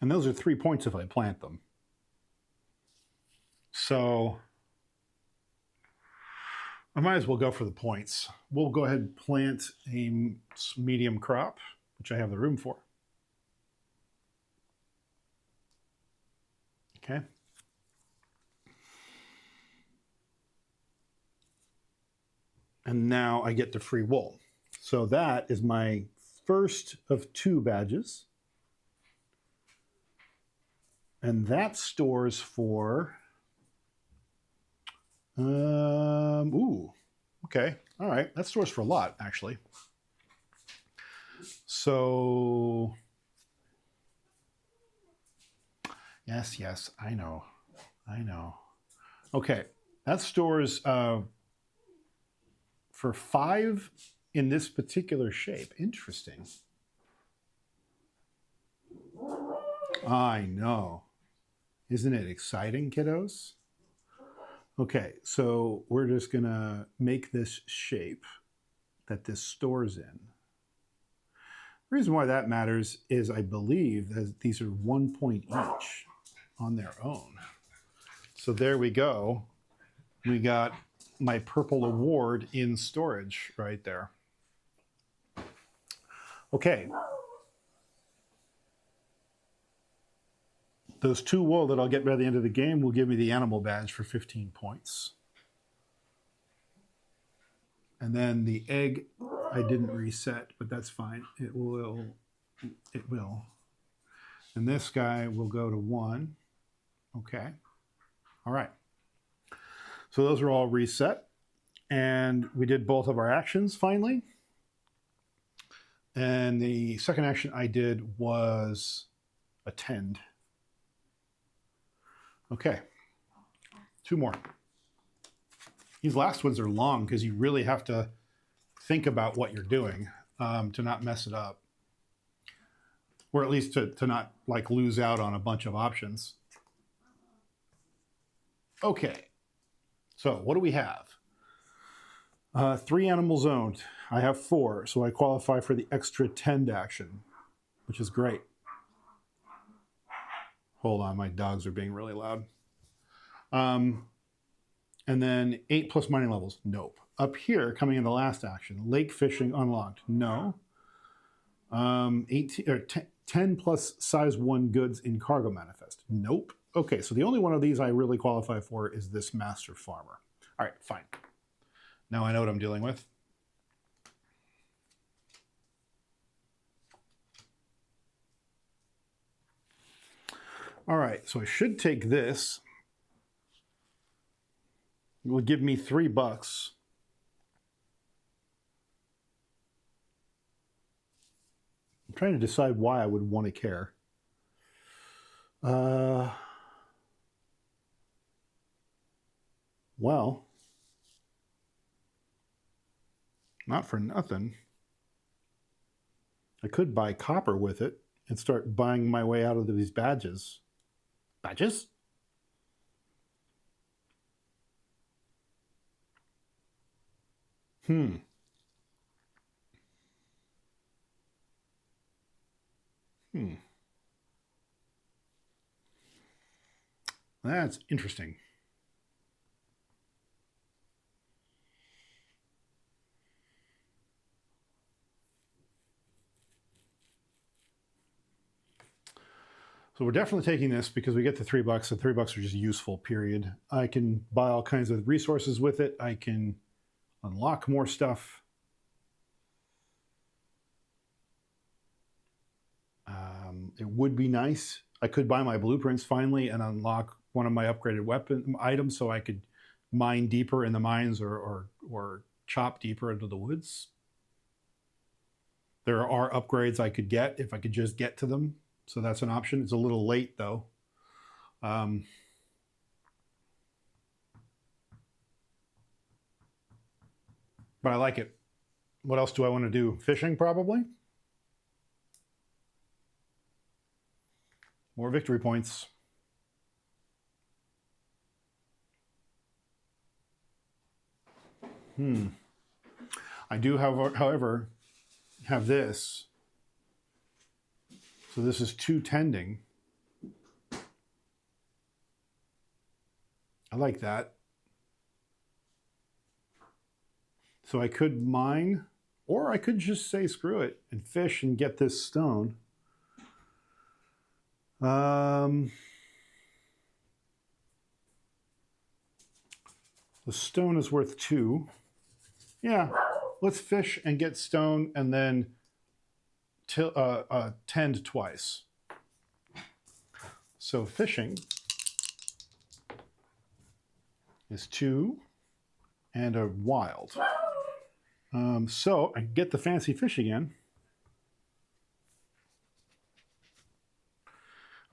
And those are 3 points if I plant them. So I might as well go for the points. We'll go ahead and plant a medium crop, which I have the room for. Okay. And now I get the free wool. So that is my first of 2 badges. And that stores for, ooh, okay, all right. That stores for a lot, actually. So, yes, I know. Okay, that stores for 5 in this particular shape. Interesting. I know. Isn't it exciting, kiddos? Okay, so we're just gonna make this shape that this stores in. The reason why that matters is I believe that these are 1 point each on their own. So there we go. We got my purple award in storage right there. Okay. Those 2 wool that I'll get by the end of the game will give me the animal badge for 15 points. And then the egg, I didn't reset, but that's fine. It will. And this guy will go to 1. Okay. All right. So those are all reset. And we did both of our actions finally. And the second action I did was attend. Okay, 2 more. These last ones are long because you really have to think about what you're doing to not mess it up. Or at least to not like lose out on a bunch of options. Okay, so what do we have? 3 animals owned. I have 4, so I qualify for the extra tend action, which is great. Hold on, my dogs are being really loud. And then 8 plus mining levels, nope. Up here, coming in the last action, lake fishing unlocked, no. 10 plus size 1 goods in cargo manifest, nope. Okay, so the only one of these I really qualify for is this master farmer. All right, fine. Now I know what I'm dealing with. All right, so I should take this. It will give me $3. I'm trying to decide why I would want to care. Well, Not for nothing. I could buy copper with it and start buying my way out of these badges. Badges? Hmm. That's interesting. So we're definitely taking this because we get the $3, and $3 are just useful, period. I can buy all kinds of resources with it. I can unlock more stuff. It would be nice. I could buy my blueprints finally and unlock one of my upgraded weapon items so I could mine deeper in the mines or chop deeper into the woods. There are upgrades I could get if I could just get to them. So that's an option. It's a little late though. But I like it. What else do I want to do? Fishing, probably. More victory points. I do, however, have this. So this is 2 tending. I like that. So I could mine, or I could just say screw it and fish and get this stone. The stone is worth 2. Yeah, let's fish and get stone and then tend twice. So fishing is 2 and a wild. So I get the fancy fish again.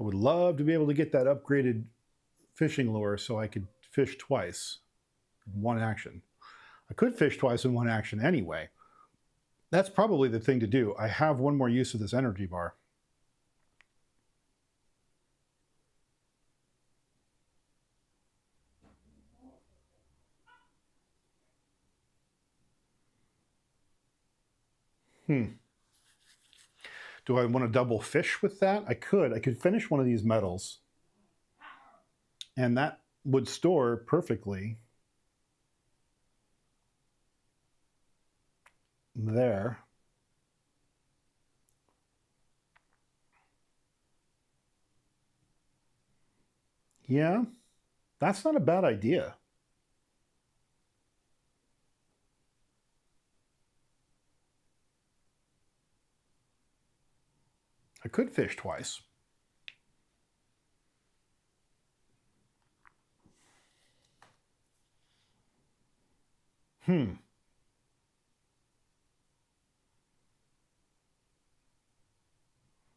I would love to be able to get that upgraded fishing lure so I could fish twice in one action. I could fish twice in one action anyway. That's probably the thing to do. I have one more use of this energy bar. Do I want to double fish with that? I could finish one of these metals and that would store perfectly there. Yeah, that's not a bad idea. I could fish twice.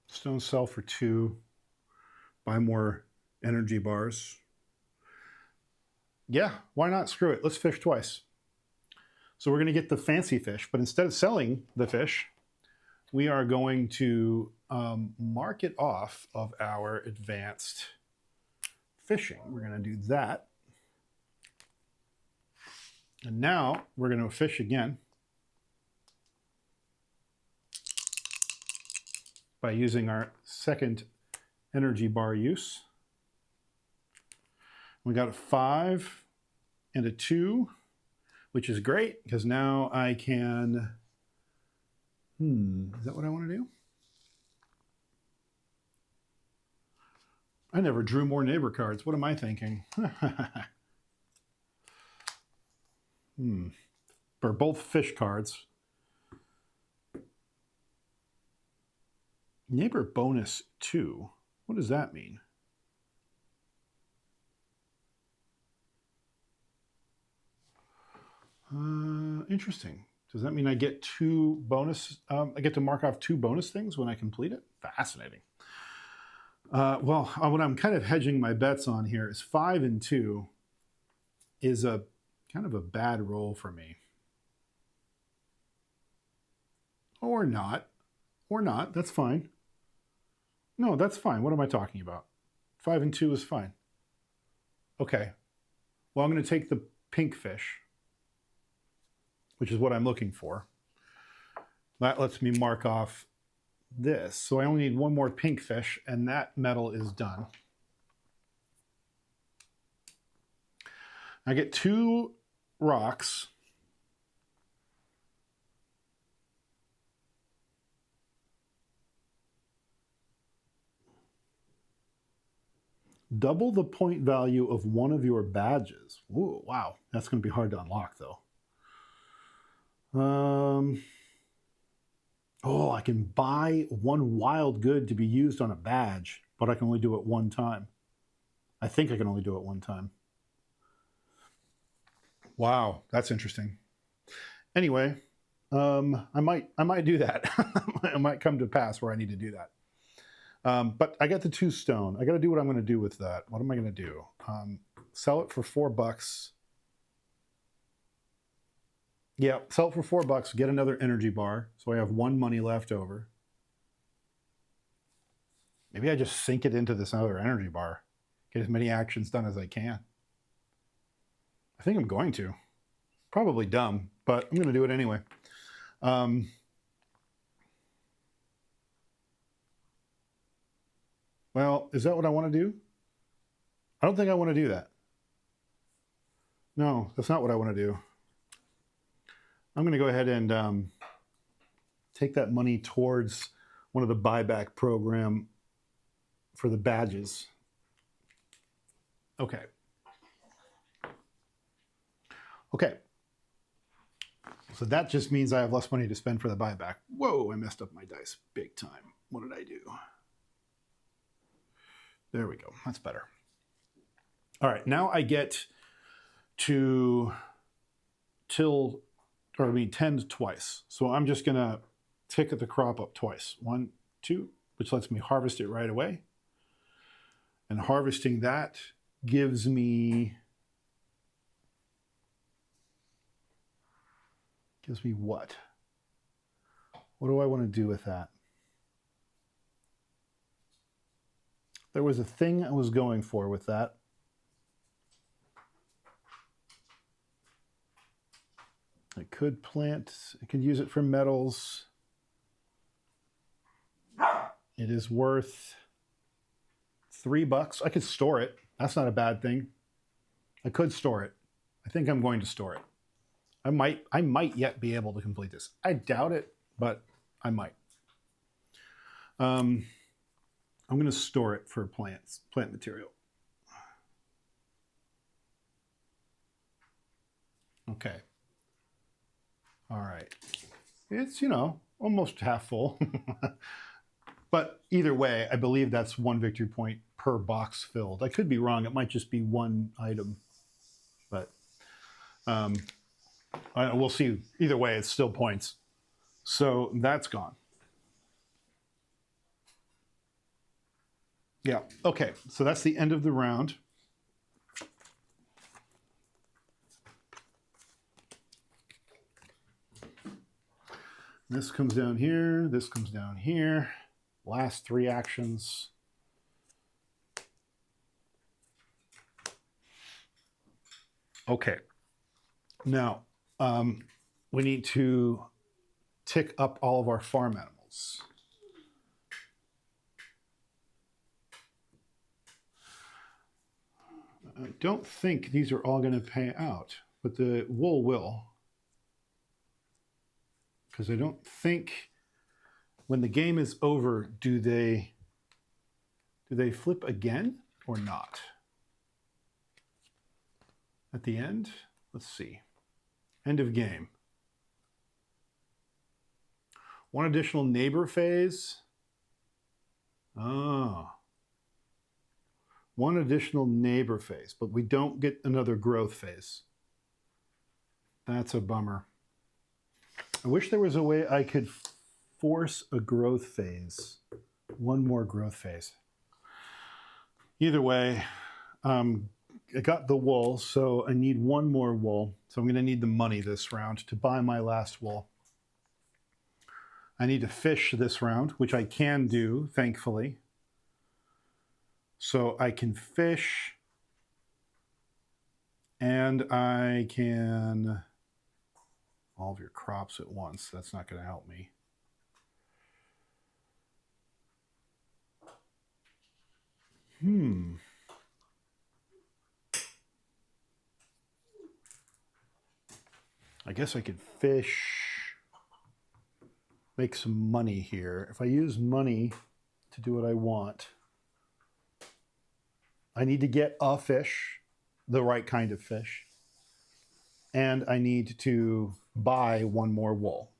Stone sell for 2. Buy more energy bars. Yeah, why not? Screw it. Let's fish twice. So we're going to get the fancy fish, but instead of selling the fish, we are going to mark it off of our advanced fishing. We're going to do that. And now we're going to fish again by using our second energy bar use. We got a 5 and a 2, which is great because now I can, is that what I want to do? I never drew more neighbor cards. What am I thinking? For both fish cards. Neighbor bonus 2. What does that mean? Interesting. Does that mean I get 2 bonus? I get to mark off 2 bonus things when I complete it? Fascinating. Well, what I'm kind of hedging my bets on here is 5 and 2 is a kind of a bad roll for me. Or not. Or not. That's fine. No, that's fine. What am I talking about? 5 and 2 is fine. Okay. Well, I'm going to take the pink fish, which is what I'm looking for. That lets me mark off this. So I only need one more pink fish, and that medal is done. I get 2 rocks. Double the point value of one of your badges. Ooh, wow. That's going to be hard to unlock, though. Oh, I can buy 1 wild good to be used on a badge, but I can only do it 1 time. I think I can only do it 1 time. Wow, that's interesting. Anyway, I might do that. It might come to pass where I need to do that. But I got the 2 stone. I got to do what I'm going to do with that. What am I going to do? Sell it for $4. Yeah, sell it for $4. Get another energy bar, so I have 1 money left over. Maybe I just sink it into this other energy bar. Get as many actions done as I can. I think I'm going to. Probably dumb, but I'm going to do it anyway. Well, is that what I want to do? I don't think I want to do that. No, that's not what I want to do. I'm going to go ahead and take that money towards one of the buyback program for the badges. Okay. Okay. So that just means I have less money to spend for the buyback. Whoa, I messed up my dice big time. What did I do? There we go. That's better. All right, now I get to tend twice. So I'm just going to tick the crop up twice. 1, 2, which lets me harvest it right away. And harvesting that gives me what? What do I want to do with that? There was a thing I was going for with that. I could use it for metals. It is worth $3. I could store it. That's not a bad thing. I could store it. I think I'm going to store it. I might yet be able to complete this. I doubt it, but I might. I'm going to store it for plant material. Okay. All right. It's, almost half full. But either way, I believe that's 1 victory point per box filled. I could be wrong. It might just be 1 item. But we'll see. Either way, it's still points. So that's gone. Yeah. Okay. So that's the end of the round. This comes down here. This comes down here. Last 3 actions. Okay. Now, we need to tick up all of our farm animals. I don't think these are all going to pay out, but the wool will. Because I don't think when the game is over, do they flip again or not? At the end, let's see. End of game. 1 additional neighbor phase. Oh. 1 additional neighbor phase, but we don't get another growth phase. That's a bummer. I wish there was a way I could force a growth phase. 1 more growth phase. Either way, I got the wool, so I need 1 more wool. So I'm going to need the money this round to buy my last wool. I need to fish this round, which I can do, thankfully. So I can fish, and I can all of your crops at once. That's not going to help me. I guess I could fish, make some money here. If I use money to do what I want, I need to get a fish, the right kind of fish, and I need to buy one more wool.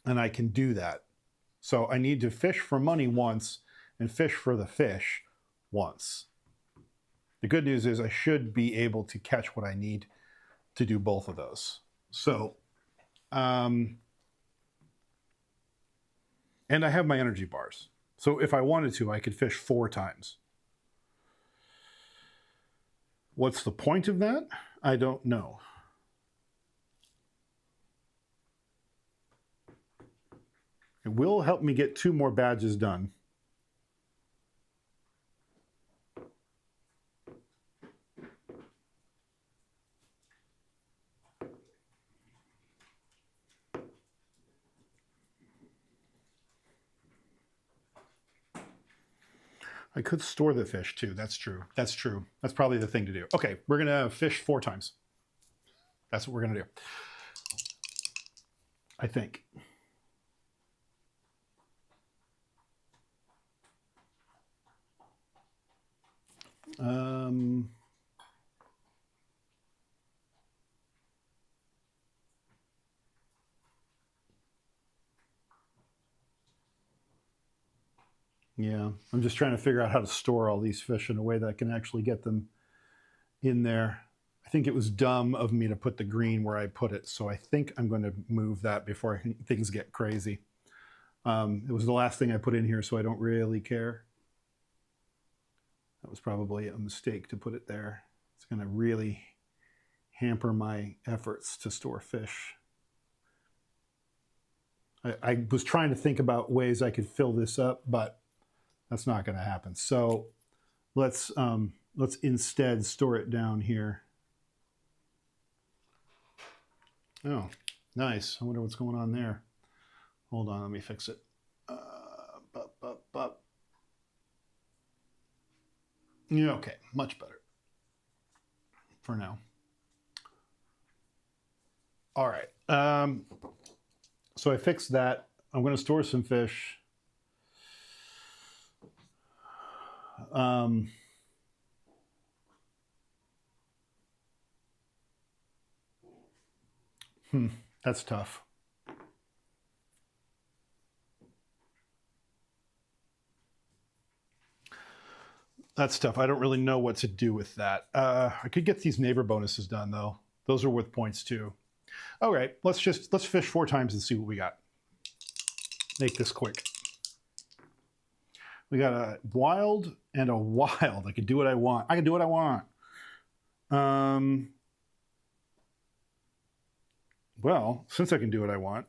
And I can do that. So I need to fish for money once and fish for the fish once. The good news is I should be able to catch what I need to do both of those. So, and I have my energy bars. So if I wanted to, I could fish 4 times. What's the point of that? I don't know. It will help me get 2 more badges done. I could store the fish too. That's true. That's true. That's probably the thing to do. Okay, we're going to fish 4 times. That's what we're going to do. I think. Yeah, I'm just trying to figure out how to store all these fish in a way that I can actually get them in there. I think it was dumb of me to put the green where I put it, so I think I'm going to move that before things get crazy. It was the last thing I put in here, so I don't really care. That was probably a mistake to put it there. It's going to really hamper my efforts to store fish. I was trying to think about ways I could fill this up, but that's not going to happen. So let's instead store it down here. Oh, nice. I wonder what's going on there. Hold on, let me fix it. Yeah, okay, much better for now. All right. So I fixed that. I'm going to store some fish. That's tough. That's tough. I don't really know what to do with that. I could get these neighbor bonuses done though. Those are worth points too. All right, let's fish 4 times and see what we got. Make this quick. We got a wild and a wild. I can do what I want. I can do what I want. Well, since I can do what I want,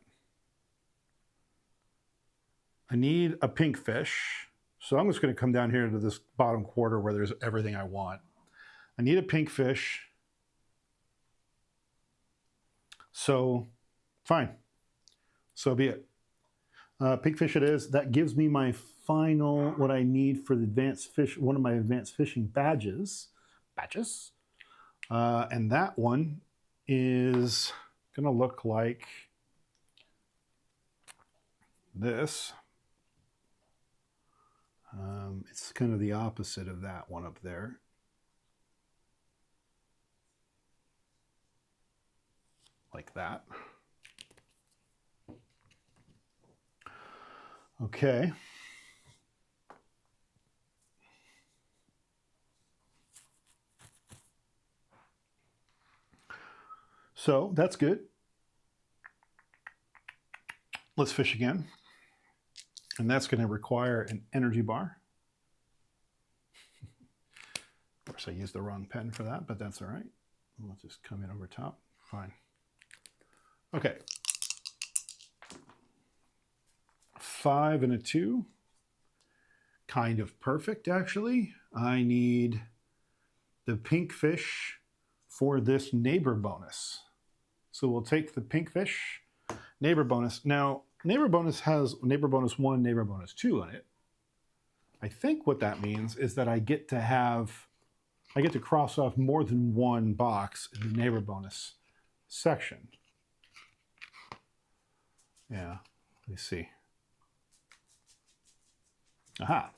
I need a pink fish. So I'm just going to come down here to this bottom quarter where there's everything I want. I need a pink fish. So, fine. So be it. Pink fish it is. That gives me my final, what I need for the advanced fish, one of my advanced fishing badges. And that one is going to look like this. It's kind of the opposite of that one up there. Like that. Okay. So that's good. Let's fish again. And that's going to require an energy bar. Of course, I used the wrong pen for that, but that's all right. We'll just come in over top. Fine. Okay. 5 and a 2. Kind of perfect, actually. I need the pink fish for this neighbor bonus. So we'll take the pink fish, neighbor bonus. Now, neighbor bonus has neighbor bonus 1, neighbor bonus 2 on it. I think what that means is that I get to cross off more than one box in the neighbor bonus section. Yeah, let me see. Aha.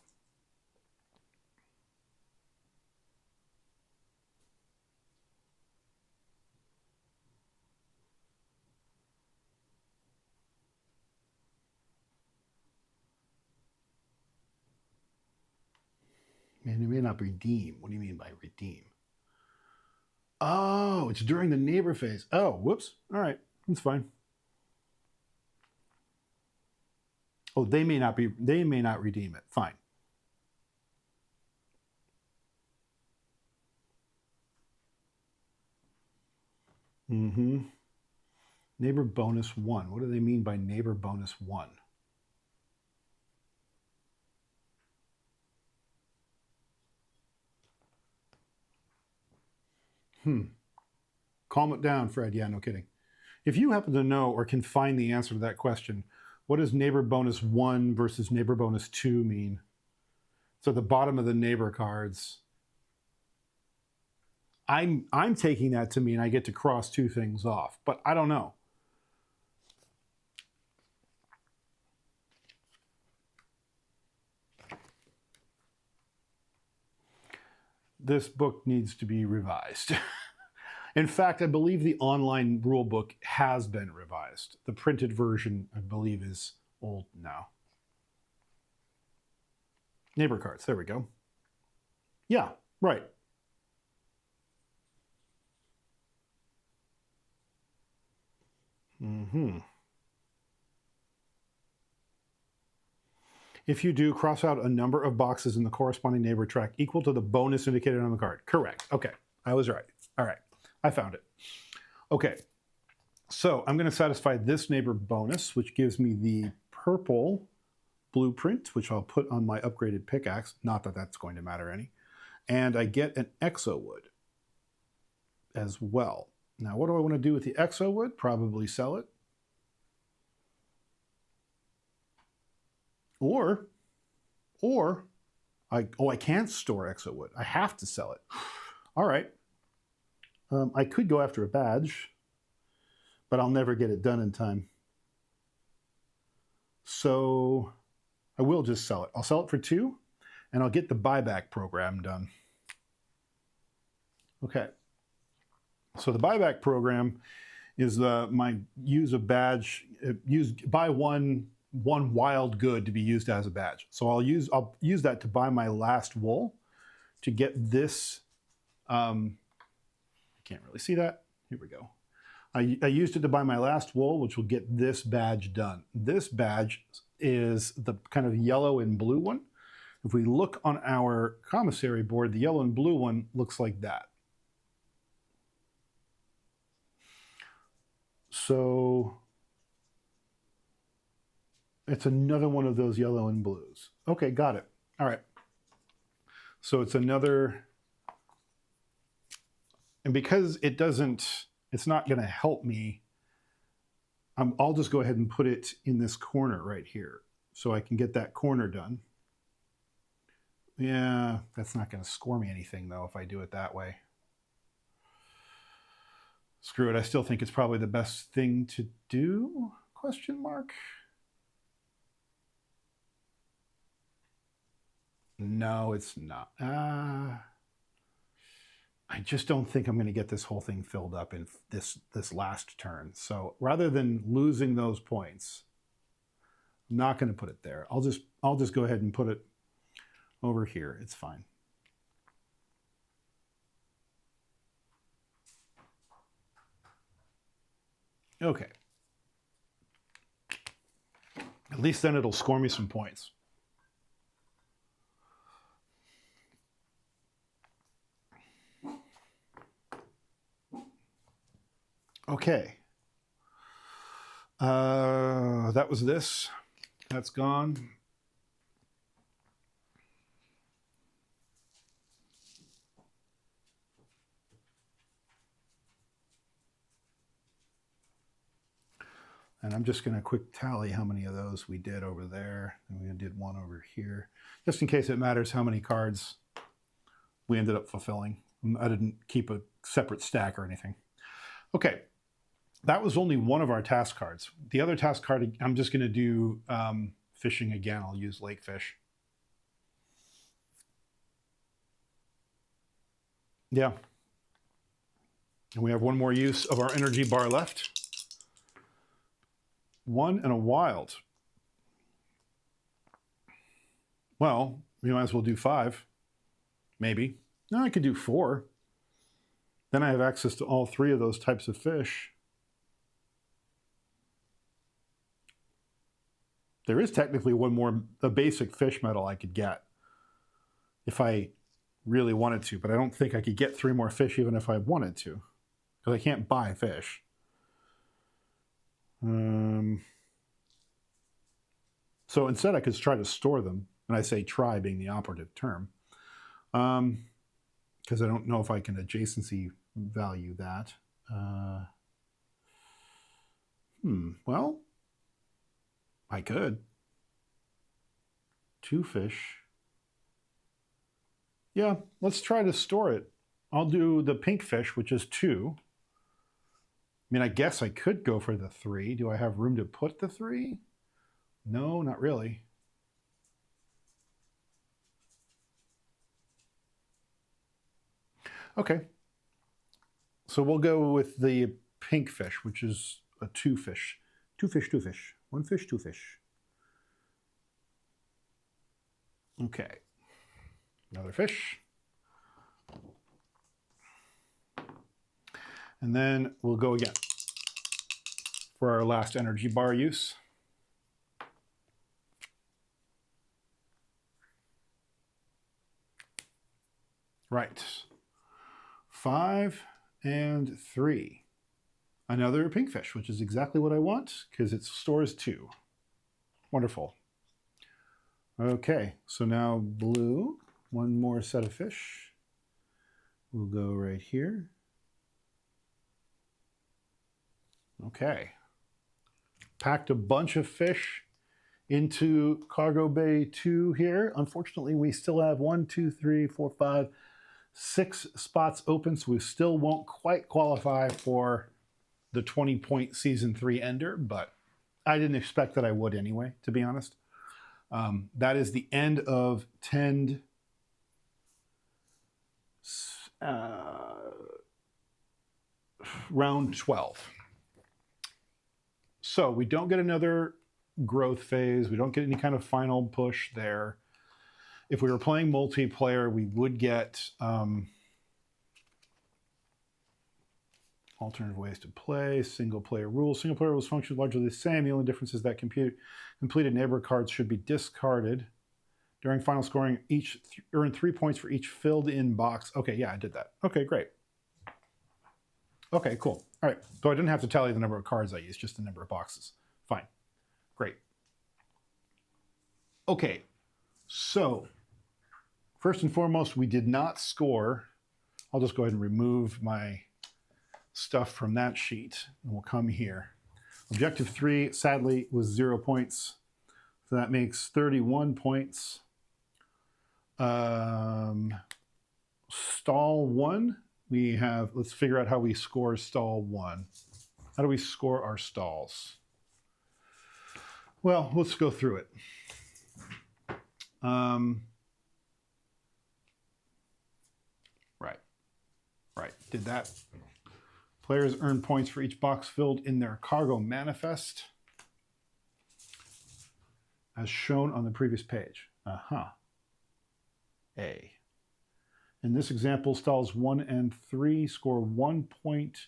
And it may not redeem. What do you mean by redeem? Oh, it's during the neighbor phase. Oh, whoops. All right, that's fine. Oh, they may not redeem it. Fine. Neighbor bonus 1. What do they mean by neighbor bonus 1? Calm it down, Fred. Yeah, no kidding. If you happen to know or can find the answer to that question, what does neighbor bonus 1 versus neighbor bonus 2 mean? So the bottom of the neighbor cards. I'm taking that to mean I get to cross 2 things off, but I don't know. This book needs to be revised. In fact, I believe the online rule book has been revised. The printed version, I believe, is old now. Neighbor cards, there we go. Yeah, right. If you do, cross out a number of boxes in the corresponding neighbor track equal to the bonus indicated on the card. Correct. Okay, I was right. All right, I found it. Okay, so I'm going to satisfy this neighbor bonus, which gives me the purple blueprint, which I'll put on my upgraded pickaxe. Not that that's going to matter any. And I get an Exo Wood as well. Now, what do I want to do with the Exo Wood? Probably sell it. Or I can't store Exo Wood. I have to sell it. All right. I could go after a badge, but I'll never get it done in time. So I will just sell it. I'll sell it for 2, and I'll get the buyback program done. Okay. So the buyback program is my use a badge, buy one wild good to be used as a badge. So I'll use that to buy my last wool to get this. I can't really see that. Here we go. I used it to buy my last wool, which will get this badge done. This badge is the kind of yellow and blue one. If we look on our commissary board, the yellow and blue one looks like that. So it's another one of those yellow and blues. Okay, got it. All right. So it's another, and because it's not going to help me, I'll just go ahead and put it in this corner right here so I can get that corner done. Yeah, that's not going to score me anything though if I do it that way. Screw it, I still think it's probably the best thing to do, question mark. No, it's not. I just don't think I'm going to get this whole thing filled up in this last turn. So rather than losing those points, I'm not going to put it there. I'll just go ahead and put it over here. It's fine. Okay. At least then it'll score me some points. Okay. That was this. That's gone. And I'm just going to quick tally how many of those we did over there. And we did one over here, just in case it matters how many cards we ended up fulfilling. I didn't keep a separate stack or anything. Okay, that was only one of our task cards. The other task card, I'm just going to do fishing again. I'll use lake fish. Yeah. And we have one more use of our energy bar left. One and a wild. Well, we might as well do 5. Maybe. No, I could do 4. Then I have access to all 3 of those types of fish. There is technically one more, a basic fish medal I could get if I really wanted to, but I don't think I could get 3 more fish even if I wanted to, because I can't buy fish. So instead I could try to store them, and I say try being the operative term, because I don't know if I can adjacency value that. Well, I could. 2 fish. Yeah, let's try to store it. I'll do the pink fish, which is 2. I mean, I guess I could go for the 3. Do I have room to put the 3? No, not really. Okay. So we'll go with the pink fish, which is a 2 fish. 2 fish, 2 fish. 1 fish, 2 fish. Okay. Another fish. And then we'll go again for our last energy bar use. Right. 5 and 3. Another pink fish, which is exactly what I want because it stores 2. Wonderful. Okay, so now blue. One more set of fish. We'll go right here. Okay. Packed a bunch of fish into cargo bay 2 here. Unfortunately, we still have 1, 2, 3, 4, 5, 6 spots open, so we still won't quite qualify for the 20-point season 3 ender, but I didn't expect that I would anyway, to be honest. That is the end of round 12. So we don't get another growth phase. We don't get any kind of final push there. If we were playing multiplayer, we would get alternative ways to play, single player rules. Single player rules function largely the same. The only difference is that completed neighbor cards should be discarded. During final scoring, each earn 3 points for each filled in box. Okay, yeah, I did that. Okay, great. Okay, cool. All right, so I didn't have to tally the number of cards I used, just the number of boxes. Fine, great. Okay, so first and foremost, we did not score. I'll just go ahead and remove my stuff from that sheet, and we'll come here. Objective 3, sadly, was 0 points. So that makes 31 points. Stall 1, we have, let's figure out how we score stall 1. How do we score our stalls? Well, let's go through it. Right, did that. Players earn points for each box filled in their cargo manifest, as shown on the previous page. A. In this example, stalls 1 and 3 score 1 point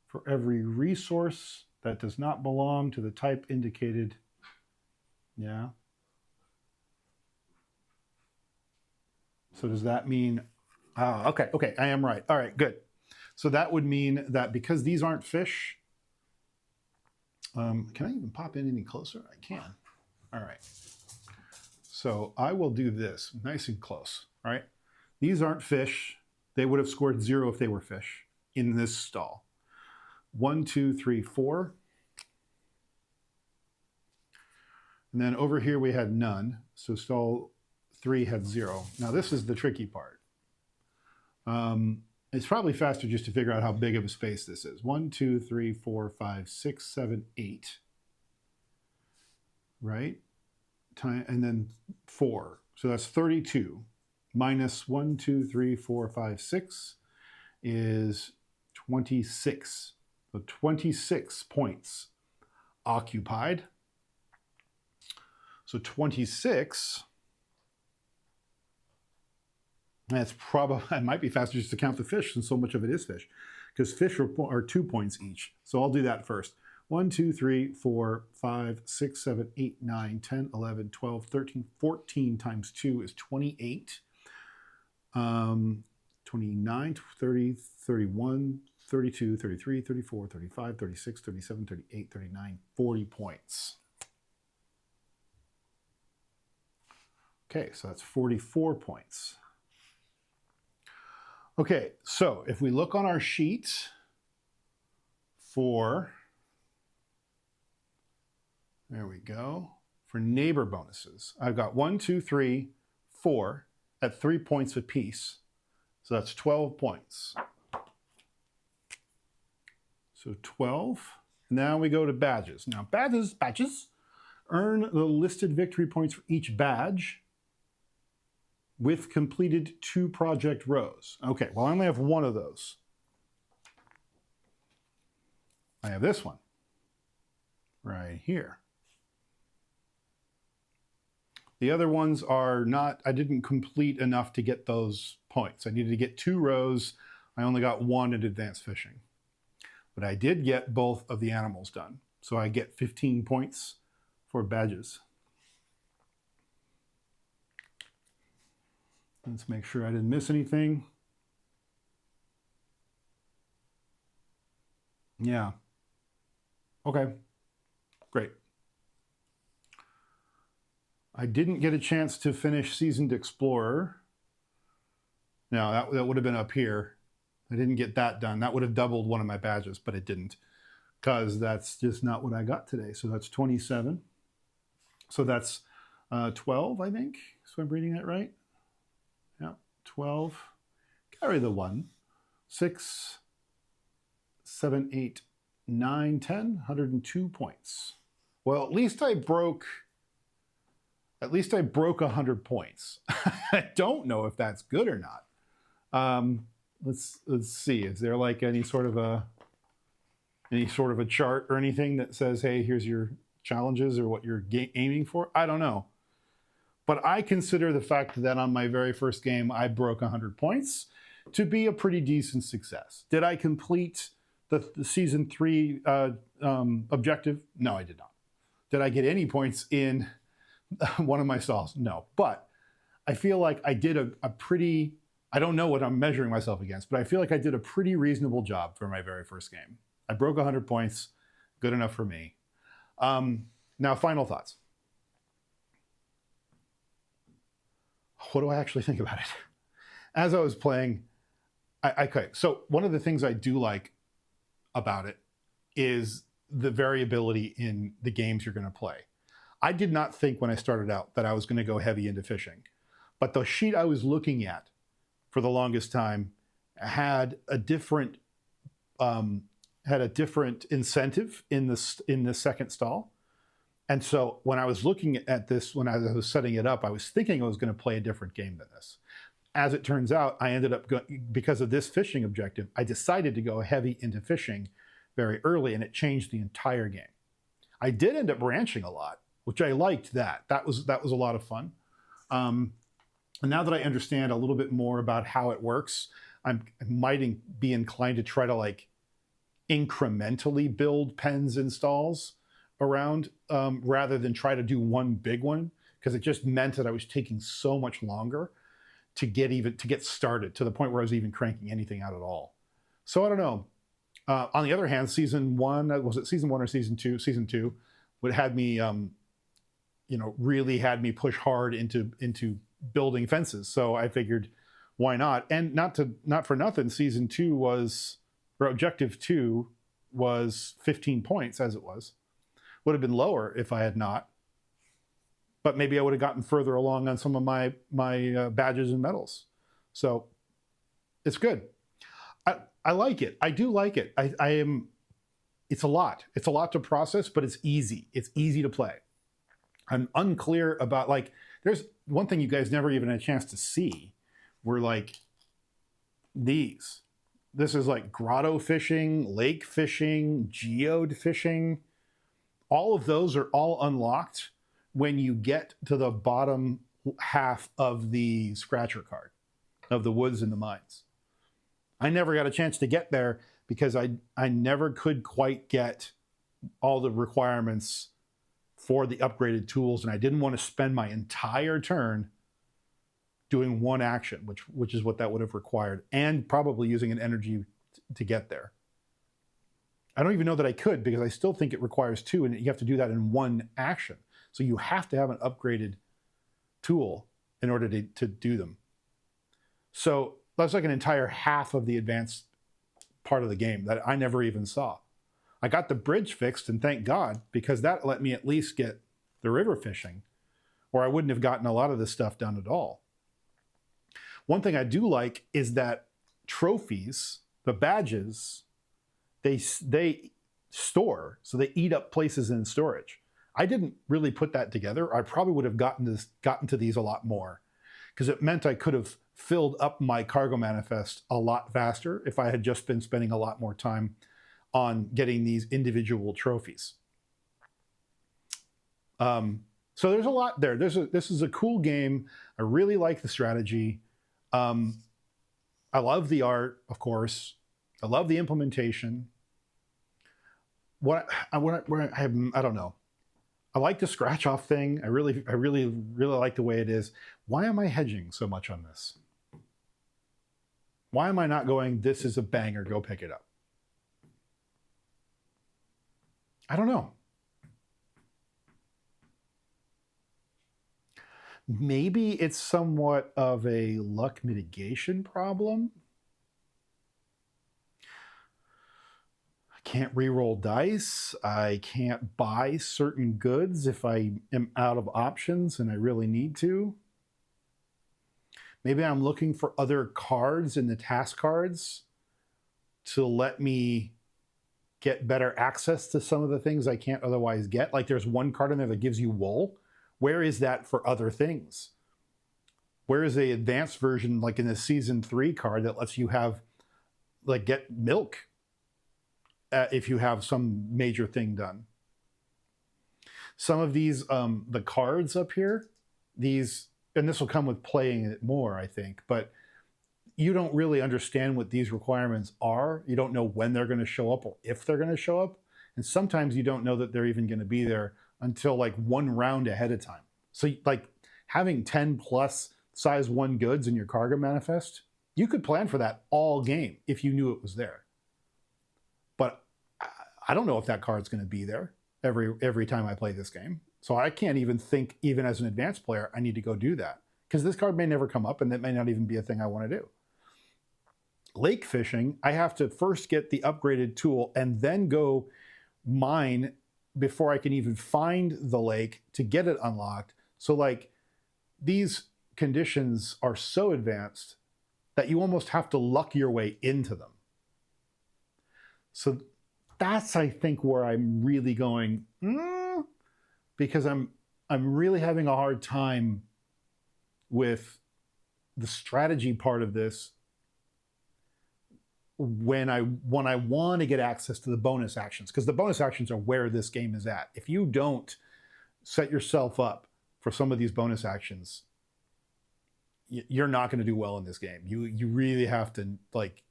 for every resource that does not belong to the type indicated. Yeah. So does that mean, okay, I am right. All right, good. So that would mean that because these aren't fish, can I even pop in any closer? I can. All right. So I will do this nice and close, right? These aren't fish. They would have scored 0 if they were fish in this stall. 1, 2, 3, 4. And then over here we had none. So stall 3 had 0. Now this is the tricky part. It's probably faster just to figure out how big of a space this is. 1, 2, 3, 4, 5, 6, 7, 8. Right? And then 4. So that's 32. Minus 1, 2, 3, 4, 5, 6 is 26. So 26 points occupied. So 26, that's probably, it might be faster just to count the fish since so much of it is fish, because fish are 2 points each. So I'll do that first. 1, 2, 3, 4, 5, 6, 7, 8, 9, 10, 11, 12, 13, 14 times 2 is 28. 29, 30, 31, 32, 33, 34, 35, 36, 37, 38, 39, 40 points. Okay, so that's 44 points. Okay, so if we look on our sheet for, there we go, for neighbor bonuses, I've got 1, 2, 3, 4 at 3 points apiece. So that's 12 points. So 12. Now we go to badges. Now badges earn the listed victory points for each badge with completed 2 project rows. Okay, well, I only have 1 of those. I have this one right here. The other ones are not, I didn't complete enough to get those points. I needed to get 2 rows. I only got 1 in advanced fishing. But I did get both of the animals done. So I get 15 points for badges. Let's make sure I didn't miss anything. Yeah. Okay, great. I didn't get a chance to finish Seasoned Explorer. Now, that would have been up here. I didn't get that done. That would have doubled one of my badges, but it didn't, because that's just not what I got today. So that's 27. So that's 12, I think. So I'm reading that right? Yeah, 12. Carry the 1. 6, 7, 8, 9, 10, 102 points. Well, at least I broke 100 points. I don't know if that's good or not. Let's see. Is there like any sort of a chart or anything that says, hey, here's your challenges or what you're aiming for? I don't know. But I consider the fact that on my very first game, I broke 100 points to be a pretty decent success. Did I complete the season 3 objective? No, I did not. Did I get any points in one of my stalls? No. But I feel like I did a pretty, I don't know what I'm measuring myself against, but I feel like I did a pretty reasonable job for my very first game. I broke 100 points, good enough for me. Now, final thoughts. What do I actually think about it? As I was playing, okay, so one of the things I do like about it is the variability in the games you're going to play. I did not think when I started out that I was going to go heavy into fishing, but the sheet I was looking at for the longest time had a different incentive in the second stall. And so when I was looking at this, when I was setting it up, I was thinking I was going to play a different game than this. As it turns out, I ended up going, because of this fishing objective, I decided to go heavy into fishing very early, and it changed the entire game. I did end up ranching a lot, which I liked that. That was a lot of fun. And now that I understand a little bit more about how it works, I might be inclined to try to like incrementally build pens and stalls around rather than try to do one big one, because it just meant that I was taking so much longer to get started, to the point where I was even cranking anything out at all. So I don't know. On the other hand, season 1, was it season 1 or season 2? Season 2 would had me really had me push hard into building fences. So I figured, why not? And not for nothing, season 2 was, or objective 2 was 15 points as it was. Would have been lower if I had not, but maybe I would have gotten further along on some of my badges and medals. So it's good. I like it. I do like it. It's a lot. It's a lot to process, but it's easy. It's easy to play. I'm unclear about, like, there's one thing you guys never even had a chance to see were like these. This is like grotto fishing, lake fishing, geode fishing. All of those are all unlocked when you get to the bottom half of the scratcher card of the woods and the mines. I never got a chance to get there because I never could quite get all the requirements for the upgraded tools, and I didn't want to spend my entire turn doing one action, which is what that would have required, and probably using an energy to get there. I don't even know that I could, because I still think it requires 2, and you have to do that in one action. So you have to have an upgraded tool in order to do them. So that's like an entire half of the advanced part of the game that I never even saw. I got the bridge fixed, and thank God, because that let me at least get the river fishing, or I wouldn't have gotten a lot of this stuff done at all. One thing I do like is that trophies, the badges, they store, so they eat up places in storage. I didn't really put that together. I probably would have gotten to these a lot more, because it meant I could have filled up my cargo manifest a lot faster if I had just been spending a lot more time on getting these individual trophies. So there's a lot there. This is a cool game. I really like the strategy. I love the art, of course. I love the implementation. I don't know. I like the scratch off thing. I really like the way it is. Why am I hedging so much on this? Why am I not going, this is a banger, go pick it up? I don't know. Maybe it's somewhat of a luck mitigation problem. I can't re-roll dice. I can't buy certain goods if I am out of options and I really need to. Maybe I'm looking for other cards in the task cards to let me get better access to some of the things I can't otherwise get. Like there's one card in there that gives you wool. Where is that for other things? Where is the advanced version, like in the season 3 card that lets you have, like, get milk if you have some major thing done? Some of these, the cards up here, these, and this will come with playing it more, I think, but you don't really understand what these requirements are. You don't know when they're going to show up or if they're going to show up. And sometimes you don't know that they're even going to be there until like one round ahead of time. So like having 10 plus size 1 goods in your cargo manifest, you could plan for that all game if you knew it was there. But I don't know if that card's going to be there every time I play this game. So I can't even think, even as an advanced player, I need to go do that, because this card may never come up and that may not even be a thing I want to do. Lake fishing, I have to first get the upgraded tool and then go mine before I can even find the lake to get it unlocked. So like these conditions are so advanced that you almost have to luck your way into them. So that's, I think, where I'm really going, because I'm really having a hard time with the strategy part of this when I want to get access to the bonus actions, because the bonus actions are where this game is at. If you don't set yourself up for some of these bonus actions, you're not going to do well in this game. You really have to like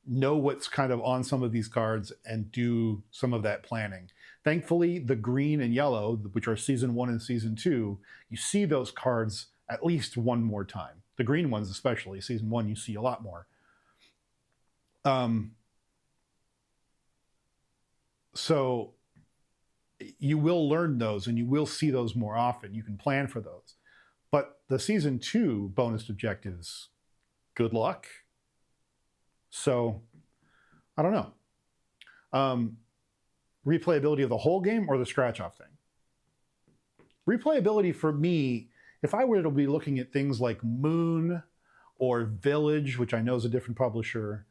know what's kind of on some of these cards and do some of that planning. Thankfully, the green and yellow, which are season 1 and season 2, you see those cards at least one more time. The green ones especially, season 1, you see a lot more. So you will learn those and you will see those more often. You can plan for those. But the season 2 bonus objectives, good luck. So I don't know. Replayability of the whole game or the scratch off thing? Replayability for me, if I were to be looking at things like Moon or Village, which I know is a different publisher,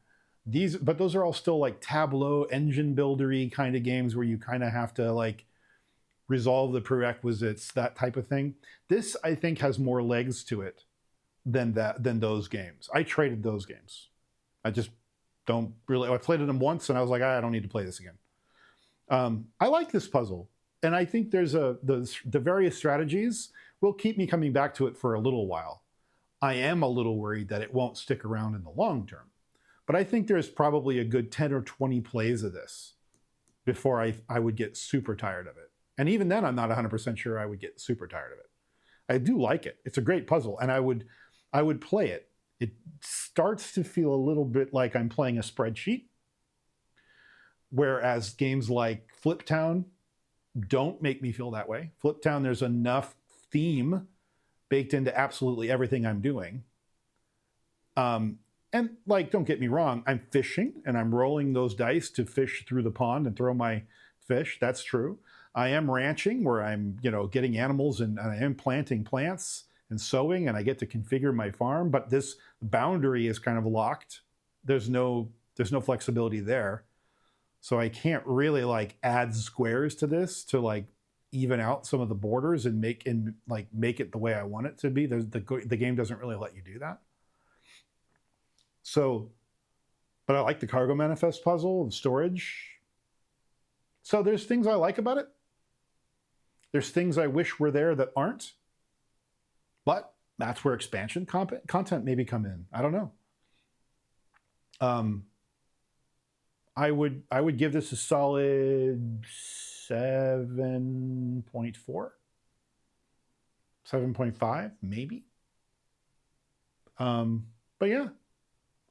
but those are all still like Tableau engine buildery kind of games where you kind of have to like resolve the prerequisites, that type of thing. This, I think, has more legs to it than those games. I traded those games. I just don't really. I played them once and I was like, I don't need to play this again. I like this puzzle, and I think there's the various strategies will keep me coming back to it for a little while. I am a little worried that it won't stick around in the long term, but I think there's probably a good 10 or 20 plays of this before I would get super tired of it. And even then, I'm not 100% sure I would get super tired of it. I do like it. It's a great puzzle, and I would play it. It starts to feel a little bit like I'm playing a spreadsheet, whereas games like Flip Town don't make me feel that way. Flip Town, there's enough theme baked into absolutely everything I'm doing. And like, don't get me wrong, I'm fishing and I'm rolling those dice to fish through the pond and throw my fish. That's true. I am ranching where I'm, getting animals and I am planting plants and sowing and I get to configure my farm, but this boundary is kind of locked. There's no flexibility there. So I can't really like add squares to this to like even out some of the borders and make it the way I want it to be. The game doesn't really let you do that. So, but I like the cargo manifest puzzle and storage. So there's things I like about it. There's things I wish were there that aren't. But that's where expansion content maybe come in. I don't know. I would give this a solid 7.4, 7.5 maybe. But yeah,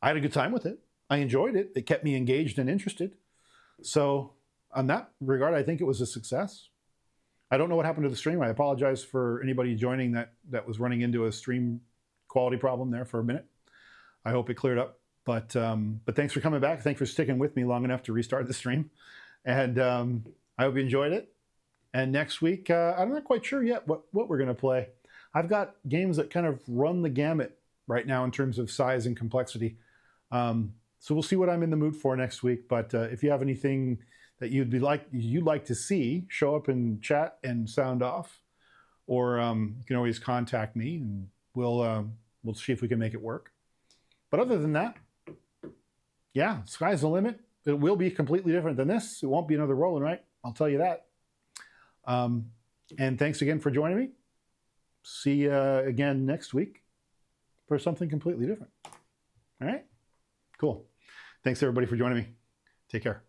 I had a good time with it. I enjoyed it. It kept me engaged and interested. So on that regard, I think it was a success. I don't know what happened to the stream. I apologize for anybody joining that was running into a stream quality problem there for a minute. I hope it cleared up. But thanks for coming back. Thanks for sticking with me long enough to restart the stream. And I hope you enjoyed it. And next week, I'm not quite sure yet what we're going to play. I've got games that kind of run the gamut right now in terms of size and complexity. So we'll see what I'm in the mood for next week. But if you have anything that you'd like to see, show up in chat and sound off, or you can always contact me and we'll see if we can make it work. But other than that, yeah, sky's the limit. It will be completely different than this. It won't be another roll and write. I'll tell you that. And thanks again for joining me. See you again next week for something completely different. All right? Cool. Thanks, everybody, for joining me. Take care.